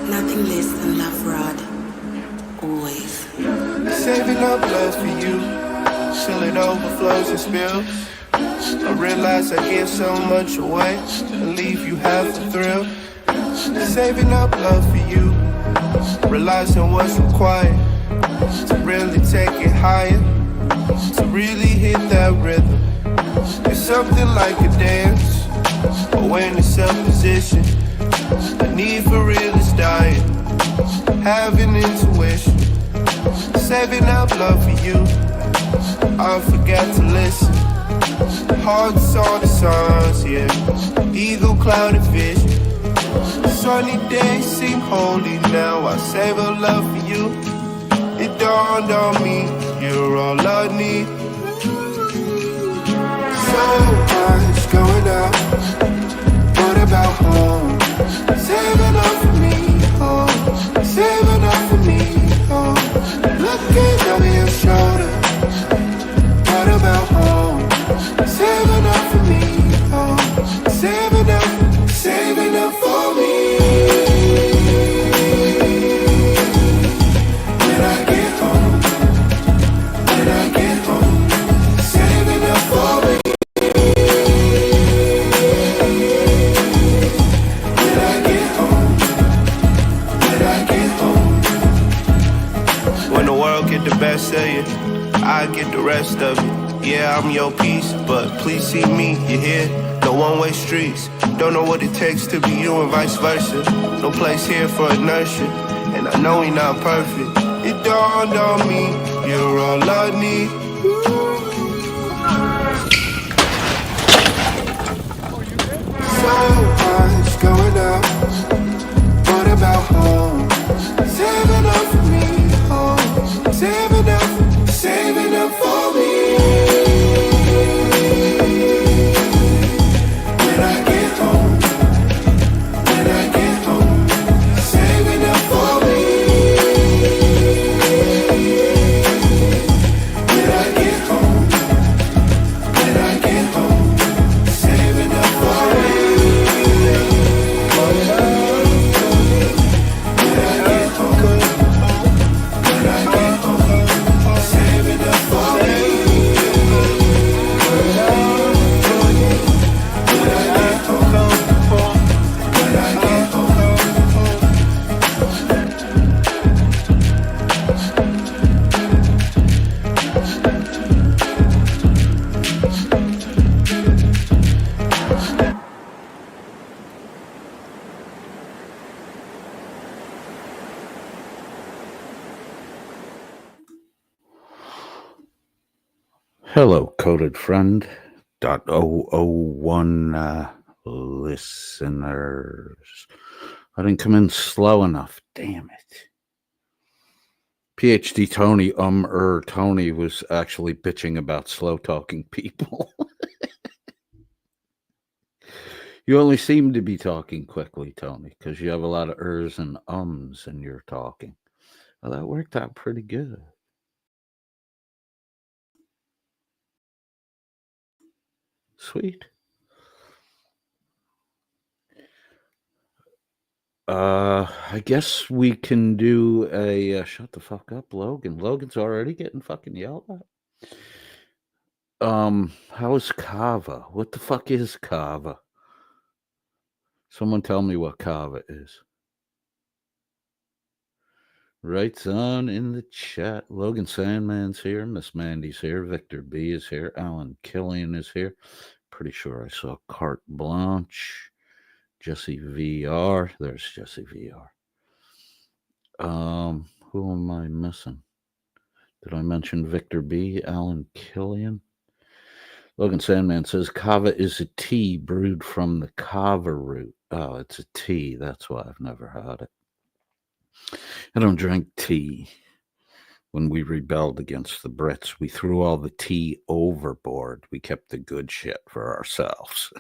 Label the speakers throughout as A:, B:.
A: Nothing less than love, Rod. Always.
B: Saving up love for you, till it overflows and spills. I realize I give so much away and leave you half the thrill. Saving up love for you, realizing what's required to really take it higher, to really hit that rhythm. It's something like a dance, awareness of position. The need for real is dying, having intuition. Saving up love for you, I forgot to listen. Heart saw the signs, yeah. Ego clouded vision. Sunny days seem holy now. I save a love for you. It dawned on me, you're all I need. So much going on. What about home? Saving up for me, home. Saving up for me, home. Looking over your shoulder. What about home? Saving up for me, home. Saving up for me. When I get home, saving up for me. When the world get the best of you, I get the rest of it. Yeah, I'm your piece, but please see me, you hear? No one-way streets, don't know what it takes to be you and vice versa. No place here for inertia, and I know we not perfect. It dawned on me, you're all I need. So much going on. What about home? Saving up for me, home. Saving up for me. When I get home, saving up for me. When I get home, saving up for me.
C: Hello, coded friend. .001 listeners. I didn't come in slow enough. Damn it. PhD Tony, Tony was actually bitching about slow talking people. You only seem to be talking quickly, Tony, because you have a lot of ers and ums in your talking. Well, that worked out pretty good. Sweet. I guess we can do a shut the fuck up, Logan. Logan's already getting fucking yelled at. How is Kava? What the fuck is Kava? Someone tell me what Kava is. Writes on in the chat. Logan Sandman's here. Miss Mandy's here. Victor B is here. Alan Killian is here. Pretty sure I saw Carte Blanche. Jesse VR. There's Jesse VR. Who am I missing? Did I mention Victor B? Alan Killian? Logan Sandman says kava is a tea brewed from the kava root. Oh, it's a tea. That's why I've never had it. I don't drink tea. When we rebelled against the Brits, we threw all the tea overboard. We kept the good shit for ourselves.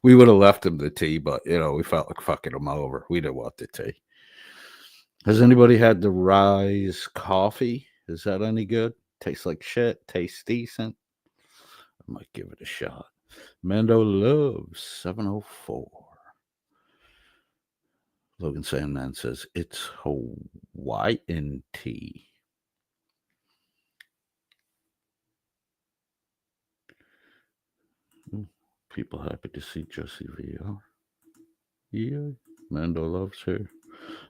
C: We would have left them the tea, but, we felt like fucking them over. We didn't want the tea. Has anybody had the Rise coffee? Is that any good? Tastes like shit. Tastes decent. I might give it a shot. Mando loves 704. Logan Sandman says it's Hawaiian tea. People happy to see Jesse VR. Yeah, Mando loves her.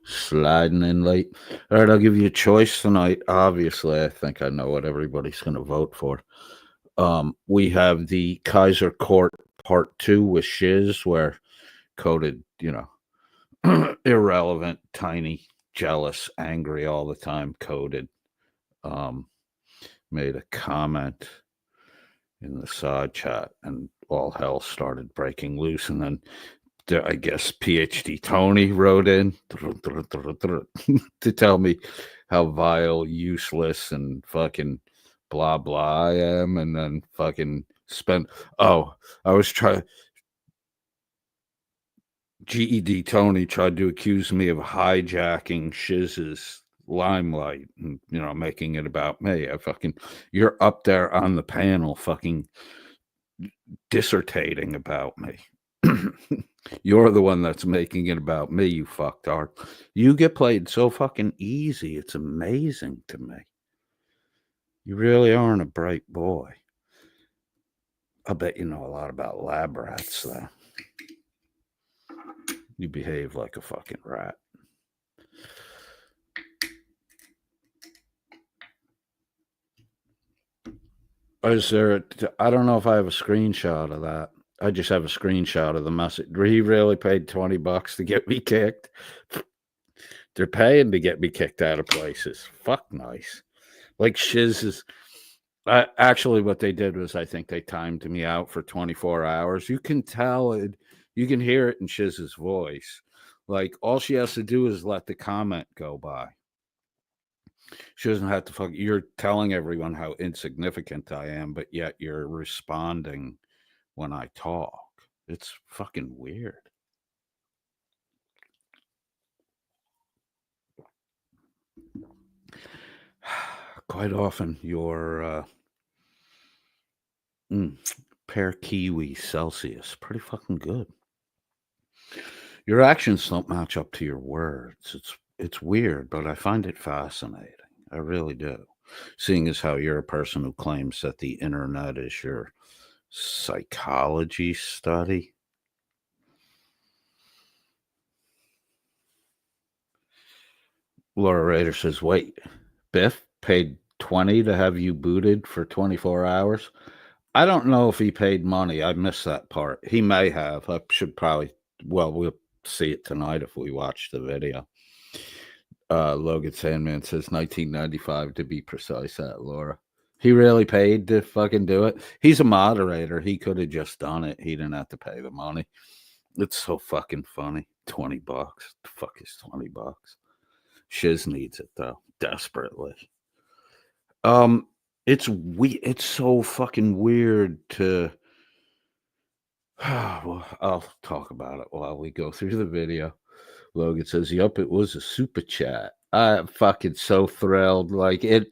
C: Sliding in late. All right, I'll give you a choice tonight. Obviously, I think I know what everybody's going to vote for. We have the Kaiser Court Part 2 with Shiz, where coded, irrelevant, tiny, jealous, angry all the time, coded, made a comment in the side chat, and all hell started breaking loose. And then I guess PhD Tony wrote in to tell me how vile, useless, and fucking blah blah I am, and then fucking spent. Oh, I was trying. GED Tony tried to accuse me of hijacking Shiz's limelight and making it about me. You're up there on the panel, fucking dissertating about me. You're the one that's making it about me, you fucktard. You get played so fucking easy. It's amazing to me. You really aren't a bright boy. I bet you know a lot about lab rats, though. You behave like a fucking rat. Is there? I don't know if I have a screenshot of that. I just have a screenshot of the message. He really paid $20 to get me kicked. They're paying to get me kicked out of places. Fuck nice. Like Shiz is. Actually, what they did was I think they timed me out for 24 hours. You can tell it. You can hear it in Shiz's voice. Like all she has to do is let the comment go by. She doesn't have to you're telling everyone how insignificant I am, but yet you're responding when I talk. It's fucking weird. Quite often your pear kiwi Celsius, pretty fucking good. Your actions don't match up to your words. It's weird, but I find it fascinating. I really do. Seeing as how you're a person who claims that the internet is your psychology study. Laura Rader says, wait, Biff paid 20 to have you booted for 24 hours? I don't know if he paid money. I missed that part. He may have. I should probably, we'll see it tonight if we watch the video. Logan Sandman says 1995 to be precise at Laura. He really paid to fucking do it. He's a moderator. He could have just done it. He didn't have to pay the money. It's so fucking funny. $20. The fuck is $20? Shiz needs it though, desperately. It's so fucking weird to. Well, I'll talk about it while we go through the video. Logan says, "Yup, it was a super chat." I'm fucking so thrilled. Like it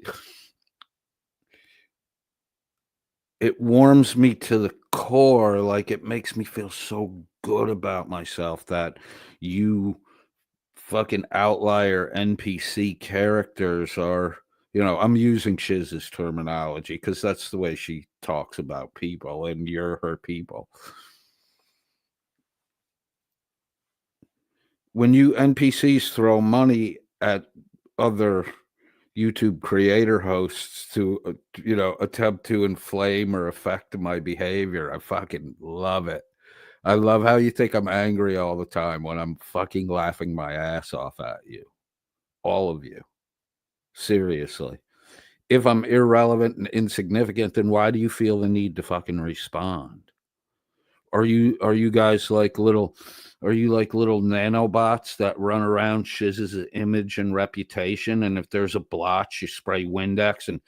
C: warms me to the core. Like it makes me feel so good about myself that you fucking outlier NPC characters are, I'm using Shiz's terminology because that's the way she talks about people, and you're her people. When you NPCs throw money at other YouTube creator hosts to, attempt to inflame or affect my behavior, I fucking love it. I love how you think I'm angry all the time when I'm fucking laughing my ass off at you. All of you. Seriously. If I'm irrelevant and insignificant, then why do you feel the need to fucking respond? Are you guys like little nanobots that run around Shiz's image and reputation, and if there's a blotch, you spray Windex and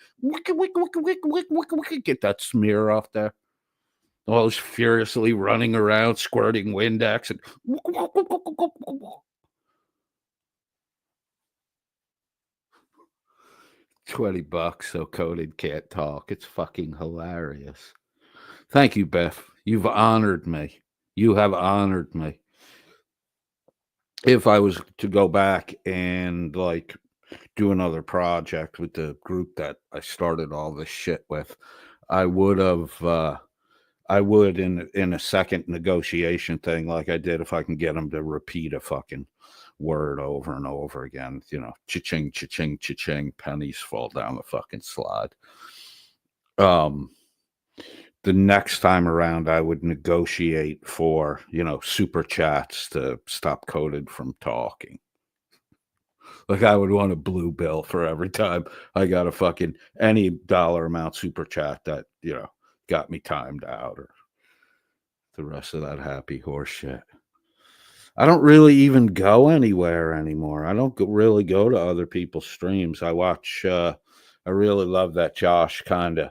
C: get that smear off there? Always furiously running around, squirting Windex and $20 so Coded can't talk. It's fucking hilarious. Thank you, Beth. You've honored me. You have honored me. If I was to go back and like do another project with the group that I started all this shit with, I would have I would in a second negotiation thing like I did if I can get them to repeat a fucking word over and over again, you know, cha-ching, cha-ching, cha-ching, pennies fall down the fucking slide. The next time around I would negotiate for, you know, super chats to stop Coded from talking. Like I would want a blue bill for every time I got a fucking any dollar amount super chat that, you know, got me timed out or the rest of that happy horse shit. I don't really even go anywhere anymore. I don't really go to other people's streams. I watch, I really love that Josh kind of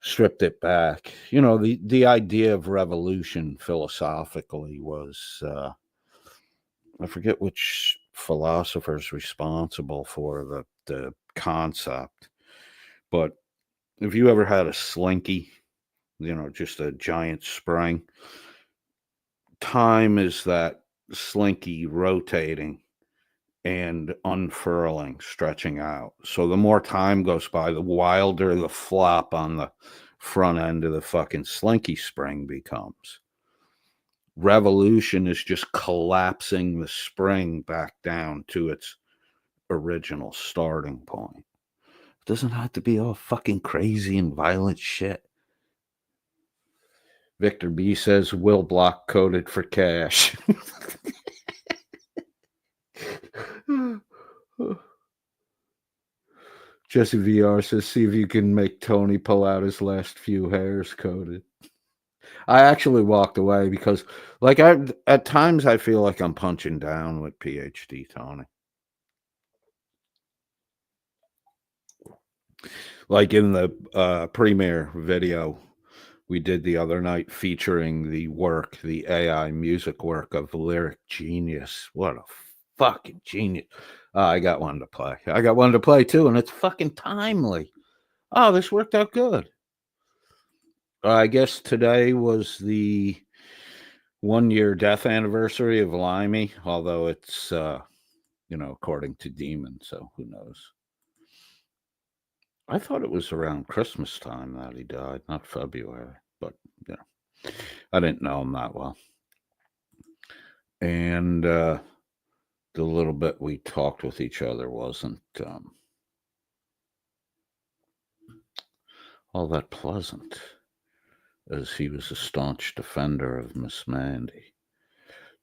C: stripped it back. You know, the idea of revolution philosophically was, I forget which philosopher's responsible for the concept, but if you ever had a slinky, you know, just a giant spring, time is that slinky rotating and unfurling, stretching out. So the more time goes by, the wilder the flop on the front end of the fucking slinky spring becomes. Revolution is just collapsing the spring back down to its original starting point. It doesn't have to be all fucking crazy and violent shit. Victor B says, will block Coded for cash. Jesse VR says, see if you can make Tony pull out his last few hairs, Coded. I actually walked away because, like, at times I feel like I'm punching down with PhD Tony. Like in the premiere video we did the other night featuring the AI music work of Lyric Genius. What a fucking genius. I got one to play. I got one to play too, and it's fucking timely. Oh, this worked out good. I guess today was the 1 year death anniversary of Limey, although it's, you know, according to Demon, so who knows. I thought it was around Christmas time that he died, not February, but, you know, I didn't know him that well. And the little bit we talked with each other wasn't all that pleasant, as he was a staunch defender of Miss Mandy.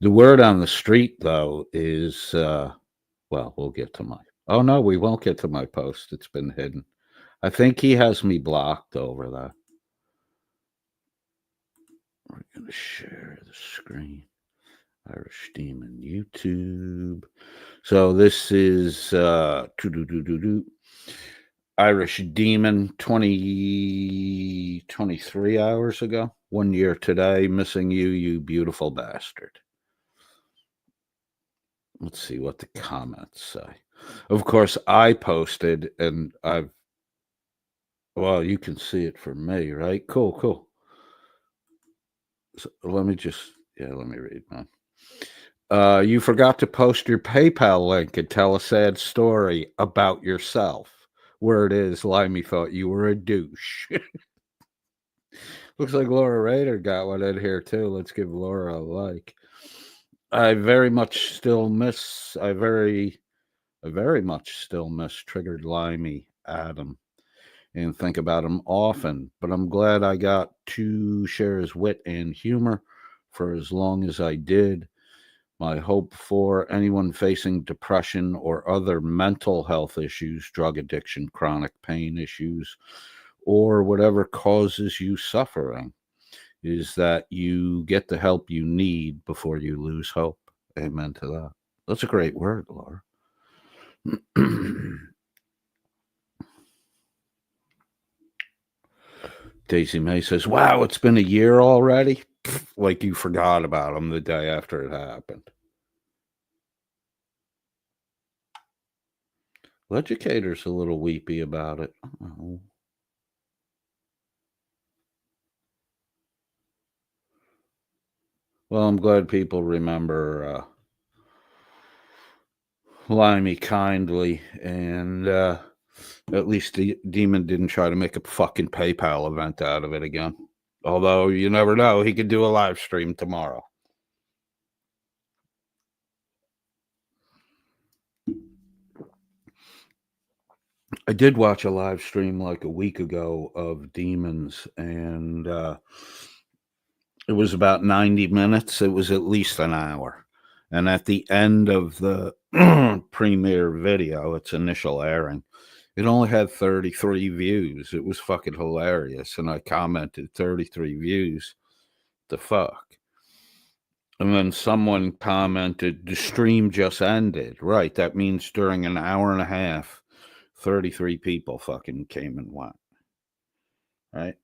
C: The word on the street, though, is, well, we'll get to my, oh no, we won't get to my post. It's been hidden. I think he has me blocked over that. We're going to share the screen. Irish Demon YouTube. So this is Irish Demon 23 hours ago. 1 year today. Missing you, you beautiful bastard. Let's see what the comments say. Of course, I posted, and well, you can see it for me, right? Cool. So let me read mine. You forgot to post your PayPal link and tell a sad story about yourself. Where it is, Limey thought you were a douche. Looks like Laura Rader got one in here too. Let's give Laura a like. I very much still miss Triggered Limey Adam and think about him often, but I'm glad I got to share his wit and humor for as long as I did. My hope for anyone facing depression or other mental health issues, drug addiction, chronic pain issues, or whatever causes you suffering is that you get the help you need before you lose hope. Amen to that. That's a great word, Laura. Daisy May says, wow, it's been a year already? Like you forgot about him the day after it happened. Educator's a little weepy about it. Oh. Well, I'm glad people remember Lie Me Kindly, and at least the Demon didn't try to make a fucking PayPal event out of it again. Although you never know, he could do a live stream tomorrow. I did watch a live stream like a week ago of Demons, and it was about 90 minutes. It was at least an hour. And at the end of the premiere video, its initial airing, it only had 33 views. It was fucking hilarious. And I commented, 33 views? The fuck? And then someone commented, the stream just ended. Right. That means during an hour and a half, 33 people fucking came and went. Right.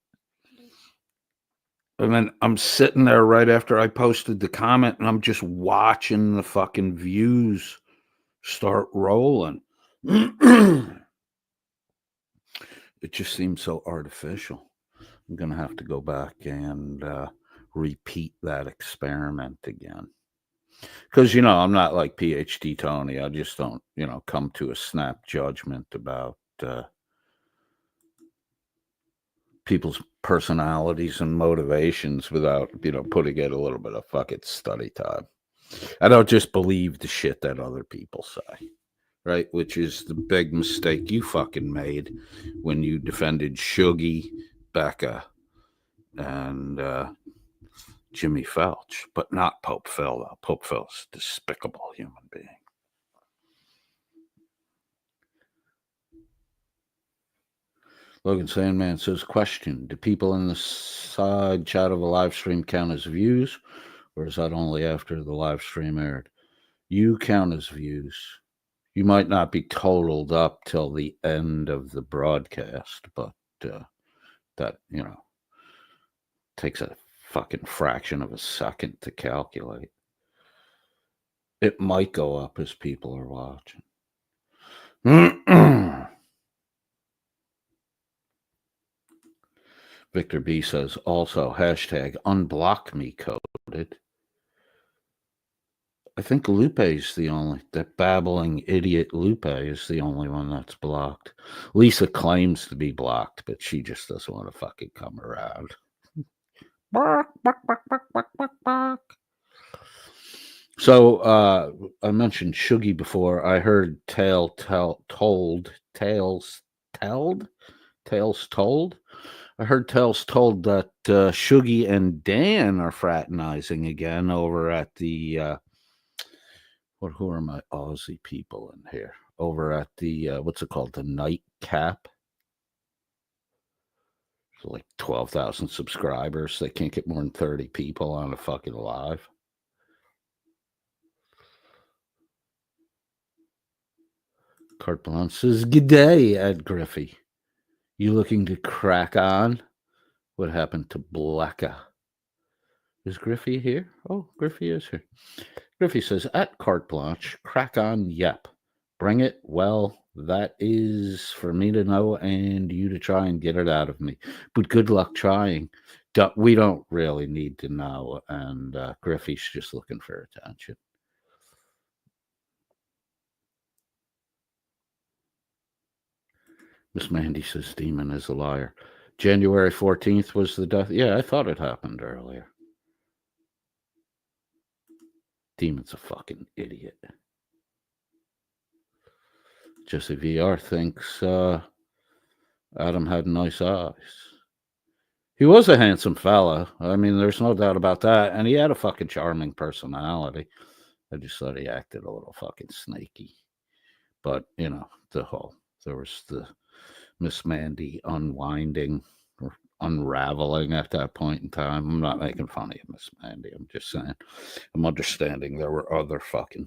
C: And then I'm sitting there right after I posted the comment, and I'm just watching the fucking views start rolling. It just seems so artificial. I'm going to have to go back and repeat that experiment again. Because, I'm not like PhD Tony. I just don't, come to a snap judgment about people's personalities and motivations without, putting in a little bit of fucking study time. I don't just believe the shit that other people say, right? Which is the big mistake you fucking made when you defended Shuggy, Becca, and Jimmy Felch, but not Pope Phil, though. Pope Phil's a despicable human being. Logan Sandman says, question, do people in the side chat of a live stream count as views, or is that only after the live stream aired? You count as views. You might not be totaled up till the end of the broadcast, but that, takes a fucking fraction of a second to calculate. It might go up as people are watching. Victor B says, also, hashtag unblock me coded. I think Lupe's that babbling idiot Lupe is the only one that's blocked. Lisa claims to be blocked, but she just doesn't want to fucking come around. Bark, bark, bark, bark, bark, bark, bark. So I mentioned Shuggy before. I heard tales told. I heard tales told that Shuggy and Dan are fraternizing again over at the who are my Aussie people in here? Over at the what's it called? The Nightcap. So like 12,000 subscribers. They can't get more than 30 people on a fucking live. Carte Blanche says, "G'day, Ed Griffey. You looking to crack on? What happened to Blacka? Is Griffey here? Oh, Griffey is here. Griffey says, at Carte Blanche, crack on, yep. Bring it, well, that is for me to know and you to try and get it out of me. But good luck trying. We don't really need to know. And Griffey's just looking for attention. Miss Mandy says, Demon is a liar. January 14th was the death. Yeah, I thought it happened earlier. Demon's a fucking idiot. Jesse VR thinks Adam had nice eyes. He was a handsome fella. I mean, there's no doubt about that. And he had a fucking charming personality. I just thought he acted a little fucking snaky. But, there was the Miss Mandy unwinding or unraveling at that point in time. I'm not making fun of you, Miss Mandy. I'm just saying. I'm understanding there were other fucking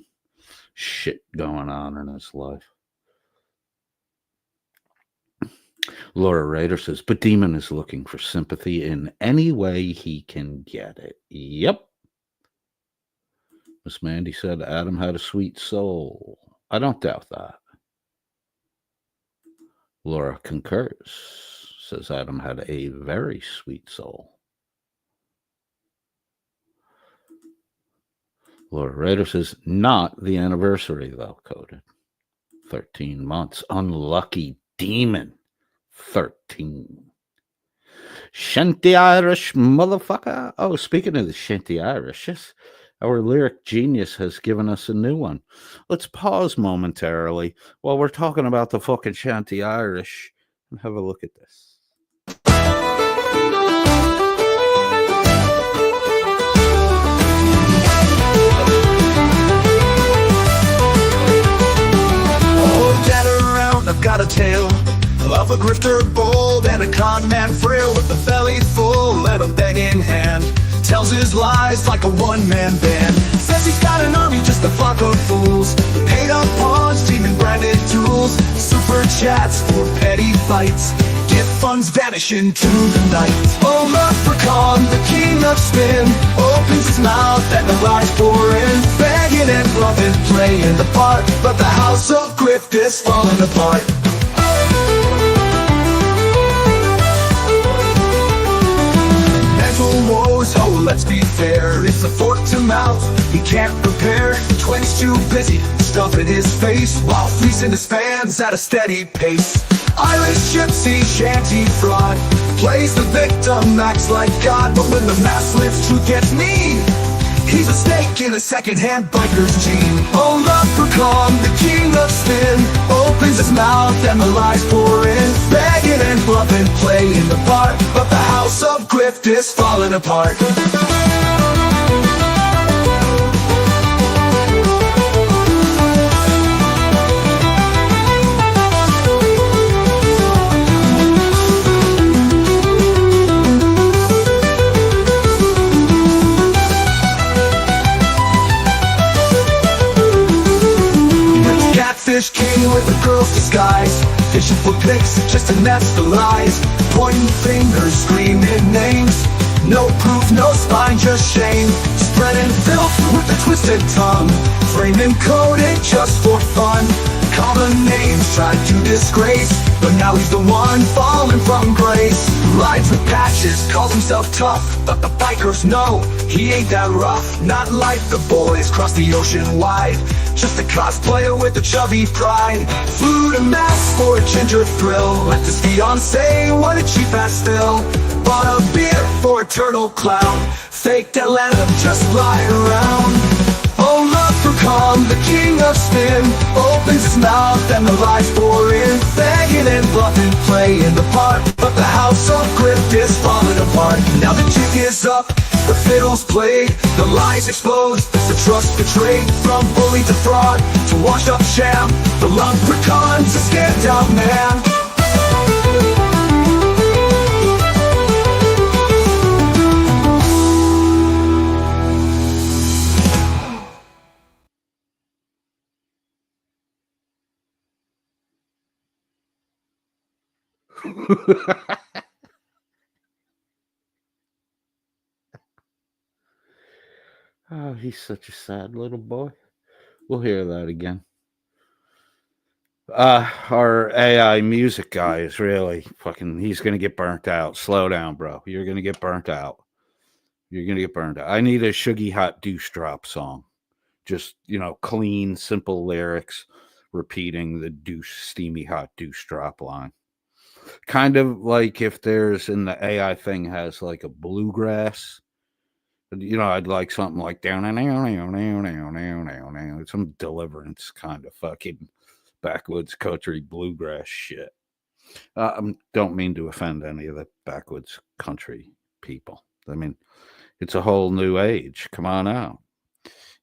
C: shit going on in his life. Laura Rader says, but Demon is looking for sympathy in any way he can get it. Yep. Miss Mandy said Adam had a sweet soul. I don't doubt that. Laura concurs. Says Adam had a very sweet soul. Laura Rader says, not the anniversary, though, coded. 13 months. Unlucky demon. 13. Shanty Irish motherfucker. Oh, speaking of the Shanty Irish, yes, our lyric genius has given us a new one. Let's pause momentarily while we're talking about the fucking Shanty Irish and have a look at this.
D: Oh, gather around, I've got a tale of a grifter bold and a con man frail with a belly full and a bag in hand. Tells his lies like a one-man band. Says he's got an army, just a flock of fools. Paid up pawns, demon-branded tools. Super chats for petty fights. Gift funds vanish into the night. Oh, leprechaun, the king of spin, opens his mouth and the lies pour in. Begging and bluffing, playing the part, but the house of grift is falling apart. Woes, oh, let's be fair, it's a fork to mouth he can't prepare. Twin's too busy stuffing his face while fleecing his fans at a steady pace. Irish gypsy shanty fraud plays the victim, acts like God, but when the mask lifts, truth gets mean. He's a snake in a second-hand biker's jean. Oh, leprechaun, the king of spin, opens his mouth and the lies pour in. Begging and bluffing, playing the part, but the house of grift is falling apart. Fish king with a girl's disguise, fishing for pics just to nest the lies. Pointing fingers, screaming names, no proof, no spine, just shame. Spreading filth with a twisted tongue, framing coded just for fun. Common names tried to disgrace, but now he's the one falling from grace. Rides with patches, calls himself tough, but the bikers know he ain't that rough. Not like the boys cross the ocean wide, just a cosplayer with a chubby pride. Flew to mass for a ginger thrill, left his fiancé, what a cheap ass still. Bought a beer for eternal clown, faked Atlanta, just lying around. Oh, leprechaun, the king of spin, opens his mouth and the lies pour in. Begging and bluffing, playing the part, but the house of grift is falling apart. Now the jig is up, the fiddle's played, the lies exposed, the trust betrayed. From bully to fraud, to washed up sham, the leprechaun's a standout man.
C: Oh, he's such a sad little boy. We'll hear that again. Our AI music guy is really fucking, he's going to get burnt out. Slow down, bro. You're going to get burnt out. You're going to get burned out. I need a Shuggy Hot Douche Drop song. Just, clean, simple lyrics, repeating the douche, steamy hot douche drop line. Kind of like if there's in the AI thing has like a bluegrass. I'd like something like down, some Deliverance kind of fucking backwoods country bluegrass shit. Don't mean to offend any of the backwoods country people. I mean, it's a whole new age. Come on out.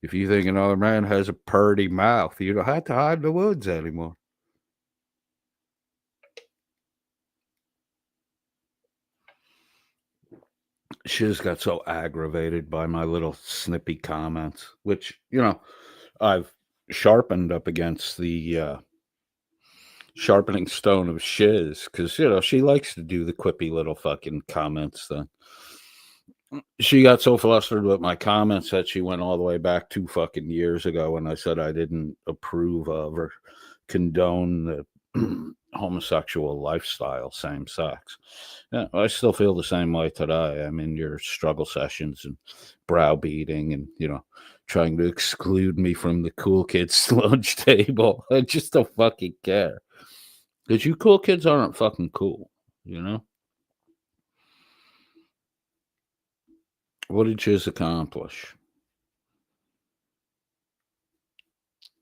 C: If you think another man has a purty mouth, you don't have to hide in the woods anymore. Shiz got so aggravated by my little snippy comments, which, I've sharpened up against the sharpening stone of Shiz, because, she likes to do the quippy little fucking comments thing. She got so flustered with my comments that she went all the way back 2 fucking years ago when I said I didn't approve of or condone the homosexual lifestyle, same sex. Yeah, I still feel the same way today. I mean, your struggle sessions and browbeating and, trying to exclude me from the cool kids lunch table. I just don't fucking care. Because you cool kids aren't fucking cool, What did you accomplish?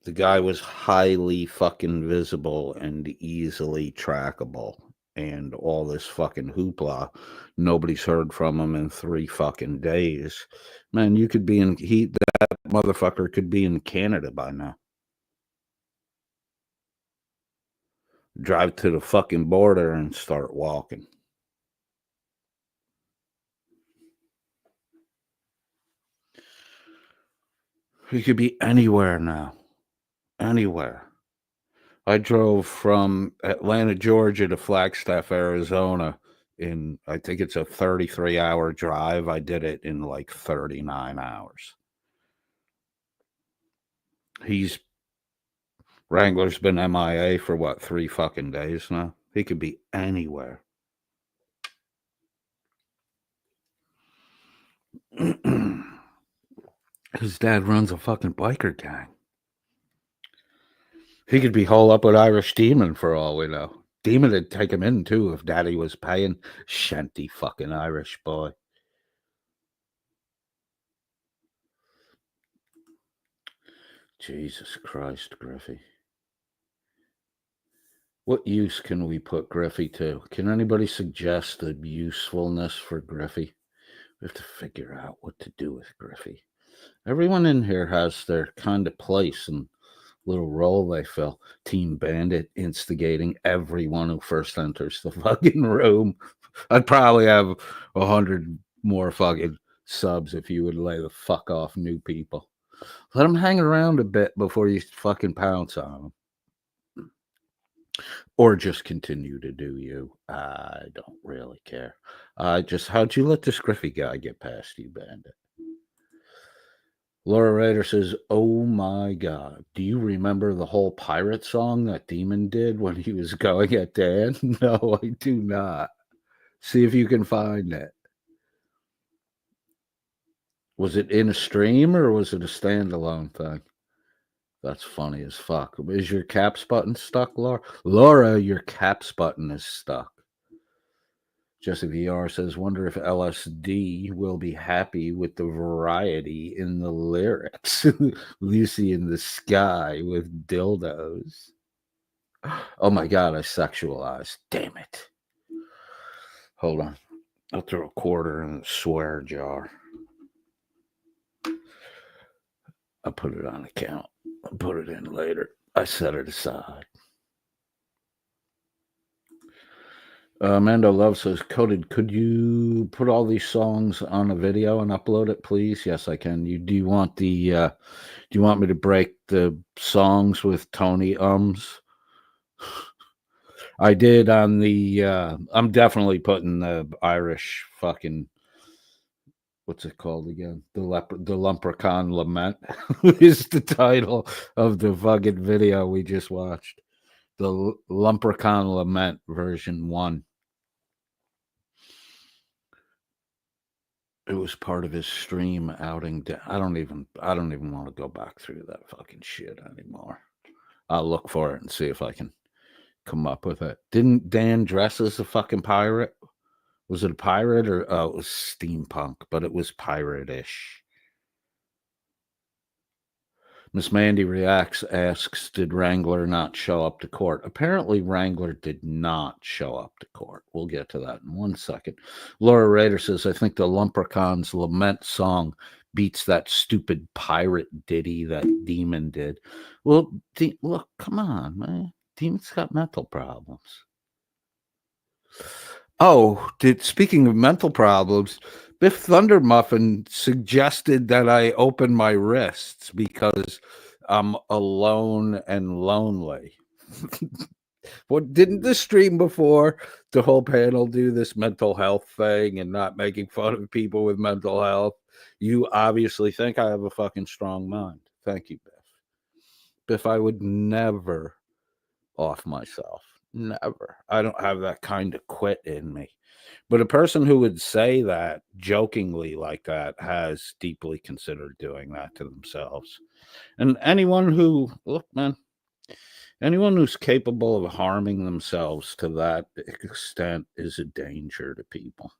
C: The guy was highly fucking visible and easily trackable. And all this fucking hoopla. Nobody's heard from him in 3 fucking days. Man, you could be that motherfucker could be in Canada by now. Drive to the fucking border and start walking. He could be anywhere now. Anywhere. I drove from Atlanta, Georgia to Flagstaff, Arizona I think it's a 33-hour drive. I did it in like 39 hours. Wrangler's been MIA for what, 3 fucking days now? He could be anywhere. His dad runs a fucking biker gang. He could be holed up with Irish Demon for all we know. Demon would take him in too if Daddy was paying. Shanty fucking Irish boy. Jesus Christ, Griffey. What use can we put Griffey to? Can anybody suggest the usefulness for Griffey? We have to figure out what to do with Griffey. Everyone in here has their kind of place and little role they fill. Team Bandit, instigating everyone who first enters the fucking room. I'd probably have 100 more fucking subs if you would lay the fuck off new people. Let them hang around a bit before you fucking pounce on them. Or just continue to do you. I don't really care. How'd you let this Griffey guy get past you, Bandit? Laura Rader says, oh my God, do you remember the whole pirate song that Demon did when he was going at Dan? No, I do not. See if you can find it. Was it in a stream or was it a standalone thing? That's funny as fuck. Is your caps button stuck, Laura? Laura, your caps button is stuck. Jesse VR says, wonder if LSD will be happy with the variety in the lyrics. Lucy in the sky with dildos. Oh my God, I sexualized. Damn it. Hold on. I'll throw a quarter in the swear jar. I'll put it on account. I'll put it in later. I set it aside. Mando Love says, Coded, could you put all these songs on a video and upload it, please? Yes, I can. Do you want me to break the songs with Tony ums? I did on the I'm definitely putting the Irish fucking, what's it called again? The Lumpercon Lament is the title of the fucking video we just watched. The Lumpercon Lament version 1. It was part of his stream outing. I don't even want to go back through that fucking shit anymore. I'll look for it and see if I can come up with it. Didn't Dan dress as a fucking pirate? Was it a pirate or it was steampunk, but it was pirate-ish. Miss Mandy Reacts asks, did Wrangler not show up to court? Apparently, Wrangler did not show up to court. We'll get to that in 1 second. Laura Rader says, I think the Lumpercon's Lament song beats that stupid pirate ditty that Demon did. Well, look, come on, man. Demon's got mental problems. Oh, speaking of mental problems, Biff Thundermuffin suggested that I open my wrists because I'm alone and lonely. What didn't the stream before the whole panel do this mental health thing and not making fun of people with mental health? You obviously think I have a fucking strong mind. Thank you, Biff. Biff, I would never off myself. Never. I don't have that kind of quit in me. But a person who would say that jokingly like that has deeply considered doing that to themselves. And anyone who, look, man, anyone who's capable of harming themselves to that extent is a danger to people.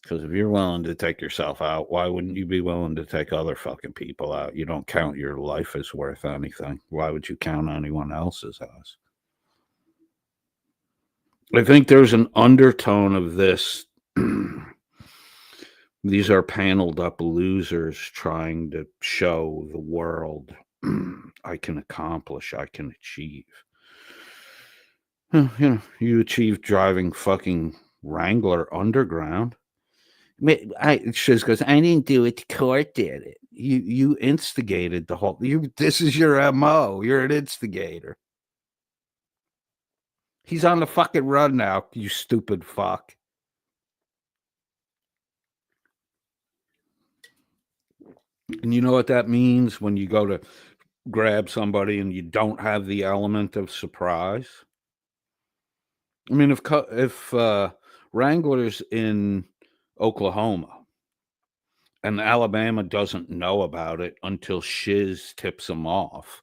C: Because if you're willing to take yourself out, why wouldn't you be willing to take other fucking people out? You don't count your life as worth anything. Why would you count anyone else's as? I think there's an undertone of this. These are paneled up losers trying to show the world I can accomplish, I can achieve. You achieved driving fucking Wrangler Underground. Shiz goes, I didn't do it. The court did it. You instigated the whole. This is your MO. You're an instigator. He's on the fucking run now. You stupid fuck. And you know what that means when you go to grab somebody and you don't have the element of surprise? I mean, if Wrangler's in Oklahoma and Alabama doesn't know about it until Shiz tips him off,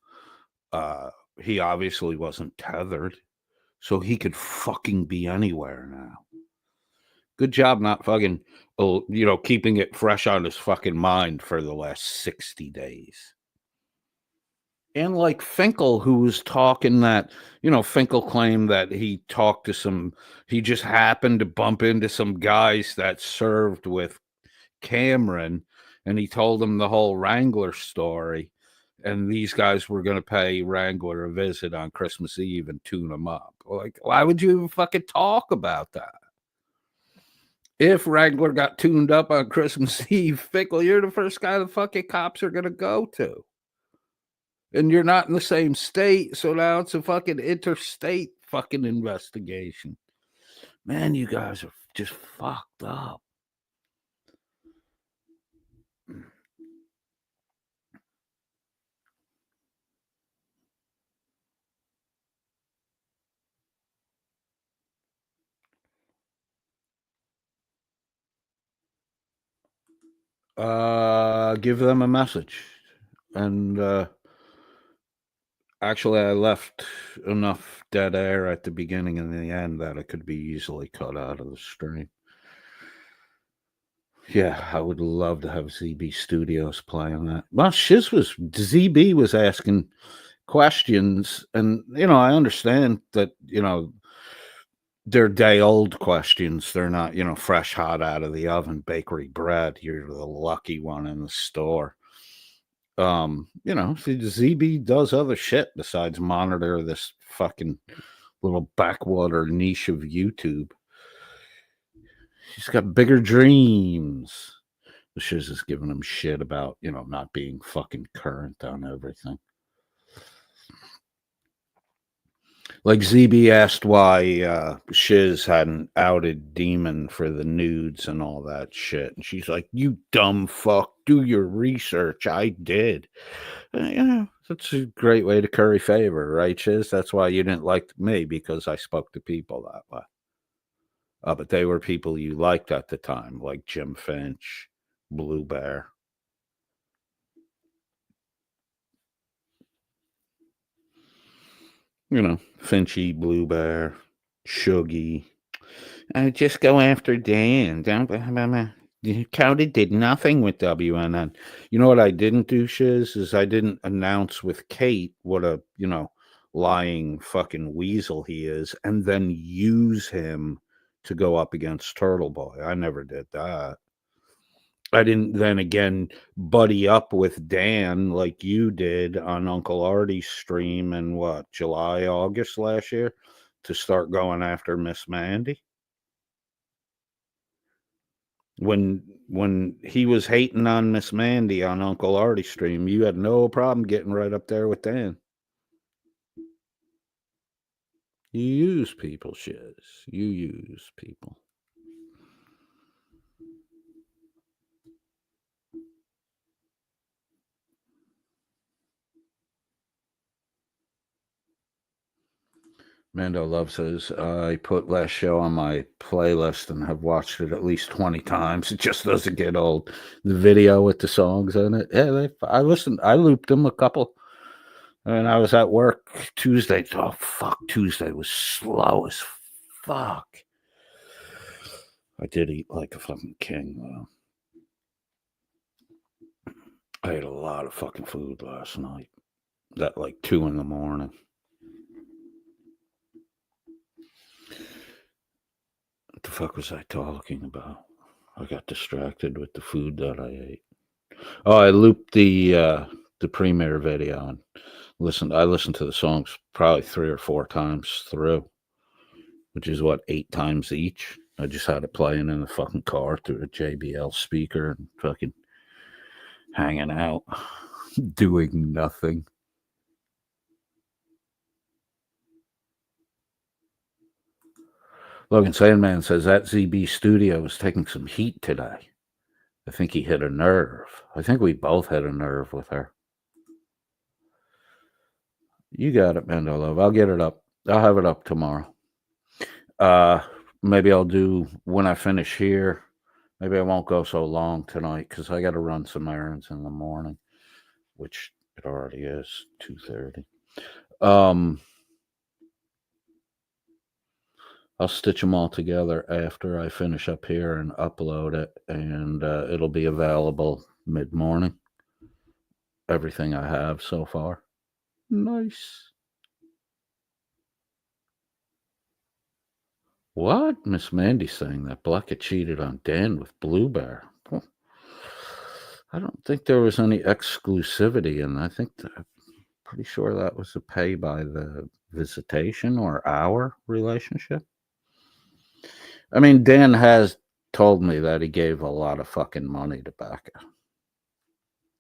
C: he obviously wasn't tethered, so he could fucking be anywhere now. Good job not fucking, keeping it fresh on his fucking mind for the last 60 days. And like Finkel, who was talking that, Finkel claimed that he just happened to bump into some guys that served with Cameron, and he told them the whole Wrangler story. And these guys were going to pay Wrangler a visit on Christmas Eve and tune him up. Like, why would you even fucking talk about that? If Wrangler got tuned up on Christmas Eve, Finkel, you're the first guy the fucking cops are going to go to. And you're not in the same state, so now it's a fucking interstate fucking investigation. Man, you guys are just fucked up. Give them a message. And actually, I left enough dead air at the beginning and the end that it could be easily cut out of the stream. Yeah, I would love to have ZB Studios playing that. Well, ZB was asking questions, and I understand that they're day old questions. They're not fresh hot out of the oven bakery bread. You're the lucky one in the store. ZB does other shit besides monitor this fucking little backwater niche of YouTube. She's got bigger dreams. The Shiz is giving him shit about, not being fucking current on everything. Like ZB asked why Shiz hadn't outed Demon for the nudes and all that shit. And she's like, you dumb fuck, do your research. I did. That's a great way to curry favor, right, Shiz? That's why you didn't like me, because I spoke to people that way. But they were people you liked at the time, like Jim Finch, Blue Bear. Finchy, Blue Bear, Shuggy. Just go after Dan. Cowdy did nothing with WNN. You know what I didn't do, Shiz, is I didn't announce with Kate what a, lying fucking weasel he is, and then use him to go up against Turtle Boy. I never did that. I didn't then again buddy up with Dan like you did on Uncle Artie's stream in July, August last year to start going after Miss Mandy. When he was hating on Miss Mandy on Uncle Artie's stream, you had no problem getting right up there with Dan. You use people, Shiz. You use people. Mando Love says, I put last show on my playlist and have watched it at least 20 times. It just doesn't get old. The video with the songs in it. Yeah, I listened. I looped them a couple. And I was at work Tuesday. Oh, fuck. Tuesday was slow as fuck. I did eat like a fucking king, though. I ate a lot of fucking food last night. At like 2 in the morning. What the fuck was I talking about? I got distracted with the food that I ate. Oh, I looped the premiere video and I listened to the songs probably 3 or 4 times through, which is what, 8 times each. I just had it playing in the fucking car through a JBL speaker and fucking hanging out, doing nothing. Logan Sandman says that ZB Studio is taking some heat today. I think he hit a nerve. I think we both hit a nerve with her. You got it, Mando Love. I'll get it up. I'll have it up tomorrow. Maybe I'll do when I finish here. Maybe I won't go so long tonight because I got to run some errands in the morning, which it already is 2:30. I'll stitch them all together after I finish up here and upload it, and it'll be available mid-morning. Everything I have so far. Nice. What? Miss Mandy saying that Blackett cheated on Dan with Blue Bear. I don't think there was any exclusivity, and I think I'm pretty sure that was a pay by the visitation or hour relationship. I mean, Dan has told me that he gave a lot of fucking money to Becca.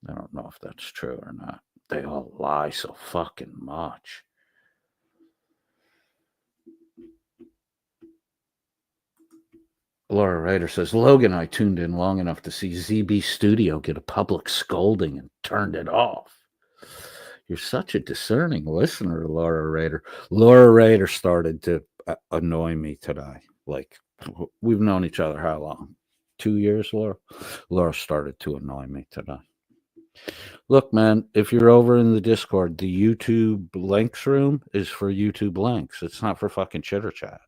C: I don't know if that's true or not. They all lie so fucking much. Laura Ryder says, Logan, I tuned in long enough to see ZB Studio get a public scolding and turned it off. You're such a discerning listener, Laura Ryder. Laura Ryder started to annoy me today. Like, we've known each other how long? 2 years, Laura? Laura started to annoy me today. Look, man, if you're over in the Discord, the YouTube links room is for YouTube links. It's not for fucking chitter chat.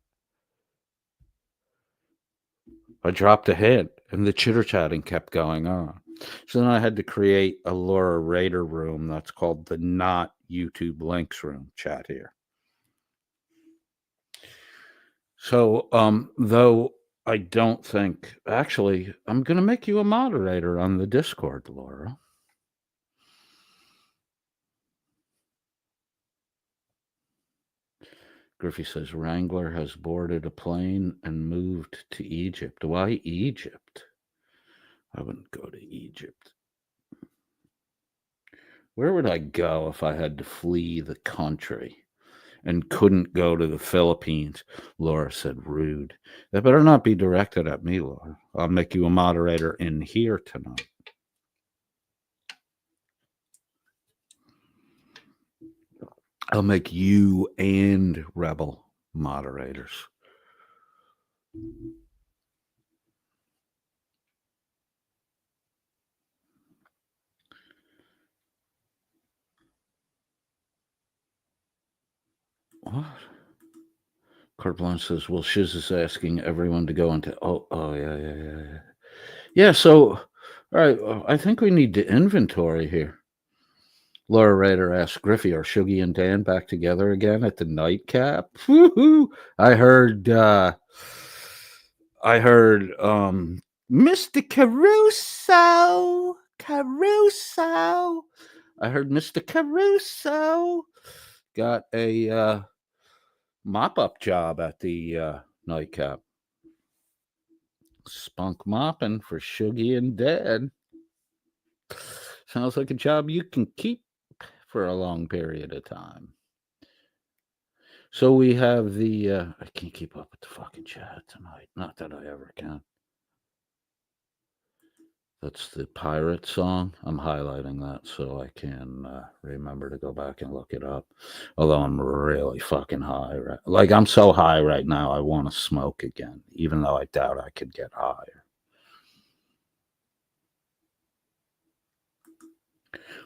C: I dropped a hint, and the chitter chatting kept going on. So then I had to create a Laura Raider room that's called the not YouTube links room chat here. So, though I don't think, actually, I'm going to make you a moderator on the Discord, Laura. Griffey says Wrangler has boarded a plane and moved to Egypt. Why Egypt? I wouldn't go to Egypt. Where would I go if I had to flee the country and couldn't go to the Philippines? Laura said, rude. That better not be directed at me, Laura. I'll make you a moderator in here tonight. I'll make you and Rebel moderators. What? Carte Blanche says, well, Shiz is asking everyone to go into... Oh, yeah. Yeah, so, all right, I think we need to inventory here. Laura Rader asked Griffey, are Shuggy and Dan back together again at the nightcap? Woo-hoo! I heard Mr. Caruso. I heard Mr. Caruso got a mop-up job at the nightcap. Spunk mopping for Shuggy and Dan. Sounds like a job you can keep for a long period of time. So we have the I can't keep up with the fucking chat tonight. Not that I ever can. That's the pirate song. I'm highlighting that so I can remember to go back and look it up. Although I'm really fucking high. Like, I'm so high right now, I want to smoke again, even though I doubt I could get higher.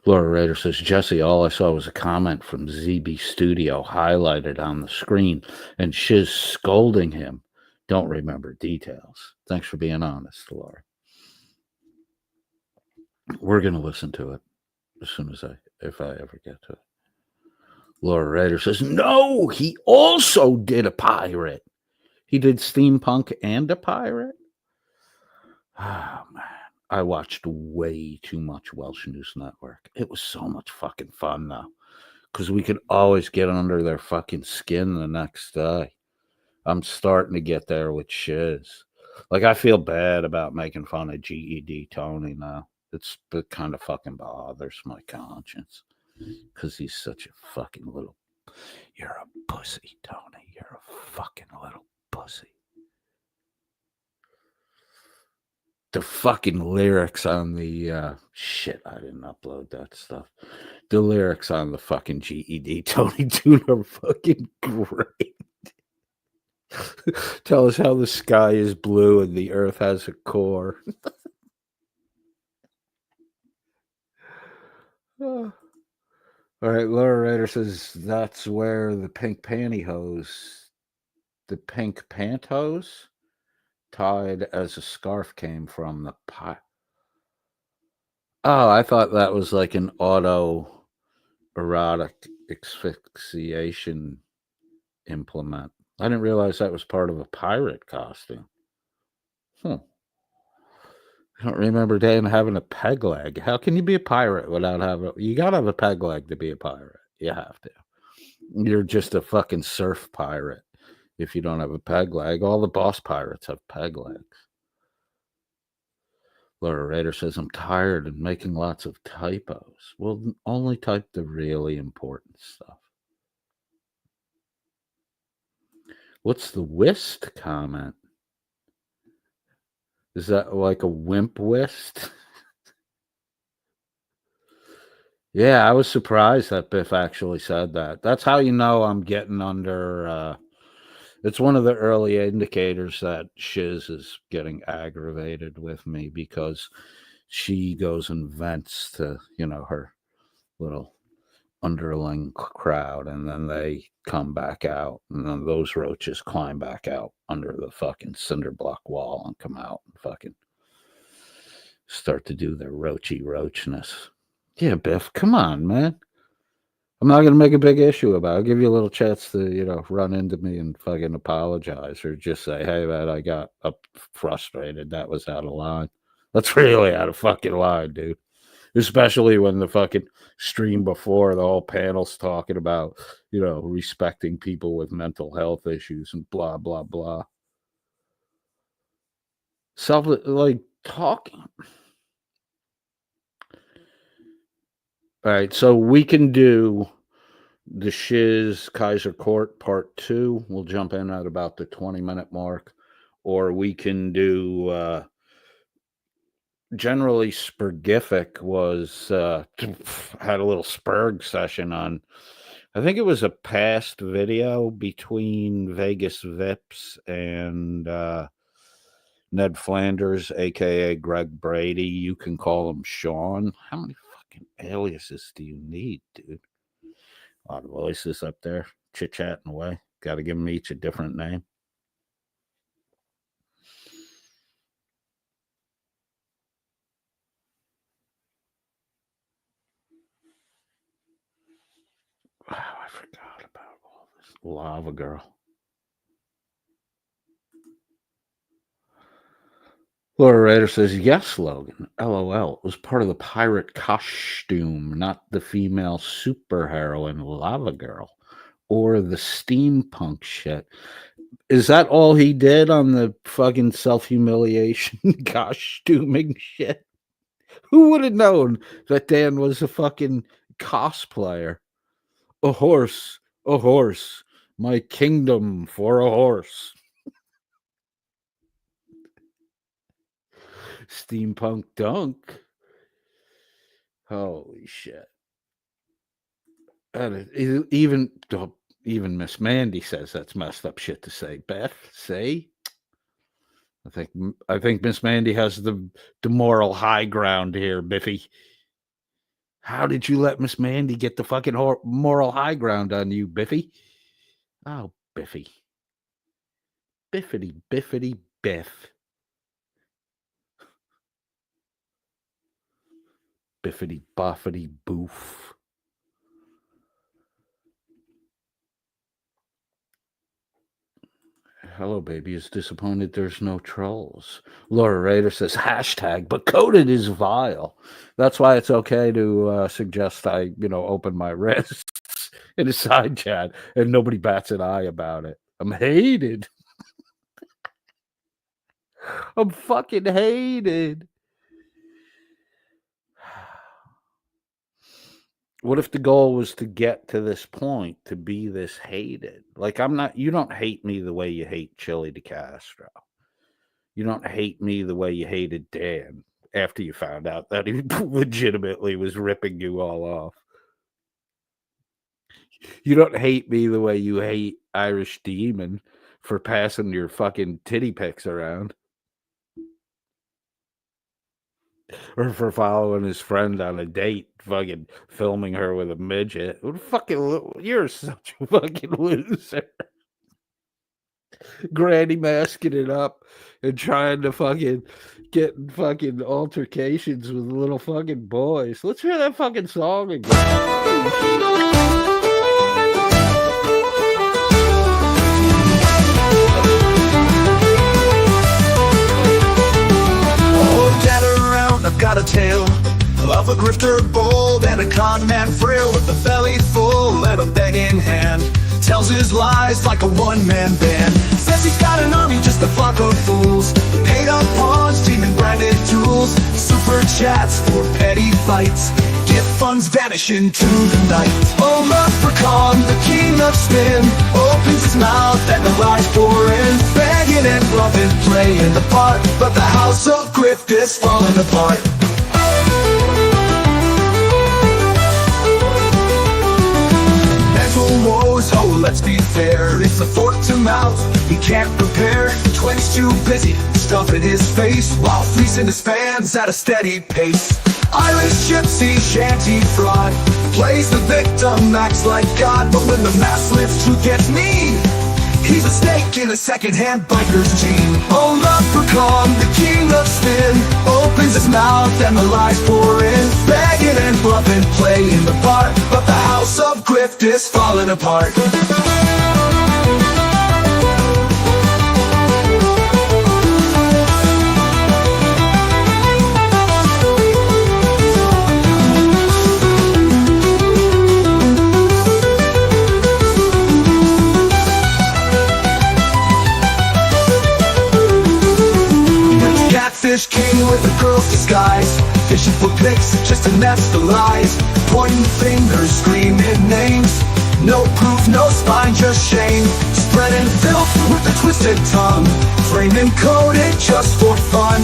C: Laura Rader says, Jesse, all I saw was a comment from ZB Studio highlighted on the screen and Shiz scolding him. Don't remember details. Thanks for being honest, Laura. We're going to listen to it as soon as if I ever get to it. Laura Rader says, no, he also did a pirate. He did steampunk and a pirate? Oh, man. I watched way too much Welsh News Network. It was so much fucking fun, though, because we could always get under their fucking skin the next day. I'm starting to get there with Shiz. Like, I feel bad about making fun of GED Tony now. It kind of fucking bothers my conscience because he's such a fucking little... You're a pussy, Tony. You're a fucking little pussy. The fucking lyrics on the shit, I didn't upload that stuff. The lyrics on the fucking GED Tony dude are fucking great. Tell us how the sky is blue and the earth has a core. All right, Laura Rader says that's where the pink pantyhose, the pink pantyhose tied as a scarf came from the pie. Oh, I thought that was like an autoerotic asphyxiation implement. I didn't realize that was part of a pirate costume. I don't remember Dan having a peg leg. How can you be a pirate without having... You gotta have a peg leg to be a pirate. You have to. You're just a fucking surf pirate if you don't have a peg leg. All the boss pirates have peg legs. Laura Rader says, I'm tired and making lots of typos. Well, only type the really important stuff. What's the whist comment? Is that like a wimp whist? Yeah, I was surprised that Biff actually said that. That's how you know I'm getting under... it's one of the early indicators that Shiz is getting aggravated with me because she goes and vents to, her little underling crowd, and then they come back out, and then those roaches climb back out under the fucking cinder block wall and come out and fucking start to do their roachness. Yeah, Biff, come on, man. I'm not going to make a big issue about it. I'll give you a little chance to, run into me and fucking apologize or just say, hey, man, I got frustrated. That was out of line. That's really out of fucking line, dude. Especially when the fucking stream before, the whole panel's talking about, respecting people with mental health issues and blah, blah, blah. Talking. All right, so we can do the Shiz Kaiser Court Part 2. We'll jump in at about the 20-minute mark. Or we can do... generally, Spurgific was... had a little Spurg session on... I think it was a past video between Vegas Vips and Ned Flanders, a.k.a. Greg Brady. You can call him Sean. How many fucking aliases do you need, dude? A lot of voices up there chit-chatting away. Got to give them each a different name. Wow, I forgot about all this. Lava Girl. Laura Rader says, yes, Logan. LOL. It was part of the pirate costume, not the female superheroine Lava Girl or the steampunk shit. Is that all he did on the fucking self-humiliation costuming shit? Who would have known that Dan was a fucking cosplayer? A horse, my kingdom for a horse. Steampunk dunk. Holy shit. And even Miss Mandy says that's messed up shit to say. Beth, say? I think Miss Mandy has the moral high ground here, Biffy. How did you let Miss Mandy get the fucking moral high ground on you, Biffy? Oh, Biffy. Biffity, biffity, biff. Biffity, boffity, boof. Hello, baby is disappointed there's no trolls. Laura Rader says, hashtag, but coded is vile. That's why it's okay to suggest I, open my wrists in a side chat and nobody bats an eye about it. I'm hated. I'm fucking hated. What if the goal was to get to this point, to be this hated? Like, you don't hate me the way you hate Chili DeCastro. You don't hate me the way you hated Dan after you found out that he legitimately was ripping you all off. You don't hate me the way you hate Irish Demon for passing your fucking titty pics around. Or for following his friend on a date, fucking filming her with a midget. You're such a fucking loser. Granny masking it up and trying to fucking get in fucking altercations with little fucking boys. Let's hear that fucking song again.
D: I've got a tale of a grifter bold and a con man frail with a belly full and a begging hand. Tells his lies like a one-man band. Says he's got an army, just a flock of fools. Paid up pawns, demon-branded tools. Super chats for petty fights. Gift funds vanish into the night. Oh, leprechaun, the king of spin, opens his mouth and the lies pour in. Begging and bluffing, playing the part, but the house of grift is falling apart. Mental woes, oh, let's be fair. It's a fork to mouth, he can't prepare. Twins too busy, stuffing his face, while fleecing his fans at a steady pace. Irish gypsy, shanty fraud, plays the victim, acts like God. But when the mask lifts, truth gets mean. He's a snake in a second-hand biker's team. Oh, leprechaun, the king of spin, opens his mouth and the lies pour in. Begging and bluffing, playing the part, but the house of grift is falling apart. Catfish king with a girl's disguise, fishing for pics just to nest the lies. Pointing fingers, screaming names, no proof, no spine, just shame. Spreading filth with a twisted tongue, framing coded just for fun.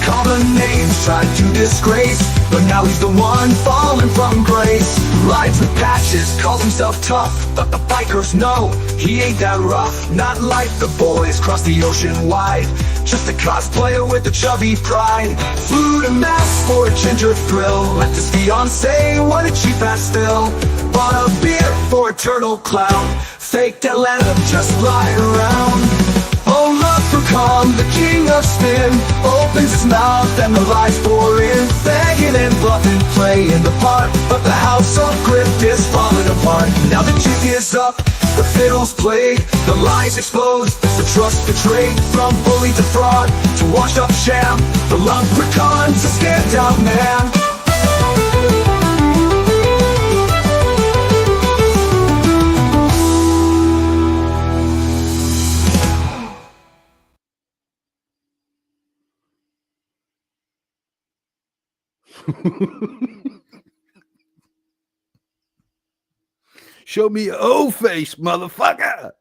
D: Common names tried to disgrace, but now he's the one falling from grace. Rides with patches, calls himself tough, but the bikers know he ain't that rough. Not like the boys cross the ocean wide, just a cosplayer with a chubby pride. Flew to mass for a ginger thrill, let this fiancé what a cheap ass fill. Bought a beer for eternal clown, faked Atlanta, just lying around. Oh, leprechaun, the king of spin, opens his mouth and the lies pour in. Begging and bluffing, playing the part, but the house of grift is falling apart. Now the jig is up, the fiddle's played, the lies exposed, the trust betrayed. From bully to fraud, to washed up sham, the leprechaun's a standout man.
C: Show me your O face, motherfucker.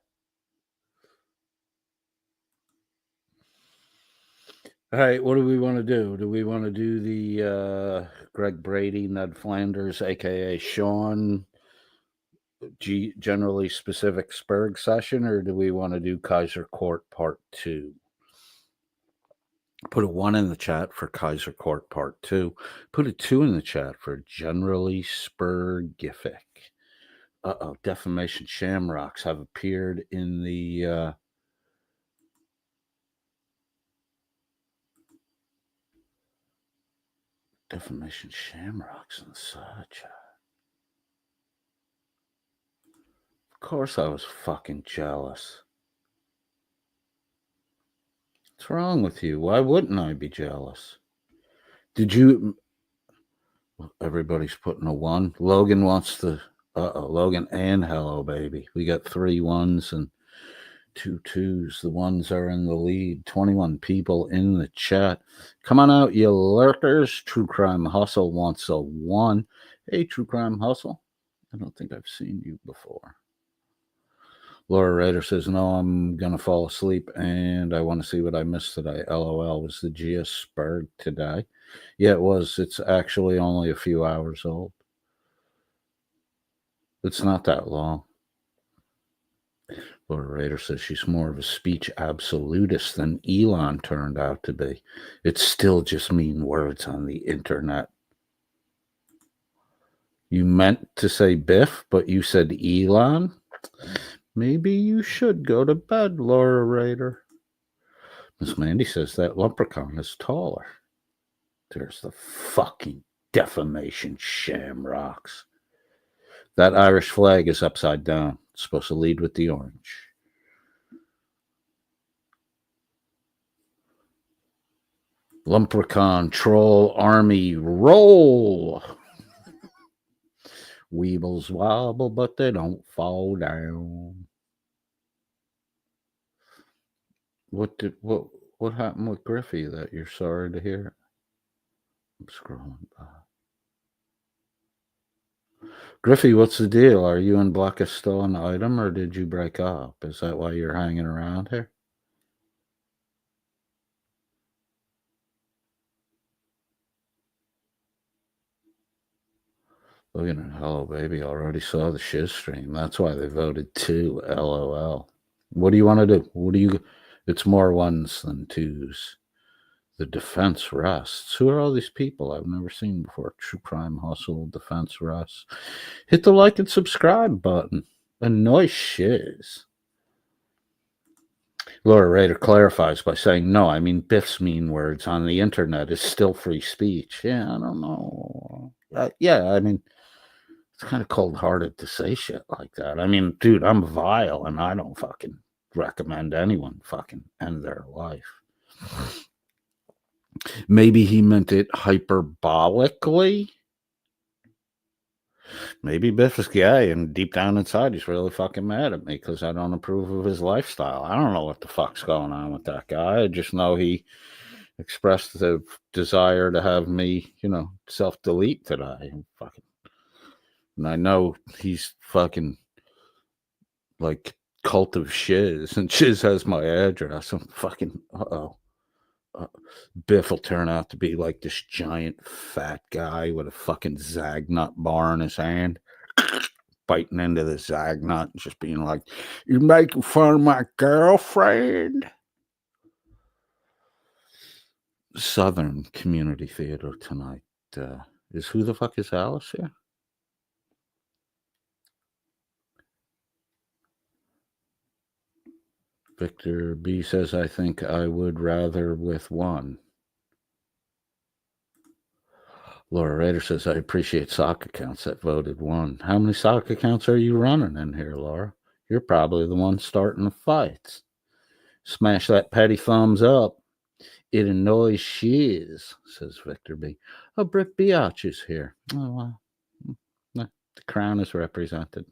C: All right, what do we want to do? Do we want to do the Greg Brady, Ned Flanders, aka Sean, generally specific Spurg session, or do we want to do Kaiser Court Part 2? Put a 1 in the chat for Kaiser Court Part 2. Put a 2 in the chat for generally Spurgific. Defamation Shamrocks have appeared in the Defamation Shamrocks and such. Of course I was fucking jealous. What's wrong with you? Why wouldn't I be jealous? Did you... Everybody's putting a 1. Logan wants to... Logan and hello, baby. We got 3 1s and 2 2s. The 1s are in the lead. 21 people in the chat. Come on out, you lurkers. True Crime Hustle wants a 1. Hey, True Crime Hustle. I don't think I've seen you before. Laura Rader says, no, I'm going to fall asleep and I want to see what I missed today. LOL. Was the Gia Spurg today? Yeah, it was. It's actually only a few hours old. It's not that long. Laura Rader says she's more of a speech absolutist than Elon turned out to be. It's still just mean words on the internet. You meant to say Biff, but you said Elon? Maybe you should go to bed, Laura Rader. Miss Mandy says that leprechaun is taller. There's the fucking defamation shamrocks. That Irish flag is upside down. It's supposed to lead with the orange. Leprechaun troll army roll. Weebles wobble, but they don't fall down. What happened with Griffey that you're sorry to hear? I'm scrolling by. Griffey, what's the deal? Are you and Blackest still an item, or did you break up? Is that why you're hanging around here? Look at it. Hello, baby. Already saw the shiz stream. That's why they voted 2. LOL. What do you want to do? It's more 1s than 2s. The defense rests. Who are all these people I've never seen before? True Crime Hustle, defense rests. Hit the like and subscribe button. A nice shiz. Laura Rader clarifies by saying, no, I mean Biff's mean words on the internet is still free speech. Yeah, I don't know. I mean, it's kind of cold-hearted to say shit like that. I mean, dude, I'm vile, and I don't fucking recommend anyone fucking end their life. Maybe he meant it hyperbolically. Maybe Biff is gay, and deep down inside, he's really fucking mad at me because I don't approve of his lifestyle. I don't know what the fuck's going on with that guy. I just know he expressed the desire to have me, self-delete today. And I know he's fucking like cult of shiz, and shiz has my address. I'm fucking, Biff will turn out to be like this giant fat guy with a fucking Zagnut bar in his hand, biting into the Zagnut, just being like, "You're making fun of my girlfriend." Southern Community Theater tonight. Is Who the Fuck is Alice here? Victor B says, I think I would rather with 1. Laura Rader says, I appreciate sock accounts that voted 1. How many sock accounts are you running in here, Laura? You're probably the one starting the fights. Smash that petty thumbs up. It annoys shiz, says Victor B. Oh, Britt Biatch is here. Oh, wow. The crown is represented.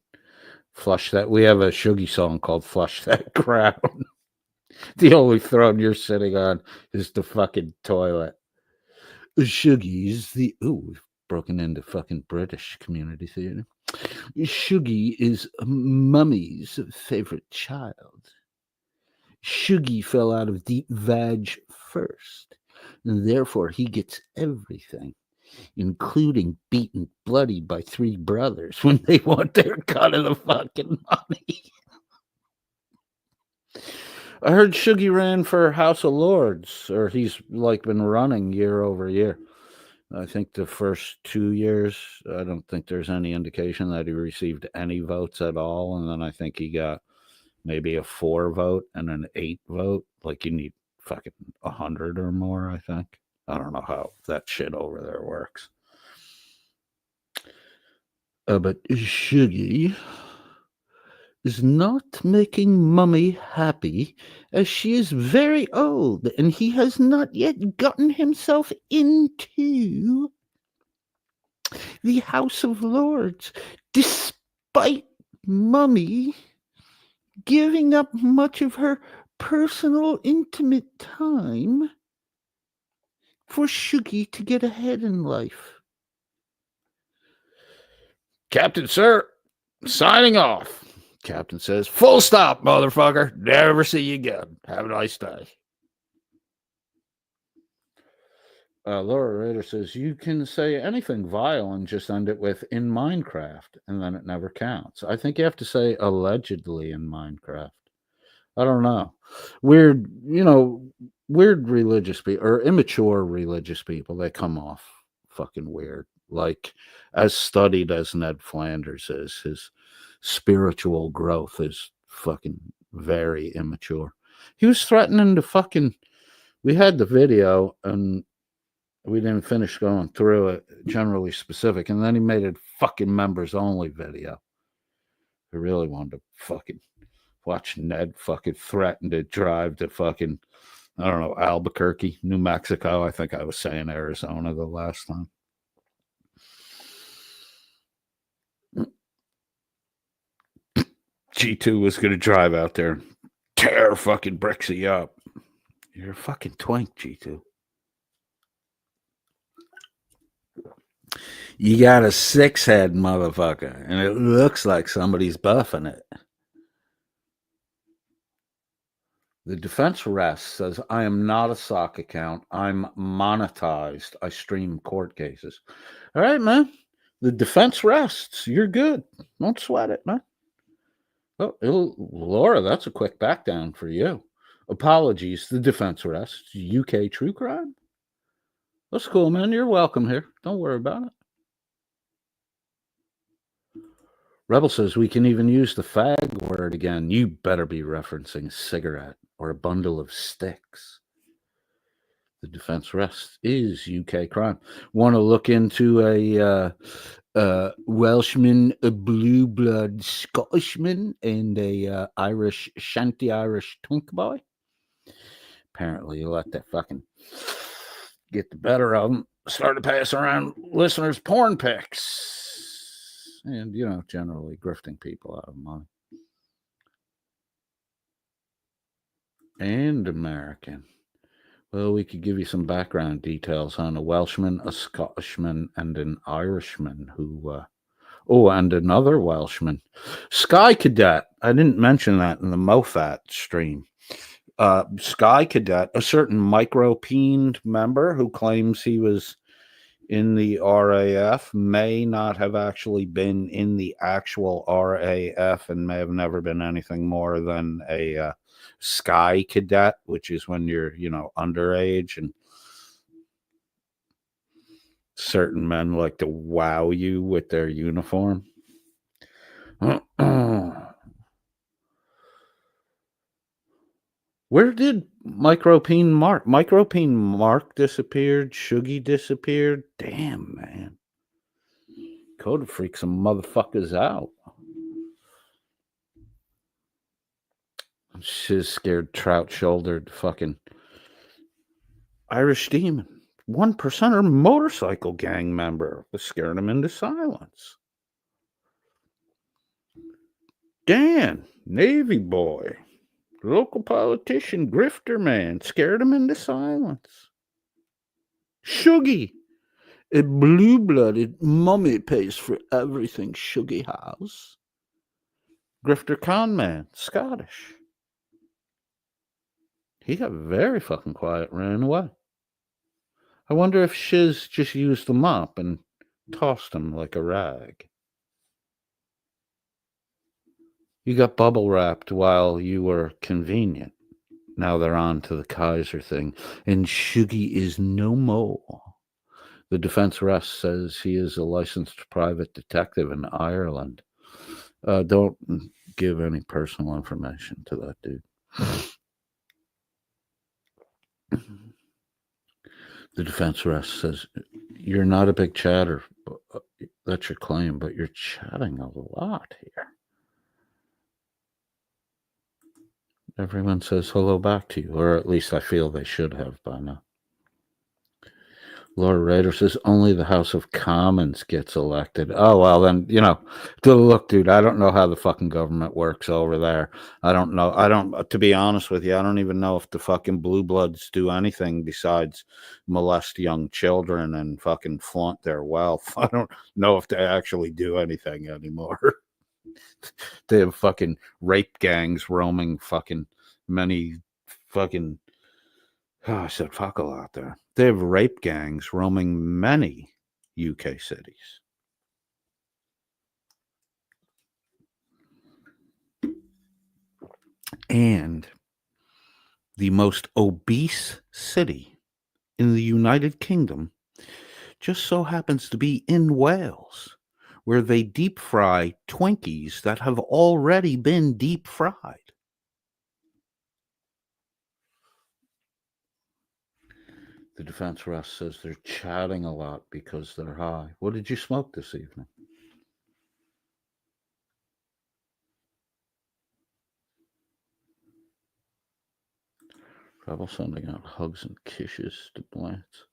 C: Flush that. We have a Shuggy song called Flush That Crown. The only throne you're sitting on is the fucking toilet. Shuggy is the... Ooh, we've broken into fucking British Community Theater. Shuggy is Mummy's favorite child. Shuggy fell out of deep vag first. and therefore he gets everything, including beaten bloody by 3 brothers when they want their cut of the fucking money. I heard Shuggy ran for House of Lords, or he's like been running year over year. I think the first 2 years, I don't think there's any indication that he received any votes at all. And then I think he got maybe a 4 vote and an 8 vote. Like you need fucking 100 or more, I think. I don't know how that shit over there works. But Shuggy is not making Mummy happy, as she is very old and he has not yet gotten himself into the House of Lords, despite Mummy giving up much of her personal, intimate time for Shuggy to get ahead in life. Captain, sir, signing off. Captain says, full stop, motherfucker. Never see you again. Have a nice day. Laura Rader says, you can say anything vile and just end it with in Minecraft, and then it never counts. I think you have to say allegedly in Minecraft. I don't know. Weird religious people, or immature religious people, they come off fucking weird. Like, as studied as Ned Flanders is, his spiritual growth is fucking very immature. He was threatening to fucking... We had the video, and we didn't finish going through it, generally specific, and then he made a fucking members-only video. I really wanted to fucking watch Ned fucking threaten to drive to fucking, I don't know, Albuquerque, New Mexico. I think I was saying Arizona the last time. G2 was going to drive out there and tear fucking Brixie up. You're a fucking twink, G2. You got a 6-head, motherfucker, and it looks like somebody's buffing it. The defense rests, says, I am not a sock account. I'm monetized. I stream court cases. All right, man. The defense rests. You're good. Don't sweat it, man. Oh, Laura, that's a quick back down for you. Apologies. The defense rests. UK true crime? That's cool, man. You're welcome here. Don't worry about it. Rebel says we can even use the fag word again. You better be referencing a cigarette or a bundle of sticks. The defense rests is UK crime. Want to look into a Welshman, a blue blood Scottishman, and a Irish, shanty Irish twink boy? Apparently you let that fucking get the better of them. Start to pass around listeners' porn pics. And, generally grifting people out of money. And American. Well, we could give you some background details on a Welshman, a Scottishman, and an Irishman who... and another Welshman. Sky Cadet. I didn't mention that in the MoFat stream. Sky Cadet, a certain micro-peened member who claims he was in the RAF, may not have actually been in the actual RAF and may have never been anything more than a Sky Cadet, which is when you're, underage, and certain men like to wow you with their uniform. Where did Micropeen Mark? Micropeen Mark disappeared. Shuggy disappeared. Damn, man. Code freak some motherfuckers out. She's scared trout-shouldered fucking Irish demon. 1%er motorcycle gang member was scaring him into silence. Dan, Navy boy. Local politician, grifter man, scared him into silence. Shuggy, a blue-blooded mummy pays for everything Shuggy has. Grifter con man, Scottish. He got very fucking quiet, ran away. I wonder if Shiz just used them up and tossed them like a rag. You got bubble wrapped while you were convenient. Now they're on to the Kaiser thing, and Shuggy is no more. The defense rest says he is a licensed private detective in Ireland. Don't give any personal information to that dude. The defense rest says, you're not a big chatter. That's your claim, but you're chatting a lot here. Everyone says hello back to you, or at least I feel they should have by now. Laura Rader says only the House of Commons gets elected. Oh, well, then, look, dude, I don't know how the fucking government works over there. I don't know. To be honest with you, I don't even know if the fucking blue bloods do anything besides molest young children and fucking flaunt their wealth. I don't know if they actually do anything anymore. They have fucking rape gangs roaming fucking many fucking... Oh, I said fuck a lot there. They have rape gangs roaming many UK cities. And the most obese city in the United Kingdom just so happens to be in Wales, where they deep fry Twinkies that have already been deep fried. The defense rest says they're chatting a lot because they're high. What did you smoke this evening? Rebel sending out hugs and kisses to Blance.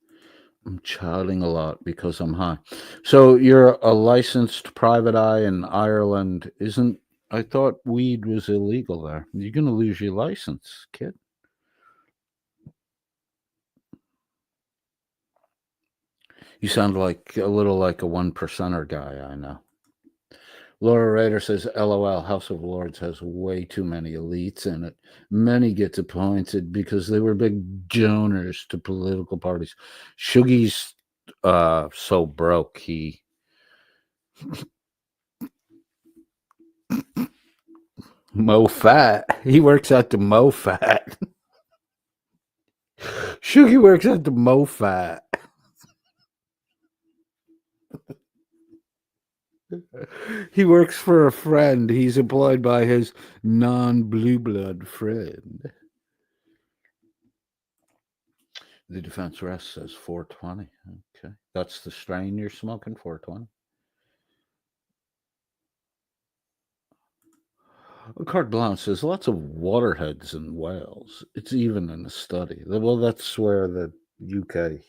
C: I'm chatting a lot because I'm high. So you're a licensed private eye in Ireland. I thought weed was illegal there. You're going to lose your license, kid. You sound like a little like a 1%er guy I know. Laura Rader says, LOL, House of Lords has way too many elites in it. Many get appointed because they were big donors to political parties. Shuggy's so broke, he... Mo-Fat. He works at the Mo-Fat. Shuggy works at the Mo-Fat. He works for a friend. He's employed by his non-blue blood friend. The defense rest says 420. Okay. That's the strain you're smoking, 420. Carte Blanche says lots of waterheads in Wales. It's even in a study. Well, that's where the UK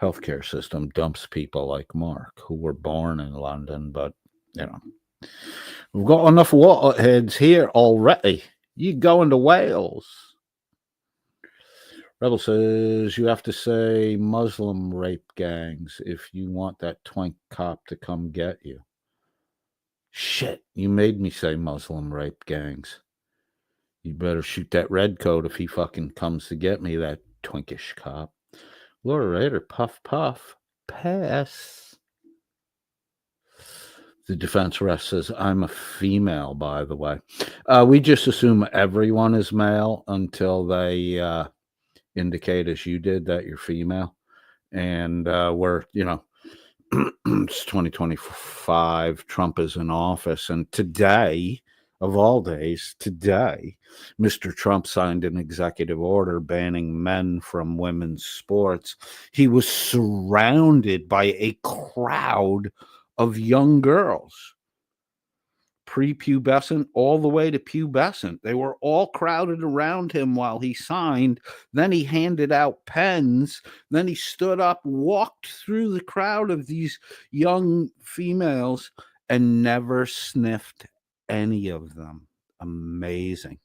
C: healthcare system dumps people like Mark, who were born in London, but, we've got enough waterheads here already. You going to Wales. Rebel says you have to say Muslim rape gangs if you want that twink cop to come get you. Shit, you made me say Muslim rape gangs. You better shoot that red coat if he fucking comes to get me, that twinkish cop. Laura Rader, puff, puff, pass. The defense rest says, I'm a female, by the way. We just assume everyone is male until they indicate, as you did, that you're female. And we're, it's 2025. Trump is in office. And today, of all days, Mr. Trump signed an executive order banning men from women's sports. He was surrounded by a crowd of young girls, prepubescent all the way to pubescent. They were all crowded around him while he signed. Then he handed out pens. Then he stood up, walked through the crowd of these young females, and never sniffed any of them. Amazing.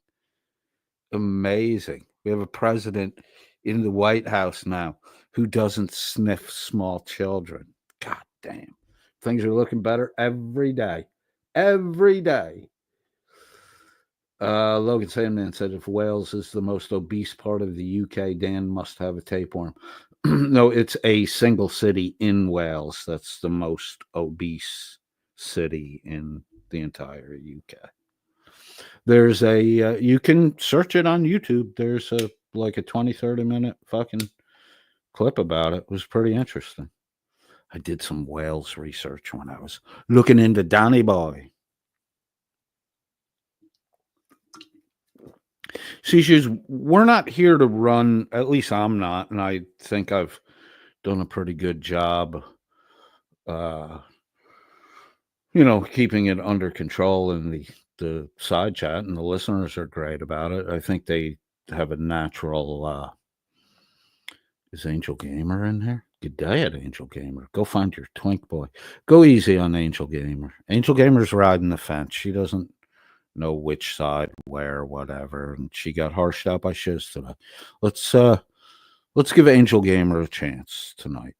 C: Amazing. We have a president in the White House now who doesn't sniff small children. God damn. Things are looking better every day. Every day. Logan Sandman said if Wales is the most obese part of the UK, Dan must have a tapeworm. No, it's a single city in Wales. That's the most obese city in the entire UK. There's a you can search it on YouTube. There's a like a 20-30 minute fucking clip about it. It was pretty interesting. I did some Wales research when I was looking into Danny Boy. See, we're not here to run, at least I'm not, and I think I've done a pretty good job, keeping it under control in the side chat, and the listeners are great about it. I think they have a natural, is Angel Gamer in here? Good day at Angel Gamer. Go find your twink boy. Go easy on Angel Gamer. Angel Gamer's riding the fence. She doesn't know which side, where, whatever, and she got harshed out by shiz today. Let's give Angel Gamer a chance tonight.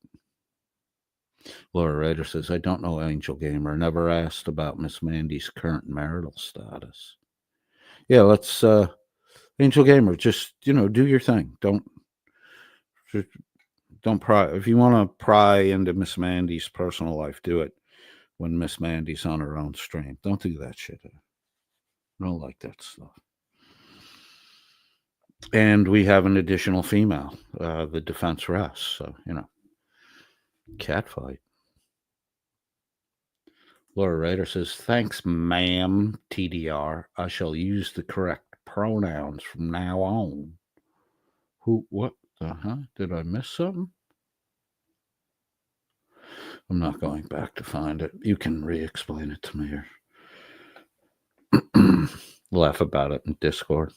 C: Laura Rader says, I don't know Angel Gamer. Never asked about Miss Mandy's current marital status. Yeah, let's Angel Gamer, just do your thing. Don't pry. If you want to pry into Miss Mandy's personal life, do it when Miss Mandy's on her own stream. Don't do that shit. I don't like that stuff. And we have an additional female, the defense rest. So, cat fight. Laura Rader says, thanks, ma'am, TDR. I shall use the correct pronouns from now on. What the hell? Did I miss something? I'm not going back to find it. You can re-explain it to me or laugh about it in Discord.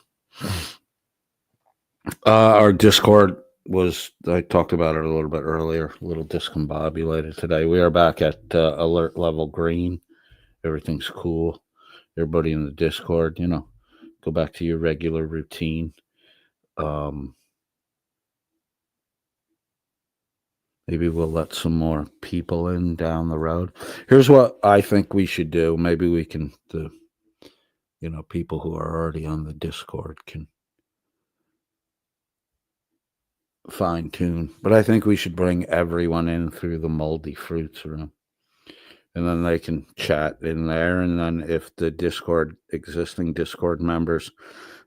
C: Our Discord I talked about it a little bit earlier, a little discombobulated today. We are back at alert level green. Everything's cool. Everybody in the Discord, go back to your regular routine. Maybe we'll let some more people in down the road. Here's what I think we should do. Maybe we can, people who are already on the Discord can fine tune. But I think we should bring everyone in through the Moldy Fruits room. And then they can chat in there. And then if the existing Discord members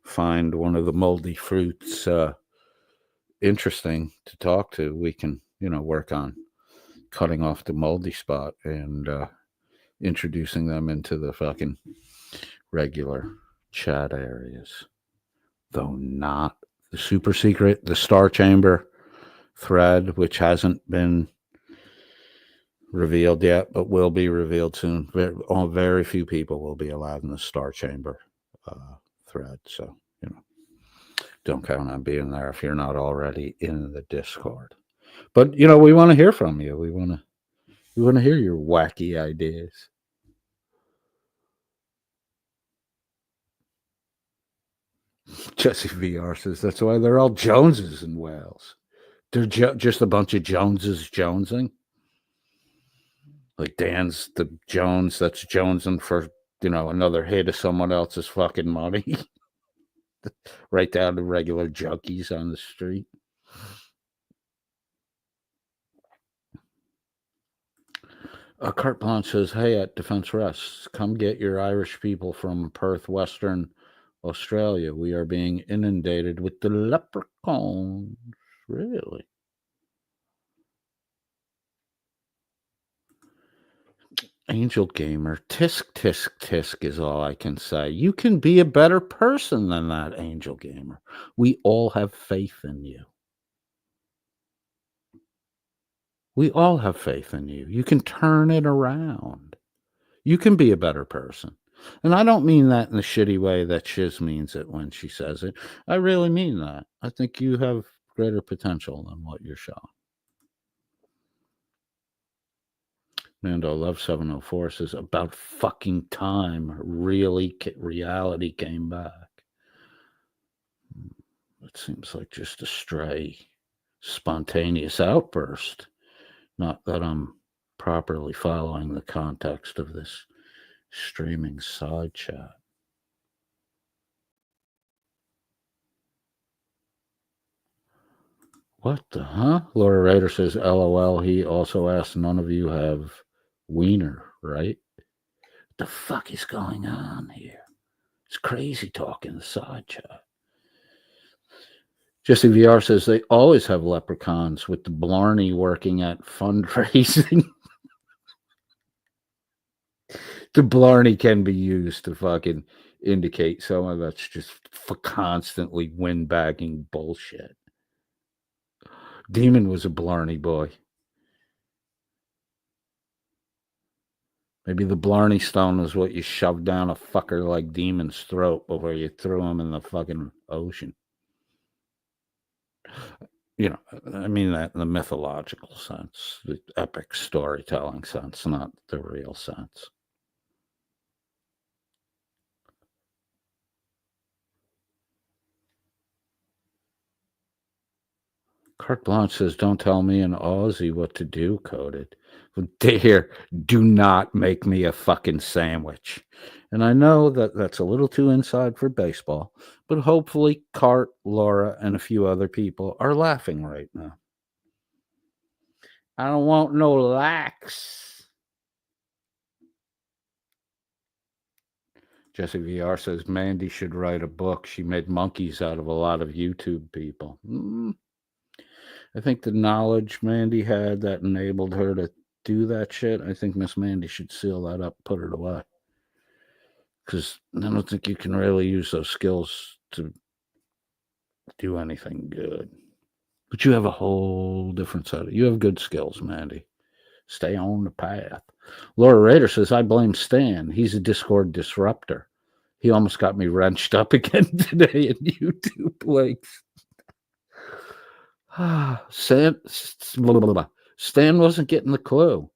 C: find one of the Moldy Fruits interesting to talk to, we can, work on cutting off the moldy spot and introducing them into the fucking regular chat areas. Though not the super secret, the Star Chamber thread, which hasn't been revealed yet, but will be revealed soon. Very few people will be allowed in the Star Chamber thread. So, don't count on being there if you're not already in the Discord. But, we want to hear from you. We want to hear your wacky ideas. Jesse VR says that's why they're all Joneses in Wales. They're just a bunch of Joneses jonesing. Like Dan's the Jones that's jonesing for, another hit of someone else's fucking money. Right down to regular junkies on the street. Carte Blanche says, hey, at Defense Rest, come get your Irish people from Perth, Western Australia. We are being inundated with the leprechauns. Really? Angel Gamer, tisk, tisk, tisk is all I can say. You can be a better person than that, Angel Gamer. We all have faith in you. We all have faith in you. You can turn it around. You can be a better person. And I don't mean that in the shitty way that Shiz means it when she says it. I really mean that. I think you have greater potential than what you're showing. Mando Love 704 says, about fucking time reality came back. It seems like just a stray, spontaneous outburst. Not that I'm properly following the context of this streaming side chat. What the huh? Laura Rader says, LOL. He also asked, none of you have wiener, right? What the fuck is going on here? It's crazy talk in the side chat. Jesse VR says they always have leprechauns with the Blarney working at fundraising. The Blarney can be used to fucking indicate someone that's just for constantly windbagging bullshit. Demon was a Blarney boy. Maybe the Blarney Stone was what you shoved down a fucker like Demon's throat before you threw him in the fucking ocean. You know, I mean that in the mythological sense, the epic storytelling sense, not the real sense. Carte Blanche says, don't tell me in Aussie what to do, Coded. Here, do not make me a fucking sandwich. And I know that that's a little too inside for baseball, but hopefully Cart, Laura, and a few other people are laughing right now. I don't want no lax. Jesse VR says, Mandy should write a book. She made monkeys out of a lot of YouTube people. I think the knowledge Mandy had that enabled her to do that shit, I think Miss Mandy should seal that up, put it away. Because I don't think you can really use those skills to do anything good. But you have a whole different set. You have good skills, Mandy. Stay on the path. Laura Rader says, I blame Stan. He's a Discord disruptor. He almost got me wrenched up again today in YouTube links. Stan wasn't getting the clue.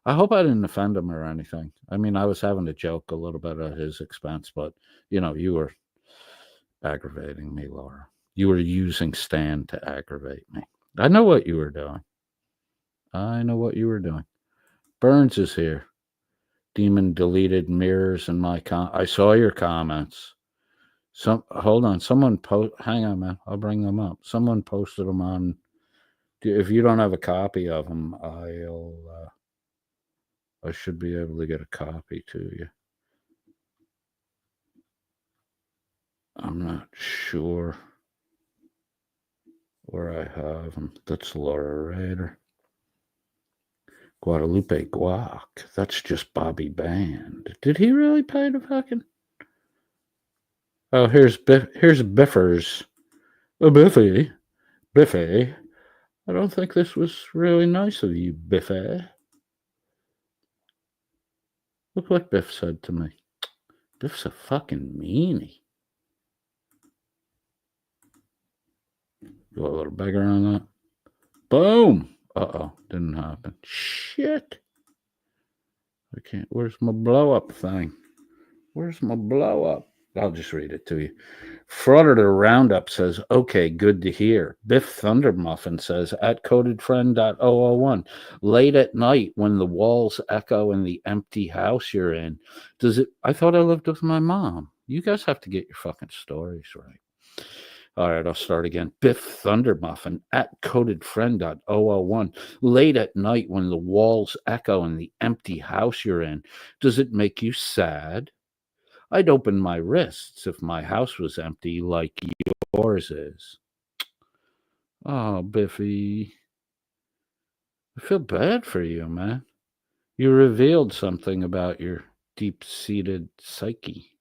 C: I hope I didn't offend him or anything. I mean, I was having a joke a little bit at his expense, but, you know, you were aggravating me, Laura. You were using Stan to aggravate me. I know what you were doing. Burns is here. Demon deleted mirrors in my I saw your comments. Hold on. Hang on, man. I'll bring them up. Someone posted them on. If you don't have a copy of them, I should be able to get a copy to you. I'm not sure where I have them. That's Laura Rader. Guadalupe Guac. That's just Bobby Band. Did he really pay to fucking? Oh, here's Biffers. Oh, Biffy. I don't think this was really nice of you, Biffy. Look what Biff said to me. Biff's a fucking meanie. Go a little bigger on that. Boom. Uh-oh. Didn't happen. Shit. I can't. Where's my blow up thing? I'll just read it to you. Frauditor Roundup says, okay, good to hear. Biff Thundermuffin says, at codedfriend.001, late at night when the walls echo in the empty house you're in, I thought I lived with my mom. You guys have to get your fucking stories right. All right, I'll start again. Biff Thundermuffin at codedfriend.001, late at night when the walls echo in the empty house you're in, does it make you sad? I'd open my wrists if my house was empty like yours is. Oh, Biffy. I feel bad for you, man. You revealed something about your deep-seated psyche.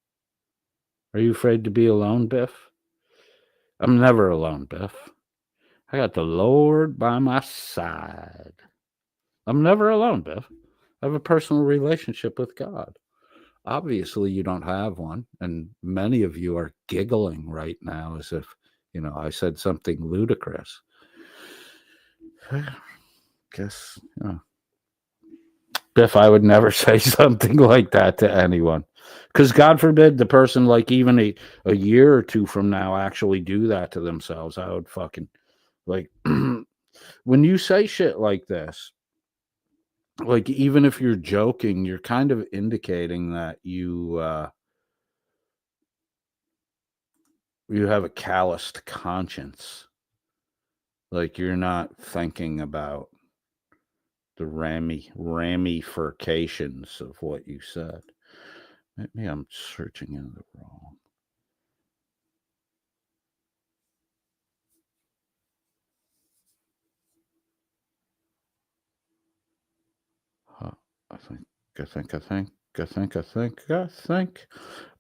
C: Are you afraid to be alone, Biff? I'm never alone, Biff. I got the Lord by my side. I'm never alone, Biff. I have a personal relationship with God. Obviously, you don't have one, and many of you are giggling right now as if, you know, I said something ludicrous. Guess, you know. Biff, I would never say something like that to anyone. Because God forbid the person, like, even a year or two from now actually do that to themselves. I would fucking, like, when you say shit like this, like, even if you're joking, you're kind of indicating that you have a calloused conscience. Like you're not thinking about the ramifications of what you said. Maybe I'm searching in the wrong. I think.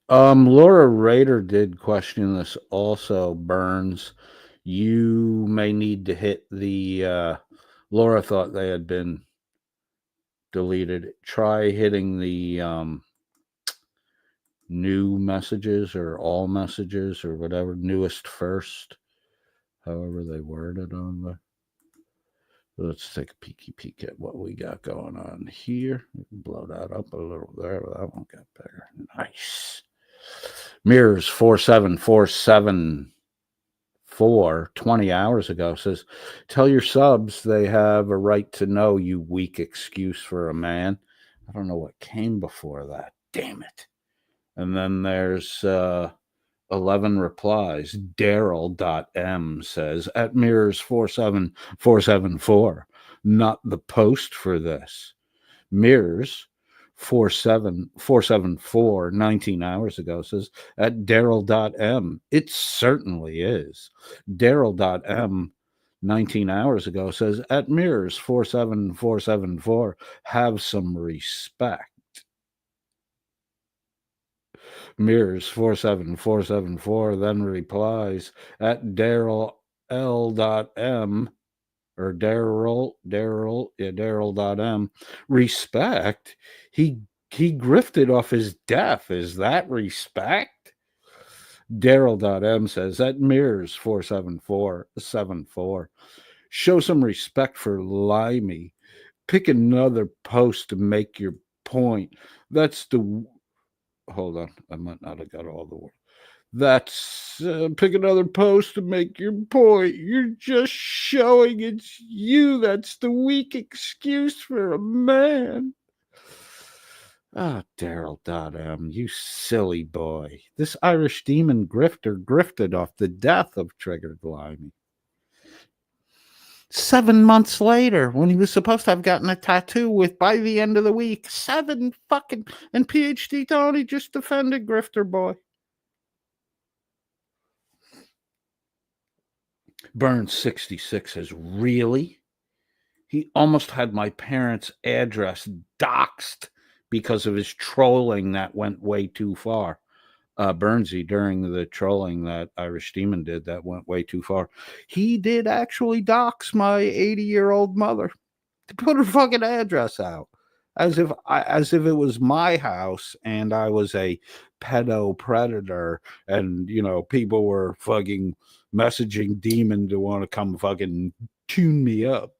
C: Laura Rader did question this also, Burns. You may need to hit the, Laura thought they had been deleted. Try hitting the, new messages or all messages or whatever, newest first, however they word it on the. Let's take a peek at what we got going on here. We can blow that up a little there. That one got bigger. Nice. Mirrors 47474 20 hours ago says, tell your subs they have a right to know, you weak excuse for a man. I don't know what came before that. Damn it. And then there's 11 replies. Daryl.m says, at Mirrors 47474, not the post for this. Mirrors 47474 19 hours ago says, at Daryl.m, it certainly is. Daryl.m 19 hours ago says, at Mirrors 47474, have some respect. Mirrors 47474 then replies at Daryl L.M or Daryl.m, respect. He grifted off his death. Is that respect? Daryl.m says at Mirrors 47474, show some respect for Limey. Pick another post to make your point. That's the. Hold on, I might not have got all the words. That's pick another post to make your point. You're just showing it's you. That's the weak excuse for a man. Ah, Daryl.m, you silly boy. This Irish demon grifter grifted off the death of Triggered Limey. 7 months later, when he was supposed to have gotten a tattoo with by the end of the week. 7 fucking. And PhD Tony just defended Grifter Boy. Burns 66 says, really? He almost had my parents' address doxed because of his trolling that went way too far. Burnsy, during the trolling that Irish Demon did, that went way too far. He did actually dox my 80-year-old mother to put her fucking address out, as if it was my house and I was a pedo predator, and people were fucking messaging Demon to want to come fucking tune me up.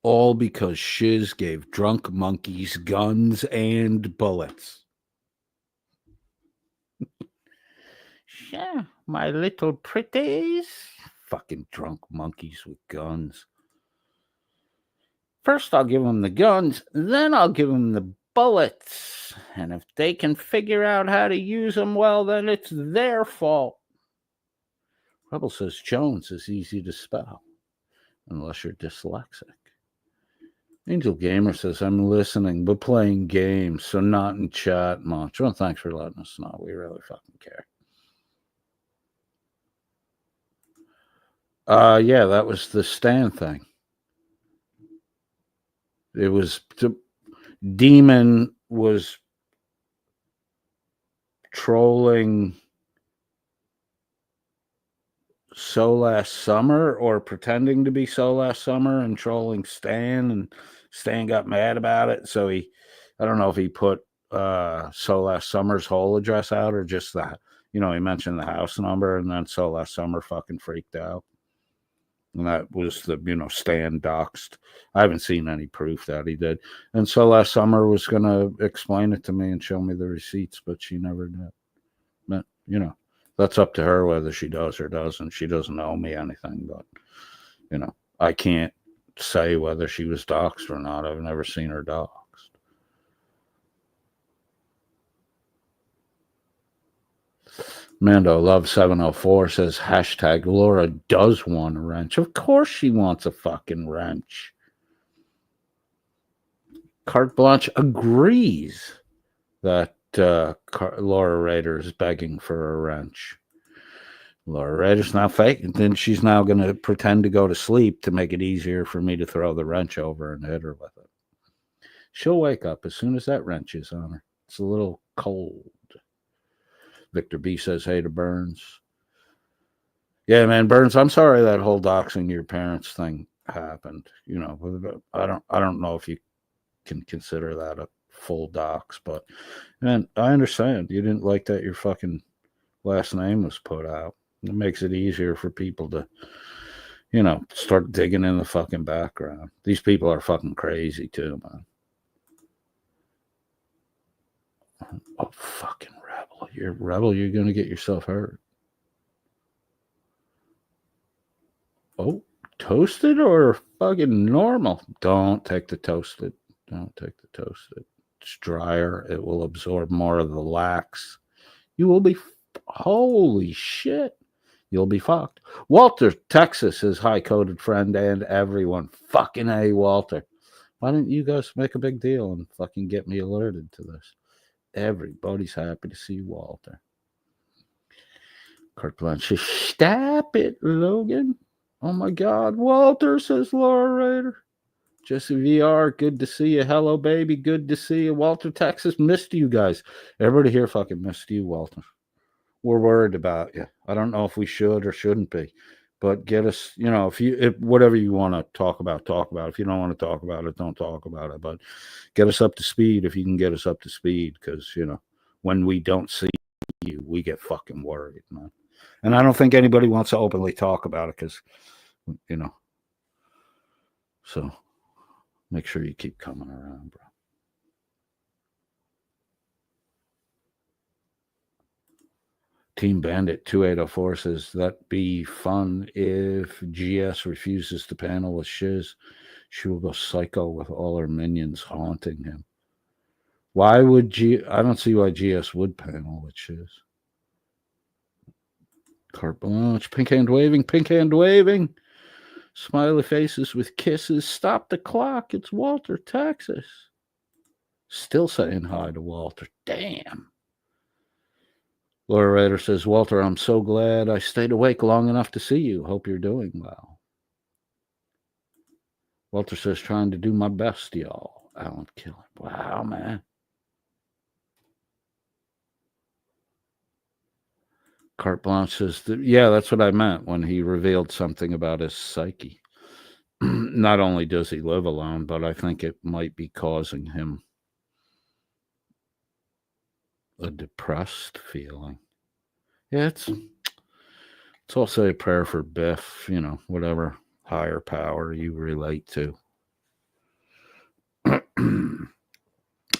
C: All because Shiz gave drunk monkeys guns and bullets. Yeah, my little pretties. Fucking drunk monkeys with guns. First I'll give them the guns, then I'll give them the bullets. And if they can figure out how to use them well, then it's their fault. Rebel says Jones is easy to spell, unless you're dyslexic. Angel Gamer says, I'm listening, but playing games, so not in chat much. Well, thanks for letting us know. We really fucking care. Yeah, that was the Stan thing. It was Demon was trolling So Last Summer, or pretending to be So Last Summer, and trolling Stan, and Stan got mad about it. So I don't know if he put So Last Summer's whole address out or just that. He mentioned the house number, and then So Last Summer fucking freaked out. And that was the, Stan doxed. I haven't seen any proof that he did. And So Last Summer was going to explain it to me and show me the receipts, but she never did. But, that's up to her whether she does or doesn't. She doesn't owe me anything, but, I can't say whether she was doxed or not. I've never seen her doxed. Mando Love 704 says hashtag Laura does want a wrench. Of course she wants a fucking wrench. Carte Blanche agrees that Laura Rader is begging for a wrench. Laura Rader's now fake, and then she's now going to pretend to go to sleep to make it easier for me to throw the wrench over and hit her with it. She'll wake up as soon as that wrench is on her. It's a little cold. Victor B says, hey to Burns. Yeah, man, Burns, I'm sorry that whole doxing your parents thing happened. You know, I don't know if you can consider that a full dox, but man, I understand. You didn't like that your fucking last name was put out. It makes it easier for people to, you know, start digging in the fucking background. These people are fucking crazy too, man. Oh, fucking rebel. You're a rebel, you're going to get yourself hurt. Oh, toasted or fucking normal? Don't take the toasted. Don't take the toasted. It's drier. It will absorb more of the lax. You will be, holy shit. You'll be fucked. Walter, Texas, is high-coded friend and everyone. Fucking A, Walter. Why didn't you guys make a big deal and fucking get me alerted to this? Everybody's happy to see Walter. Carte Blanche says, stop it, Logan. Oh my God, Walter, says Laura Rader. Jesse VR, good to see you. Hello, baby, good to see you. Walter, Texas, missed you guys. Everybody here fucking missed you, Walter. We're worried about you. I don't know if we should or shouldn't be, but get us, you know, if whatever you want to talk about, talk about. If you don't want to talk about it, don't talk about it. But get us up to speed if you can get us up to speed, because, you know, when we don't see you, we get fucking worried, man. And I don't think anybody wants to openly talk about it because, you know, so make sure you keep coming around, bro. Team Bandit 2804 says that'd be fun if GS refuses to panel with Shiz. She will go psycho with all her minions haunting him. Why would I don't see why GS would panel with Shiz. Carte Blanche, pink hand waving, pink hand waving. Smiley faces with kisses. Stop the clock. It's Walter, Texas. Still saying hi to Walter. Damn. Laura Rader says, Walter, I'm so glad I stayed awake long enough to see you. Hope you're doing well. Walter says, trying to do my best, y'all. Alan Killen. Wow, man. Carte Blanche says, yeah, that's what I meant when he revealed something about his psyche. Not only does he live alone, but I think it might be causing him a depressed feeling. Yeah, it's also a prayer for Biff, you know, whatever higher power you relate to.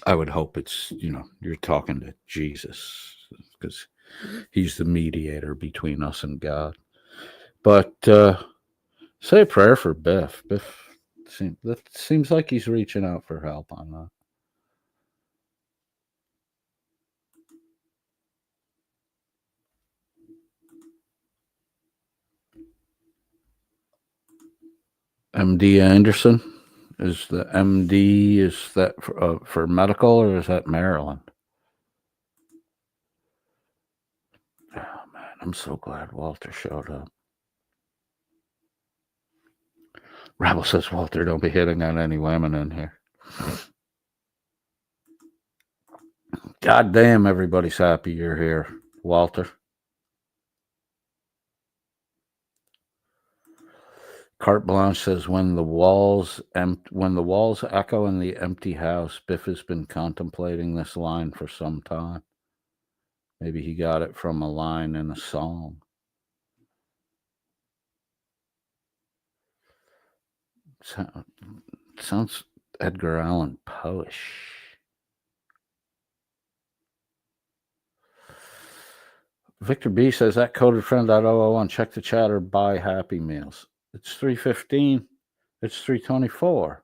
C: I would hope it's, you know, you're talking to Jesus because he's the mediator between us and God. But say a prayer for Biff. Biff seems like he's reaching out for help on that. MD Anderson, is the MD, is that for medical or is that Maryland? Oh man, I'm so glad Walter showed up. Rebel says, Walter, don't be hitting on any women in here. God damn, everybody's happy you're here, Walter. Carte Blanche says, when the walls echo in the empty house, Biff has been contemplating this line for some time. Maybe he got it from a line in a song. Sounds Edgar Allan Poe-ish. Victor B says, that coded friend.001, check the chat or buy Happy Meals. It's 3:15. It's 3:24.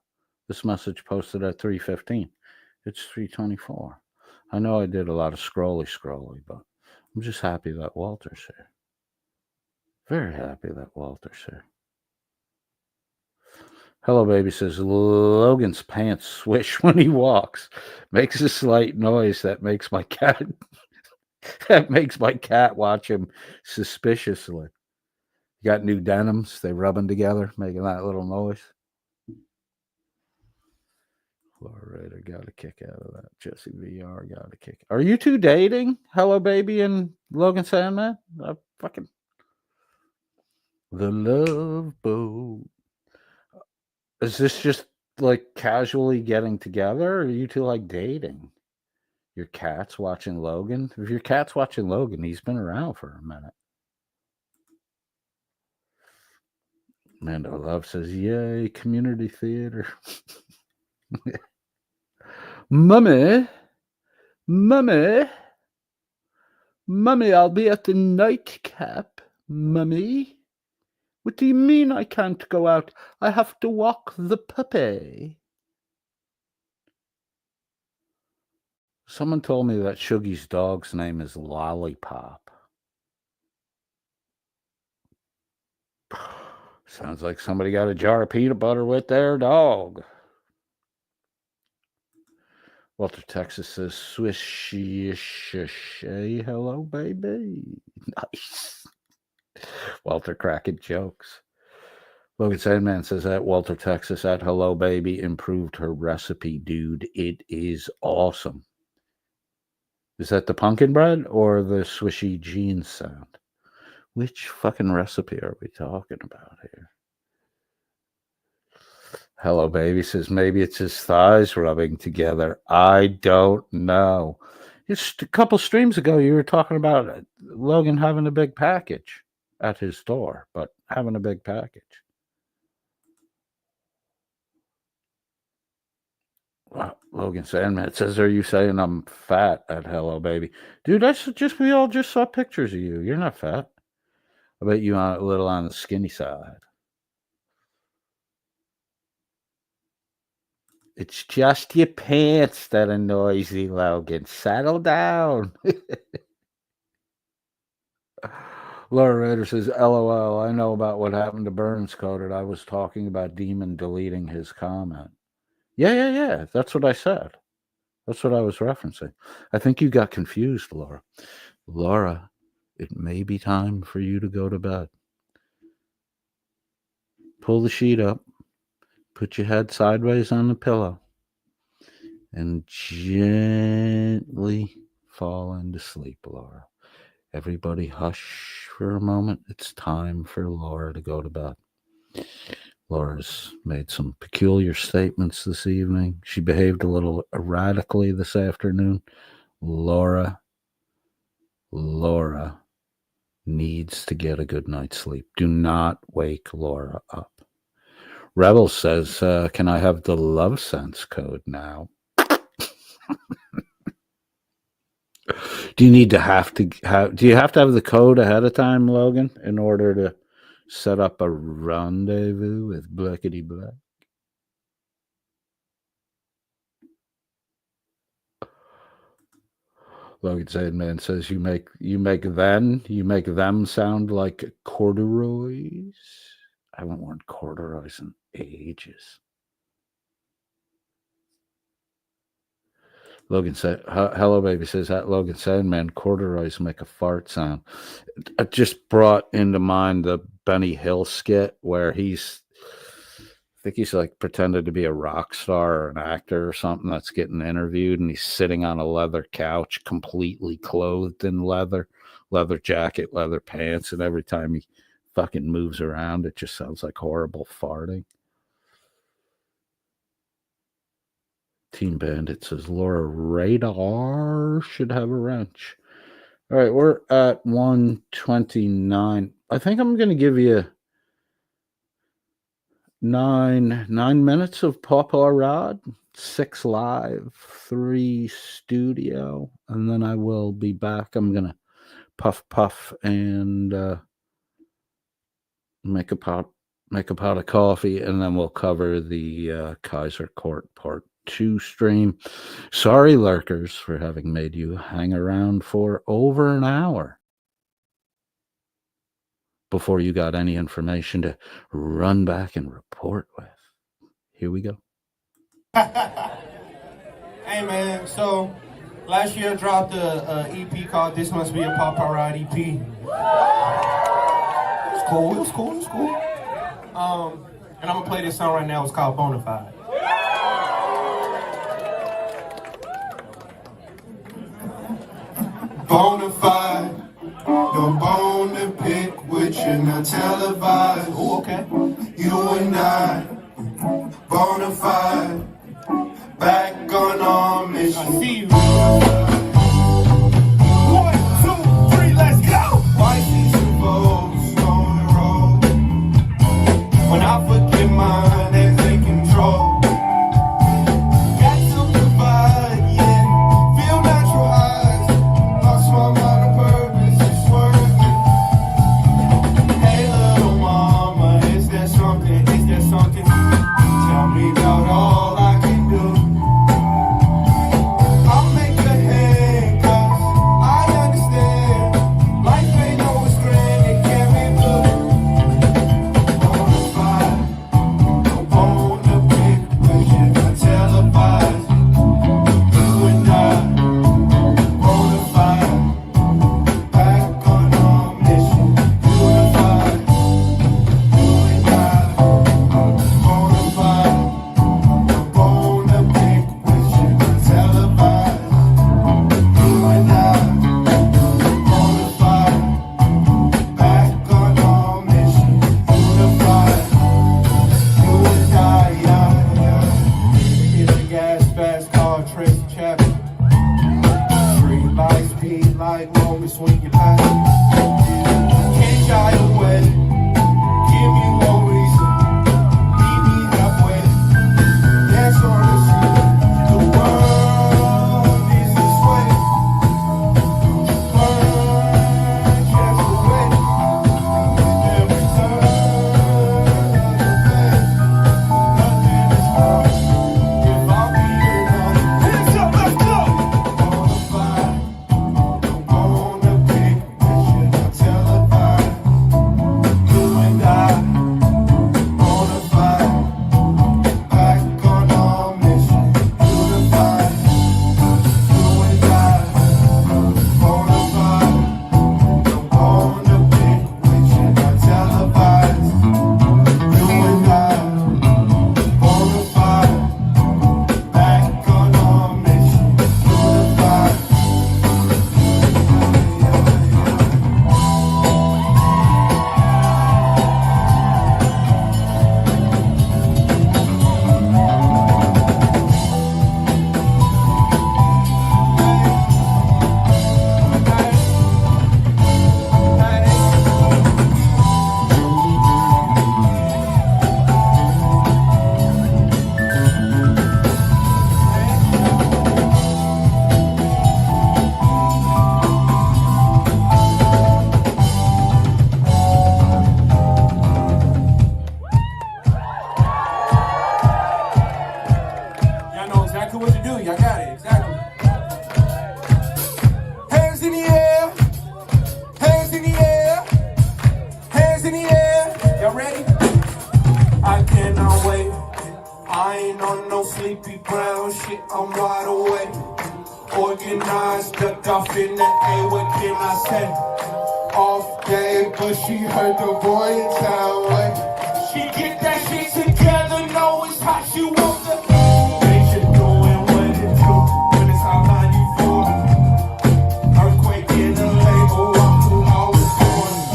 C: This message posted at 3:15. It's 3:24. I know I did a lot of scrolly, but I'm just happy that Walter's here. Very happy that Walter's here. Hello, baby says Logan's pants swish when he walks. Makes a slight noise that makes my cat watch him suspiciously. You got new denims, they rubbing together, making that little noise. Florida got a kick out of that. Jesse VR got a kick. Are you two dating? Hello, baby and Logan Sandman? Fucking the love boat. Is this just like casually getting together, or are you two like dating? Your cat's watching Logan? If your cat's watching Logan, he's been around for a minute. Mando Love says, yay, community theater. Mummy, I'll be at the nightcap, Mummy. What do you mean I can't go out? I have to walk the puppy. Someone told me that Shuggy's dog's name is Lollipop. Sounds like somebody got a jar of peanut butter with their dog. Walter Texas says, swishy, hello, baby. Nice. Walter cracking jokes. Logan Sandman says that Walter Texas at Hello Baby improved her recipe, dude. It is awesome. Is that the pumpkin bread or the swishy jeans sound? Which fucking recipe are we talking about here? Hello Baby says maybe it's his thighs rubbing together. I don't know. Just a couple streams ago, you were talking about Logan having a big package at his store, but having a big package. Wow. Logan Sandman says, are you saying I'm fat at Hello Baby? Dude, we all just saw pictures of you. You're not fat. I bet you are a little on the skinny side. It's just your pants that are noisy, Logan. Settle down. Laura Rader says, LOL, I know about what happened to Burns Coded. I was talking about Demon deleting his comment. Yeah. That's what I said. That's what I was referencing. I think you got confused, Laura. Laura, it may be time for you to go to bed. Pull the sheet up. Put your head sideways on the pillow. And gently fall into sleep, Laura. Everybody hush for a moment. It's time for Laura to go to bed. Laura's made some peculiar statements this evening. She behaved a little erratically this afternoon. Laura needs to get a good night's sleep. Do not wake Laura up. Rebel says, can I have the love sense code now? Do you have to have the code ahead of time, Logan, in order to set up a rendezvous with Blackety Black? Logan Sandman says you make them sound like corduroys. I haven't worn corduroys in ages. Logan said, hello, baby says that Logan Sandman corduroys make a fart sound. It just brought into mind the Benny Hill skit where I think he's like pretended to be a rock star or an actor or something that's getting interviewed, and he's sitting on a leather couch completely clothed in leather jacket, leather pants, and every time he fucking moves around, it just sounds like horrible farting. Team Bandit says Laura Radar should have a wrench. All right, we're at 129. I think I'm going to give you 9 minutes of Papa Rod, 6 live, 3 studio, and then I will be back. I'm going to puff and make a pot of coffee, and then we'll cover the Kaiser Court part to stream. Sorry, lurkers, for having made you hang around for over an hour before you got any information to run back and report with. Here we go.
B: Hey man, so last year I dropped a EP called This Must Be a Pop Ride EP. It was cool. And I'm gonna play this song right now. It's called Bonafide. Bonafide, no bone to pick with you, not televised. Ooh, okay. You and I, bonafide, back on our mission. I see you. 1, 2, 3, let's go. White seats and bows on the road. When I forget mine, they take control. Got something vibe, yeah. Feel natural highs. Lost my mind on purpose, it's worth it. Hey little mama, is there something? Tell me about all I can do. I'll make a hand, 'cause I understand. Life ain't always grand, it can be blue. Bonafide, no bone to pick with you, not televised. You and I, bonafide, back on our mission. Unified, you and I, bonafide, no bone to pick with you, not televised. You and I, bonafide, back on our mission. Unified, you and I, hit the gas fast car, Tracy Chapman. Street lights, speed like moments when you pass. Can't shy away. Give me one reason. Meet me halfway. Dance on the sea. The world is this way. Burn just away. Every turn of the page. Nothing is wrong. If I'll be enough. Hands up, let's go! Bonafide, no bone to pick with you, not televised. You and I, bonafide, back on our mission. Unified, you and I, bonafide, no bone to pick with you, not televised. You and I, bonafide, back on our mission. Unified. Y'all know exactly what to do. Y'all got it, exactly. Hands in the air. Hands in the air. Hands in the air. Y'all ready? I cannot wait. I ain't on no sleepy ground shit. I'm wide awake. Organized, ducked off in the A. What can I say? Off day, but she heard the boy in town. Wait. She get that shit together. Know it's hot. She wants the. Nature doing what it do when it's hot 94. Earthquake in the label, walk through all the corners.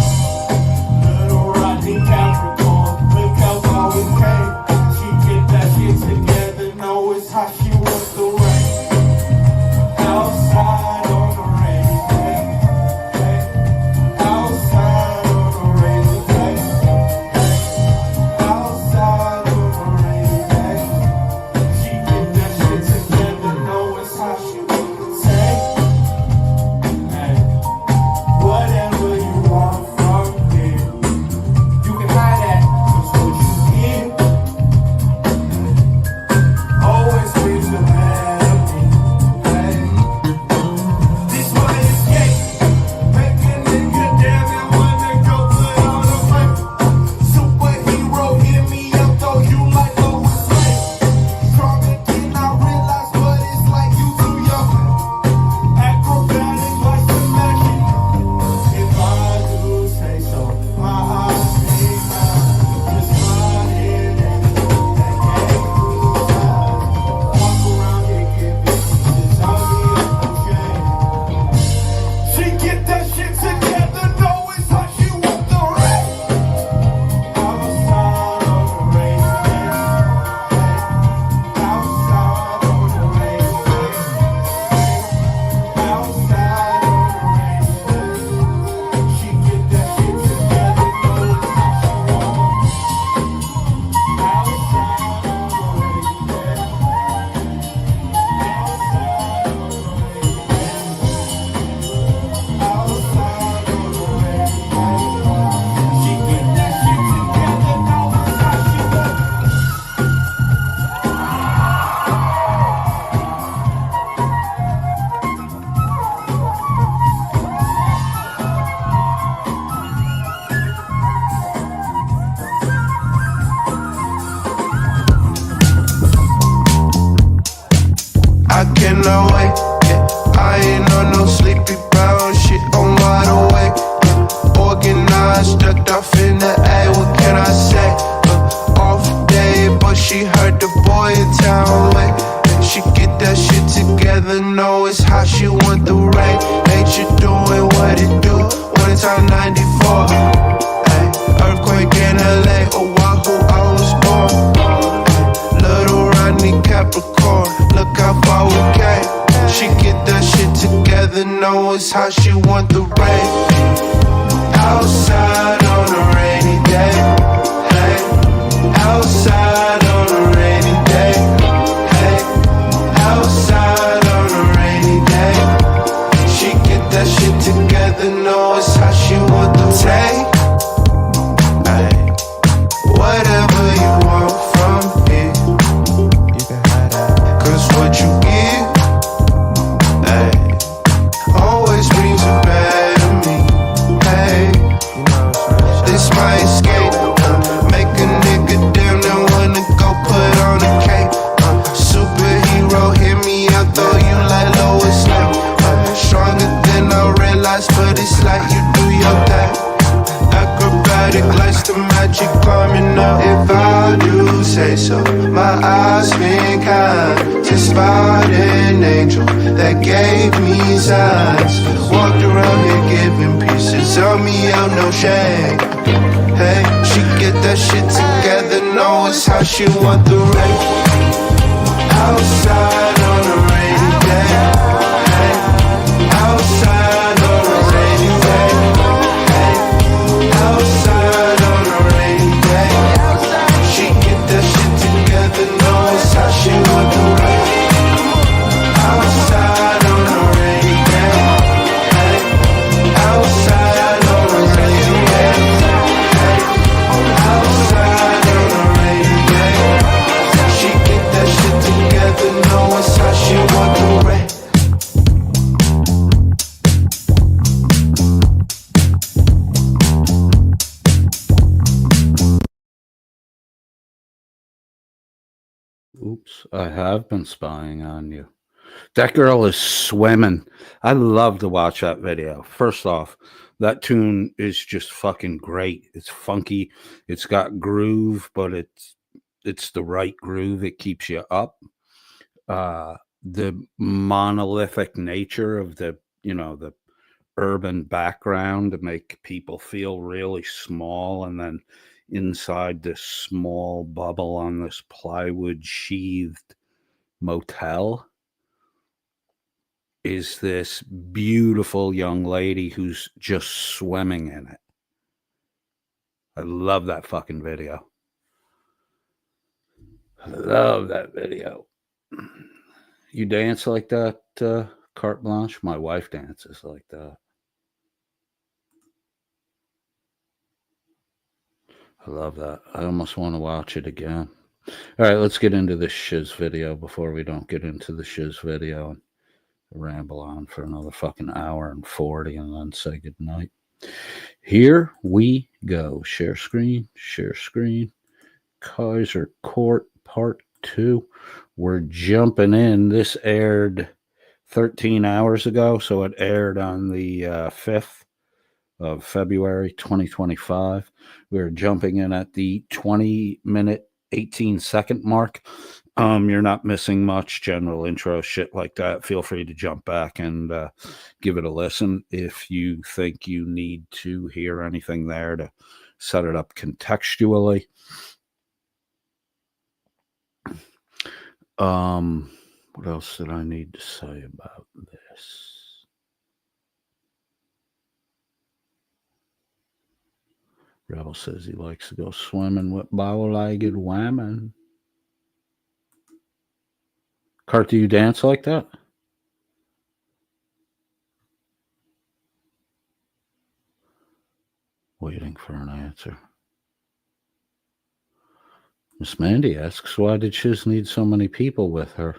B: Little rocky Capricorn, look out how it came. She get that shit together, know it's hot, she wants the rain. Outside on a rainy day, hey. Outside on a rainy day, hey. Outside on a rainy day. I cannot wait. Yeah, I ain't on no sleepy brown shit. I'm wide awake. Organized, ducked off in the A. What can I say? Off day, but she heard the boy in town wait. She get that shit together, know it's how she want the rain. Nature doing what it do, one time 94. Ay, earthquake in LA, Oahu, I was born. Little Ronnie Capricorn, look how far we came. She get that shit together, know it's how she want the rain. Outside on a rainy day, hey. Outside on a rainy day, hey. Outside on a rainy day. She get that shit together, know it's how she want the take. Ay, whatever you want from me, you can have that. Cause what you give, ay, always brings it back to me. Hey, this my escape. Make a nigga damn near wanna go put on a cape. Superhero, hit me up, though you like Lois Lane. Stronger than I realized, but it's like you do your thing. Acrobatic lights, the magic climbing up. If I do say so, my eyes been kind to spot an angel that gave me signs. Walked around here giving pieces of me out, no shame. Hey, she get that shit together, know it's how she want the rain. Outside on a rainy day, hey. Outside on a rainy day, hey. Outside on a rainy day. She get that shit together, know it's how she want the rain. Outside on a rainy day, hey. Outside on a rainy day, hey. Outside on a rainy day. She get that shit together, know it's how she want the rain.
C: Oops, I have been spying on you. That girl is swimming. I love to watch that video. First off, that tune is just fucking great. It's funky. It's got groove, but it's the right groove. It keeps you up. The monolithic nature of the urban background to make people feel really small, and then inside this small bubble on this plywood sheathed motel is this beautiful young lady who's just swimming in it. I love that fucking video. I love that video. You dance like that, carte blanche? My wife dances like that. I love that. I almost want to watch it again. All right, let's get into this shiz video before we don't get into the shiz video and ramble on for another fucking hour and 40 and then say goodnight. Here we go. Share screen, share screen. Kaiser Court Part 2. We're jumping in. This aired 13 hours ago, so it aired on the 5th of February 2025. We're jumping in at the 20-minute, 18-second mark. You're not missing much. General intro, shit like that. Feel free to jump back and give it a listen if you think you need to hear anything there to set it up contextually. What else did I need to say about this? Rebel says he likes to go swimming with bow-legged women. Cart, do you dance like that? Waiting for an answer. Miss Mandy asks, why did Shiz need so many people with her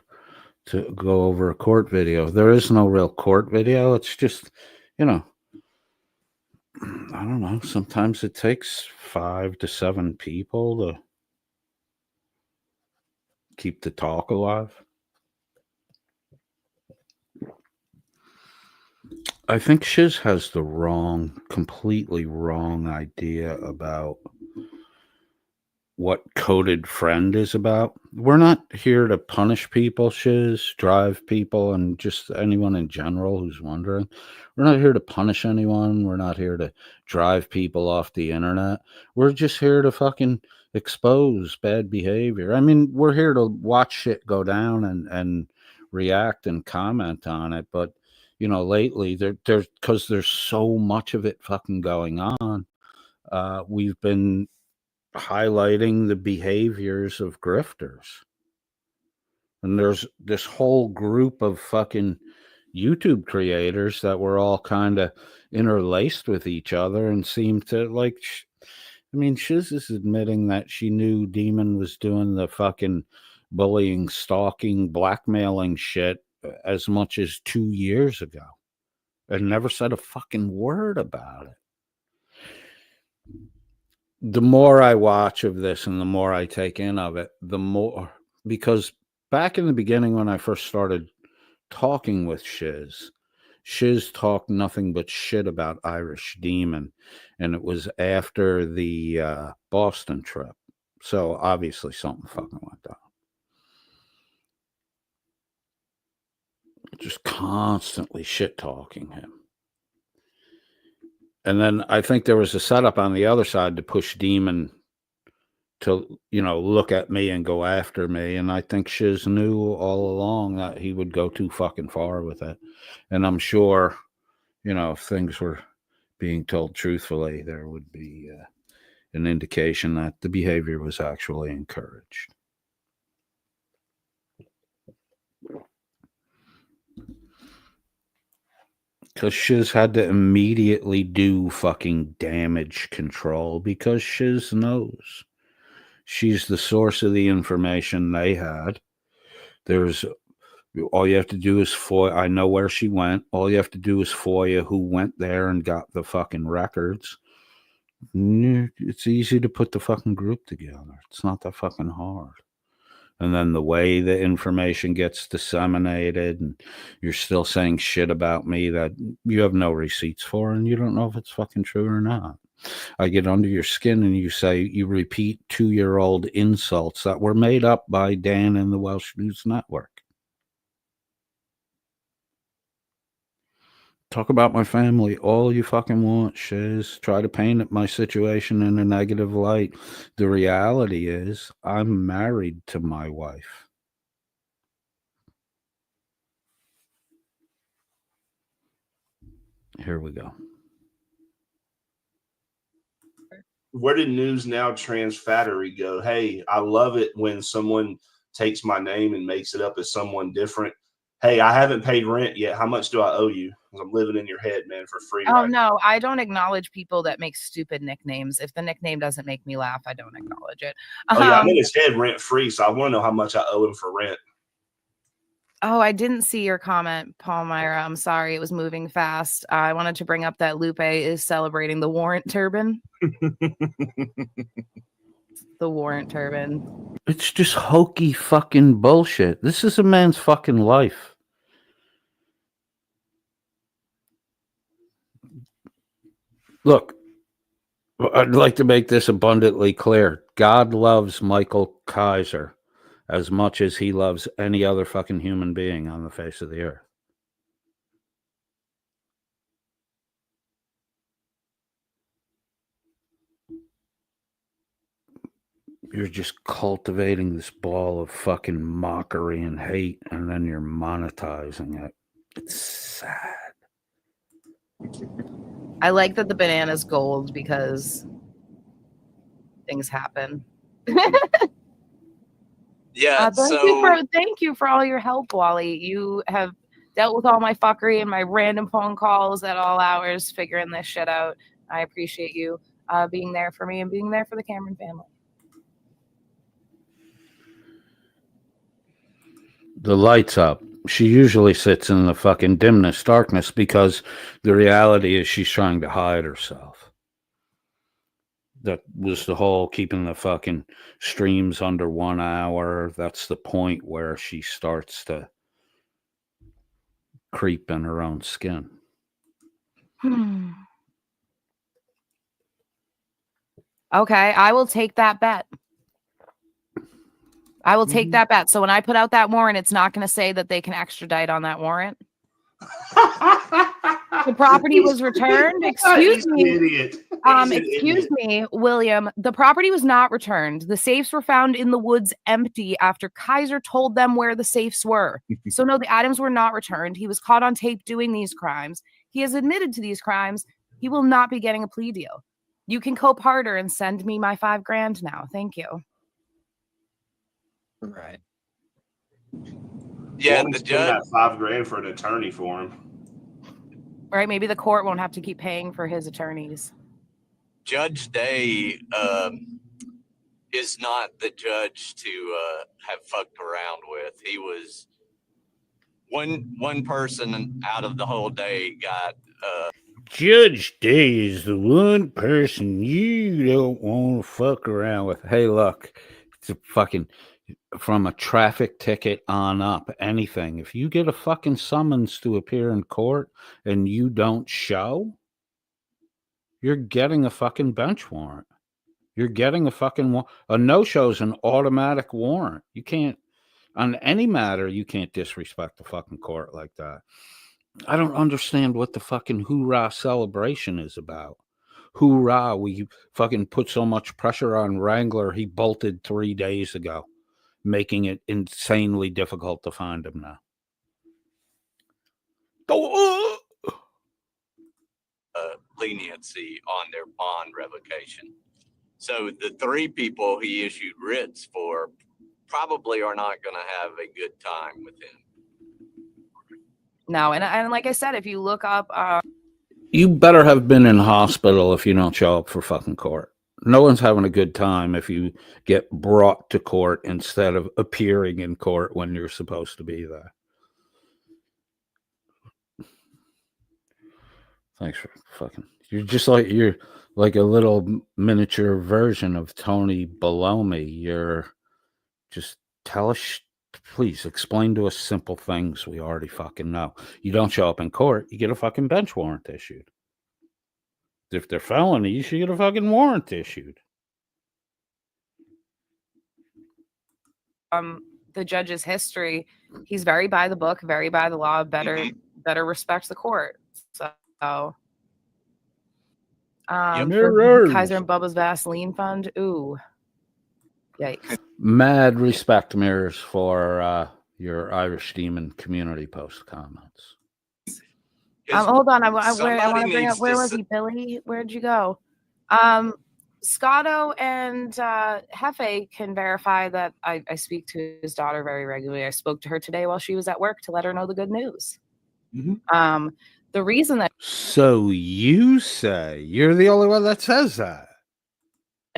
C: to go over a court video? There is no real court video. It's just, I don't know. Sometimes it takes 5 to 7 people to keep the talk alive. I think Shiz has the completely wrong idea about what coded friend is about. We're not here to punish people, Shiz, drive people, and just anyone in general who's wondering. We're not here to punish anyone. We're not here to drive people off the internet. We're just here to fucking expose bad behavior. I mean, we're here to watch shit go down and react and comment on it. But, lately, there's because there's so much of it fucking going on. We've been highlighting the behaviors of grifters. And there's this whole group of fucking YouTube creators that were all kind of interlaced with each other and seem to Shiz is admitting that she knew Demon was doing the fucking bullying, stalking, blackmailing shit as much as 2 years ago and never said a fucking word about it. The more I watch of this and the more I take in of it, the more, because back in the beginning when I first started talking with Shiz talked nothing but shit about Irish Demon, and it was after the Boston trip. So obviously something fucking went down. Just constantly shit talking him. And then I think there was a setup on the other side to push Demon to, look at me and go after me. And I think Shiz knew all along that he would go too fucking far with it. And I'm sure, if things were being told truthfully, there would be an indication that the behavior was actually encouraged. Because Shiz had to immediately do fucking damage control because Shiz knows. She's the source of the information they had. All you have to do is I know where she went. All you have to do is FOIA who went there and got the fucking records. It's easy to put the fucking group together. It's not that fucking hard. And then the way the information gets disseminated and you're still saying shit about me that you have no receipts for and you don't know if it's fucking true or not. I get under your skin and you repeat 2-year-old insults that were made up by Dan and the Welsh News Network. Talk about my family all you fucking want, Shiz. Try to paint my situation in a negative light. The reality is I'm married to my wife. Here we go.
E: Where did News Now Transfattery go? Hey, I love it when someone takes my name and makes it up as someone different. Hey, I haven't paid rent yet. How much do I owe you? Because I'm living in your head, man, for free.
F: Oh, no, I don't acknowledge people that make stupid nicknames. If the nickname doesn't make me laugh, I don't acknowledge it.
E: Oh, yeah, I'm in his head rent free, so I want to know how much I owe him for rent.
F: Oh, I didn't see your comment, Paul Myra. I'm sorry. It was moving fast. I wanted to bring up that Lupe is celebrating the warrant turban. The warrant turban.
C: It's just hokey fucking bullshit. This is a man's fucking life. Look, I'd like to make this abundantly clear. God loves Michael Kaiser as much as he loves any other fucking human being on the face of the earth. You're just cultivating this ball of fucking mockery and hate, and then you're monetizing it. It's sad.
F: I like that the banana's gold because things happen.
G: Yeah.
F: Thank you for all your help, Wally. You have dealt with all my fuckery and my random phone calls at all hours, figuring this shit out. I appreciate you being there for me and being there for the Cameron family.
C: The light's up. She usually sits in the fucking dimness, darkness, because the reality is she's trying to hide herself. That was the whole keeping the fucking streams under 1 hour. That's the point where she starts to creep in her own skin.
F: Okay, I will take that bet. I will take that bet. So when I put out that warrant, it's not going to say that they can extradite on that warrant. The property was returned. Excuse me.
E: Idiot.
F: Excuse me, William. The property was not returned. The safes were found in the woods empty after Kaiser told them where the safes were. So no, the items were not returned. He was caught on tape doing these crimes. He has admitted to these crimes. He will not be getting a plea deal. You can cope harder and send me my $5,000 now. Thank you.
G: Right. Yeah, the judge.
E: That $5,000 for an attorney for him.
F: Right? Maybe the court won't have to keep paying for his attorneys.
G: Judge Day is not the judge to have fucked around with. He was one person out of the whole day got.
C: Judge Day is the one person you don't want to fuck around with. Hey, look, it's a fucking from a traffic ticket on up, anything. If you get a fucking summons to appear in court and you don't show, you're getting a fucking bench warrant. You're getting a fucking a no-show is an automatic warrant. You can't, on any matter, you can't disrespect the fucking court like that. I don't understand what the fucking hoorah celebration is about. Hoorah, we fucking put so much pressure on Wrangler, he bolted 3 days ago, making it insanely difficult to find him now.
G: Leniency on their bond revocation. So the 3 people he issued writs for probably are not going to have a good time with him.
F: No, and like I said, if you look up...
C: you better have been in hospital if you don't show up for fucking court. No one's having a good time if you get brought to court instead of appearing in court when you're supposed to be there. Thanks for fucking... You're like a little miniature version of Tony below me. You're just tell us, please explain to us simple things we already fucking know. You don't show up in court, you get a fucking bench warrant issued. If they're felonies, you get a fucking warrant issued.
F: The judge's history, he's very by the book, very by the law, better respects the court. So for Kaiser and Bubba's Vaseline Fund, ooh, yikes.
C: Mad respect, Mirrors, for your Irish Demon community post comments.
F: Hold on, I want to bring up, where was he, Billy? Where'd you go? Scotto and Hefe can verify that I speak to his daughter very regularly. I spoke to her today while she was at work to let her know the good news. Mm-hmm. The reason that...
C: So you say you're the only one that says that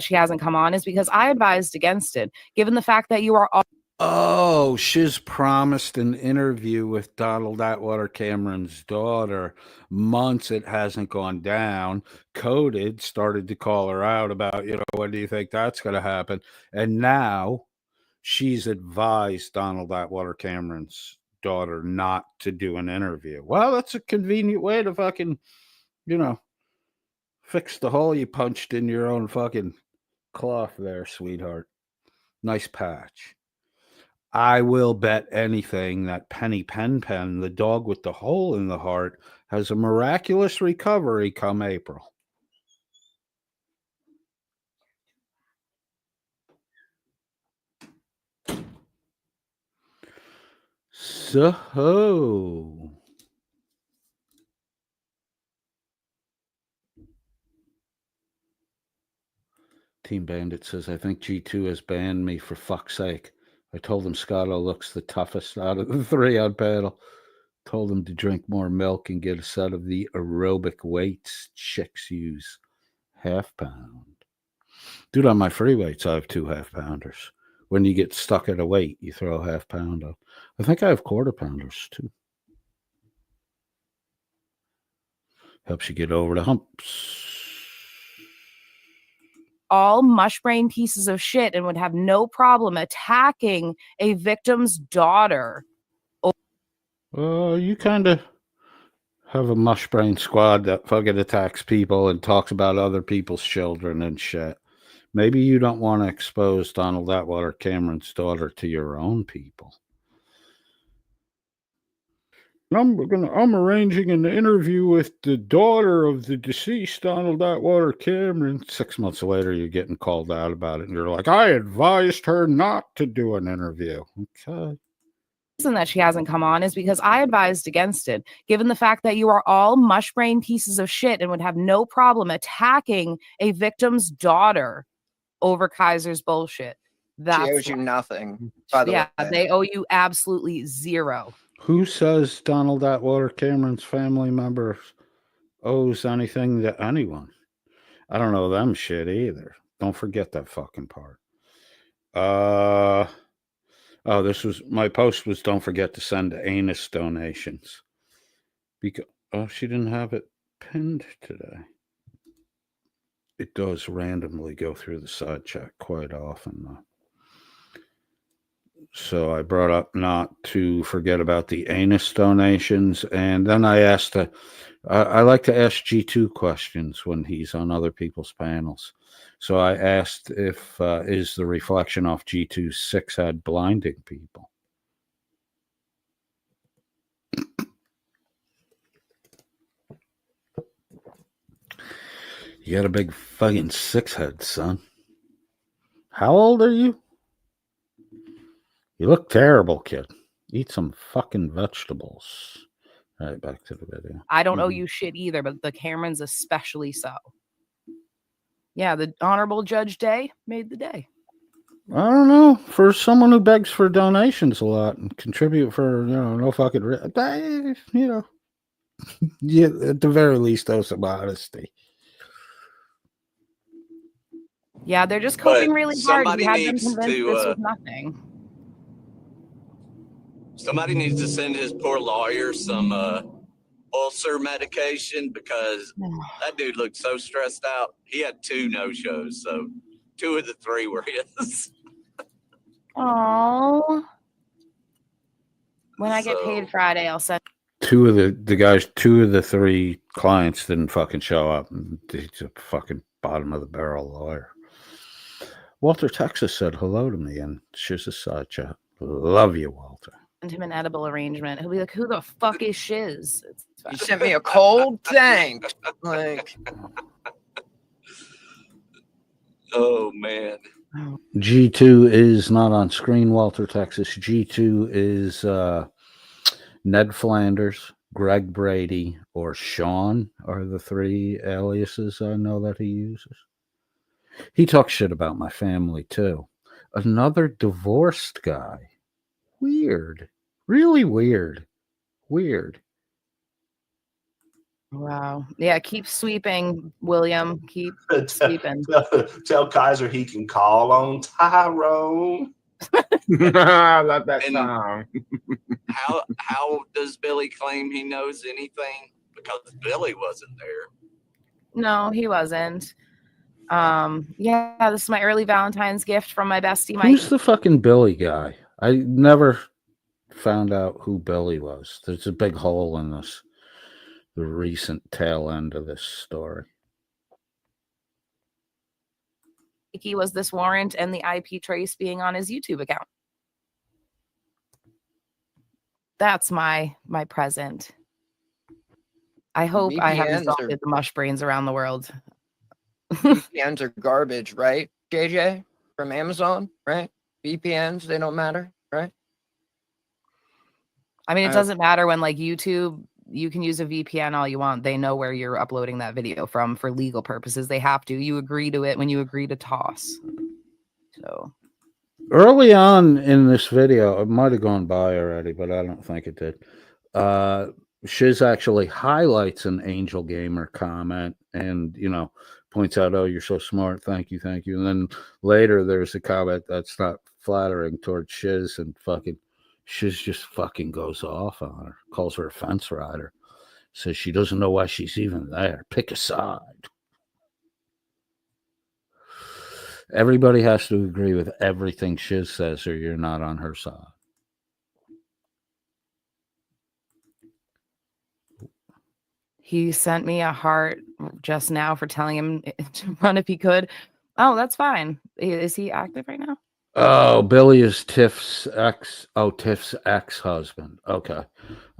F: she hasn't come on is because I advised against it, given the fact that you are all...
C: Oh, she's promised an interview with Donald Atwater Cameron's daughter. Months it hasn't gone down. Coded started to call her out about, when do you think that's going to happen? And now she's advised Donald Atwater Cameron's daughter not to do an interview. Well, that's a convenient way to fucking, fix the hole you punched in your own fucking cloth there, sweetheart. Nice patch. I will bet anything that Penny Pen, the dog with the hole in the heart, has a miraculous recovery come April. So, Team Bandit says, I think G2 has banned me for fuck's sake. I told him Scotto looks the toughest out of the 3 on panel. Told him to drink more milk and get a set of the aerobic weights chicks use. Half-pound. Dude, on my free weights, I have 2 half-pounders. When you get stuck at a weight, you throw a half-pound up. I think I have quarter-pounders, too. Helps you get over the humps.
F: All mush brain pieces of shit and would have no problem attacking a victim's daughter.
C: You kind of have a mush brain squad that fucking attacks people and talks about other people's children and shit. Maybe you don't want to expose Donald Atwater Cameron's daughter to your own people. I'm arranging an interview with the daughter of the deceased Donald Atwater Cameron. 6 months later, you're getting called out about it, and you're like, I advised her not to do an interview. Okay.
F: Reason that she hasn't come on is because I advised against it, given the fact that you are all mush brain pieces of shit and would have no problem attacking a victim's daughter over Kaiser's bullshit.
H: She owes you nothing, by the way.
F: They owe you absolutely zero.
C: Who says Donald Atwater Cameron's family member owes anything to anyone? I don't know them shit either. Don't forget that fucking part. This was my post was don't forget to send anus donations. Because she didn't have it pinned today. It does randomly go through the side chat quite often though. So I brought up not to forget about the anus donations. And then I asked, I like to ask G2 questions when he's on other people's panels. So I asked if, is the reflection off G2's six head blinding people? You got a big fucking six head, son. How old are you? You look terrible, kid. Eat some fucking vegetables. All right, back to the video.
F: I don't owe you shit either, but the Camerons especially so. Yeah, the Honorable Judge Day made the day.
C: I don't know. For someone who begs for donations a lot and contribute for, no fucking... yeah, at the very least, owe some honesty.
F: Yeah, they're just coping really hard.
G: Somebody
F: You had them
G: needs
F: convinced
G: to,
F: this was nothing.
G: Somebody needs to send his poor lawyer some ulcer medication because that dude looked so stressed out. He had 2 no-shows, so 2 of the 3 were his.
F: Oh. When I get paid Friday, I'll send.
C: 2 of the 3 clients didn't fucking show up. He's a fucking bottom of the barrel lawyer. Walter Texas said hello to me, and she's a side chat. Love you, Walter.
F: Send him an edible arrangement. He'll be like, who the fuck is Shiz?
H: You sent me a cold tank. Like,
G: Oh, man.
C: G2 is not on screen, Walter Texas. G2 is Ned Flanders, Greg Brady, or Sean are the 3 aliases I know that he uses. He talks shit about my family, too. Another divorced guy. Weird. Really weird. Weird.
F: Wow. Yeah, keep sweeping, William. Keep sweeping.
E: Tell Kaiser he can call on Tyrone.
H: I love that song.
G: How does Billy claim he knows anything? Because Billy wasn't there.
F: No, he wasn't. Yeah, this is my early Valentine's gift from my bestie, Mike.
C: Who's the fucking Billy guy? I never found out who Billy was. There's a big hole in the recent tail end of this story.
F: He was this warrant and the IP trace being on his YouTube account. That's my present. I hope I have exalted the mush brains around the world.
H: VPNs are garbage, right? JJ from Amazon, right? VPNs, they don't matter, right?
F: I mean, it doesn't matter when like YouTube, you can use a VPN all you want. They know where you're uploading that video from for legal purposes. They have to. You agree to it when you agree to toss. So
C: early on in this video, it might have gone by already, but I don't think it did. Shiz actually highlights an Angel Gamer comment and, points out, oh, you're so smart. Thank you. Thank you. And then later there's a comment that's not flattering towards Shiz, and fucking Shiz just fucking goes off on her, calls her a fence rider, says she doesn't know why she's even there. Pick a side. Everybody has to agree with everything Shiz says or you're not on her side.
F: He sent me a heart just now for telling him to run if he could. Oh, that's fine. Is he active right now?
C: Oh, Billy is Tiff's ex. Oh, Tiff's ex-husband. Okay.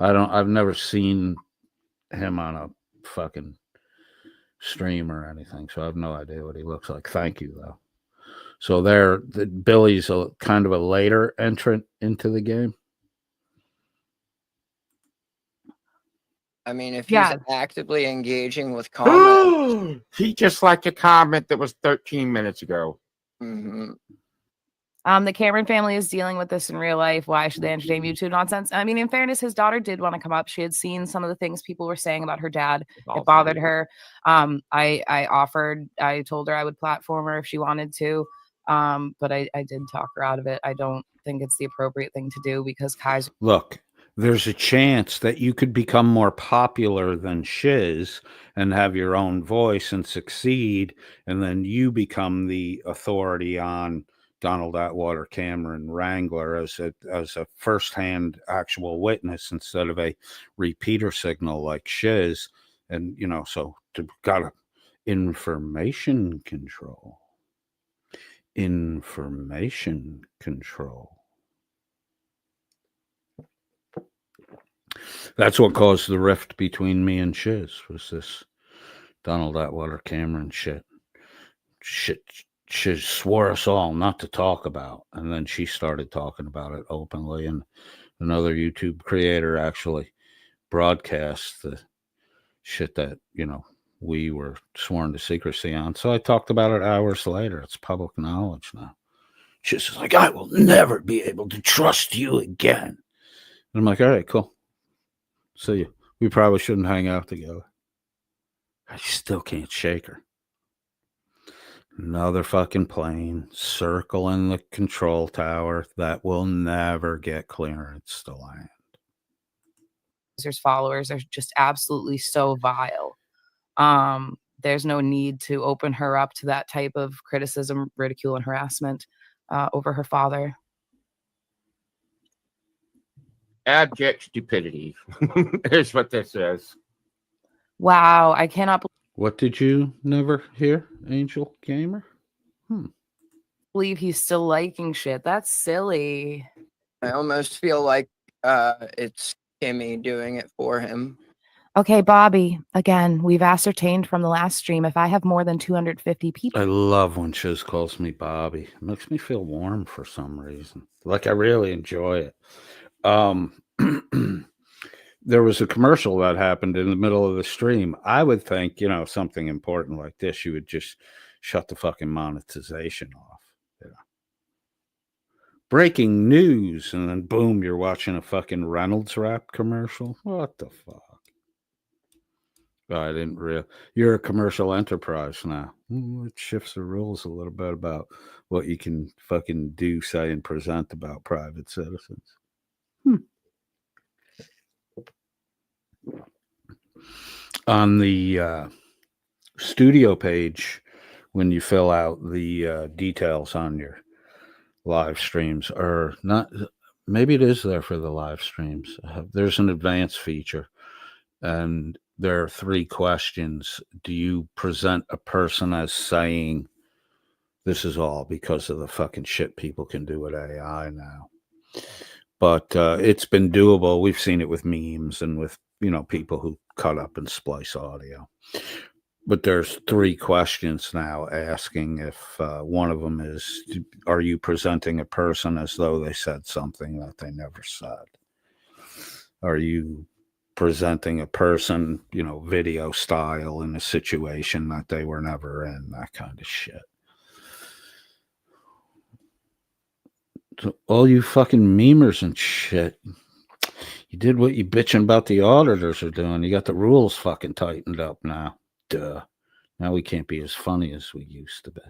C: I've never seen him on a fucking stream or anything, so I have no idea what he looks like. Thank you, though. So Billy's a kind of a later entrant into the game.
H: I mean, if
F: Yeah.
H: he's actively engaging with comments.
I: He just liked a comment that was 13 minutes ago.
H: Mm-hmm.
F: The Cameron family is dealing with this in real life. Why should they entertain YouTube nonsense? I mean, in fairness, his daughter did want to come up. She had seen some of the things people were saying about her dad. It bothered her. I told her I would platform her if she wanted to. But I did talk her out of it. I don't think it's the appropriate thing to do because Kaiser.
C: Look, there's a chance that you could become more popular than Shiz and have your own voice and succeed, and then you become the authority on Donald Atwater, Cameron, Wrangler as a firsthand actual witness instead of a repeater signal like Shiz. And, so got information control. Information control. That's what caused the rift between me and Shiz, was this Donald Atwater Cameron shit. She swore us all not to talk about, and then she started talking about it openly, and another YouTube creator actually broadcast the shit that, we were sworn to secrecy on. So I talked about it hours later. It's public knowledge now. She's just like, I will never be able to trust you again. And I'm like, all right, cool. See you. We probably shouldn't hang out together. I still can't shake her. Another fucking plane circling the control tower that will never get clearance to land.
F: Kaiser's followers are just absolutely so vile. There's no need to open her up to that type of criticism, ridicule, and harassment over her father.
I: Abject stupidity. Here's what this is.
F: Wow, I cannot
C: What did you never hear, Angel Gamer?
F: believe he's still liking shit. That's silly.
H: I almost feel like it's Kimmy doing it for him.
F: Okay, Bobby, again, we've ascertained from the last stream if I have more than 250 people.
C: I love when Shiz calls me Bobby. It makes me feel warm for some reason. Like I really enjoy it. There was a commercial that happened in the middle of the stream. I would think, something important like this, you would just shut the fucking monetization off. Breaking news, and then boom, you're watching a fucking Reynolds Wrap commercial. What the fuck? I didn't realize you're a commercial enterprise now. It shifts the rules a little bit about what you can fucking do, say, and present about private citizens. On the studio page, when you fill out the details on your live streams, or not, maybe it is there for the live streams. There's an advanced feature, and there are 3 questions. Do you present a person as saying, this is all because of the fucking shit people can do with AI now? But it's been doable. We've seen it with memes and with, people who cut up and splice audio. But there's 3 questions now asking if one of them is, are you presenting a person as though they said something that they never said? Are you presenting a person, video style in a situation that they were never in? That kind of shit. So all you fucking memers and shit, you did what you bitching about the auditors are doing. You got the rules fucking tightened up now. Duh. Now we can't be as funny as we used to be.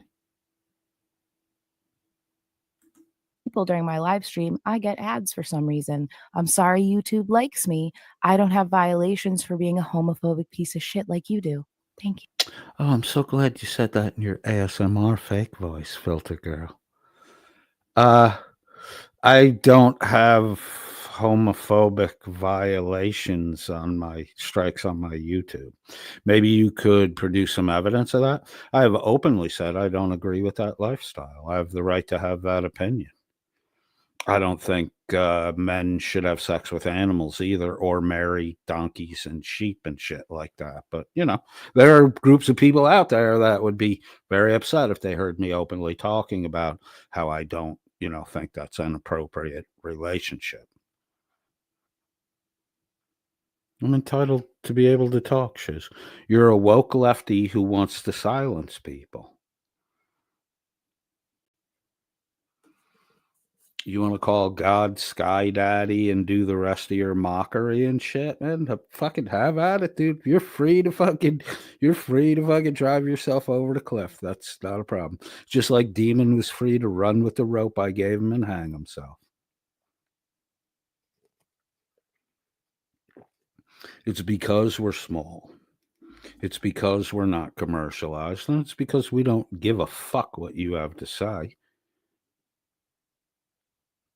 F: People during my live stream, I get ads for some reason. I'm sorry YouTube likes me. I don't have violations for being a homophobic piece of shit like you do. Thank you.
C: Oh, I'm so glad you said that in your ASMR fake voice, Filter Girl. I don't have homophobic violations on my strikes on my YouTube. Maybe you could produce some evidence of that. I have openly said I don't agree with that lifestyle. I have the right to have that opinion. I don't think men should have sex with animals either, or marry donkeys and sheep and shit like that. But, you know, there are groups of people out there that would be very upset if they heard me openly talking about how I don't, you know, think that's an appropriate relationship. I'm entitled to be able to talk, Shiz. You're a woke lefty who wants to silence people. You want to call God Sky Daddy and do the rest of your mockery and shit, man? Fucking have at it, dude. You're free to fucking drive yourself over the cliff. That's not a problem. Just like Demon was free to run with the rope I gave him and hang himself. It's because we're small. It's because we're not commercialized, and it's because we don't give a fuck what you have to say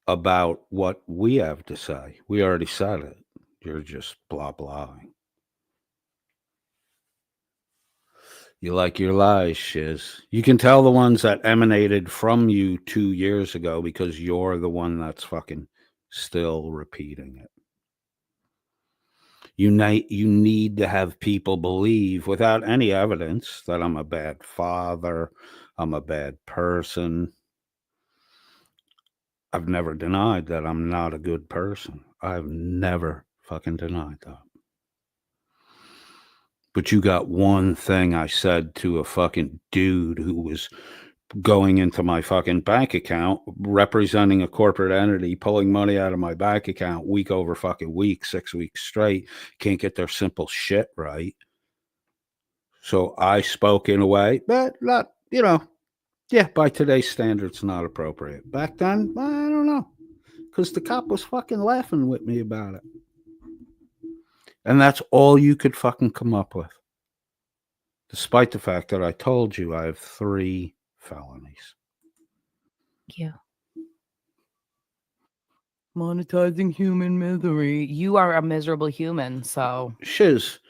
C: about what we have to say. We already said it. You're just blah blahing. You like your lies, Shiz. You can tell the ones that emanated from you 2 years ago because you're the one that's fucking still repeating it. You need to have people believe without any evidence that I'm a bad father, I'm a bad person. I've never denied that I'm not a good person. I've never fucking denied that. But you got one thing I said to a fucking dude who was going into my fucking bank account, representing a corporate entity, pulling money out of my bank account week over fucking week, 6 weeks straight, can't get their simple shit right. So I spoke in a way that, not, you know, yeah, by today's standards, not appropriate. Back then, I don't know, because the cop was fucking laughing with me about it. And that's all you could fucking come up with. Despite the fact that I told you I have 3 felonies.
F: Yeah. Monetizing human misery. You are a miserable human, so.
C: Shiz,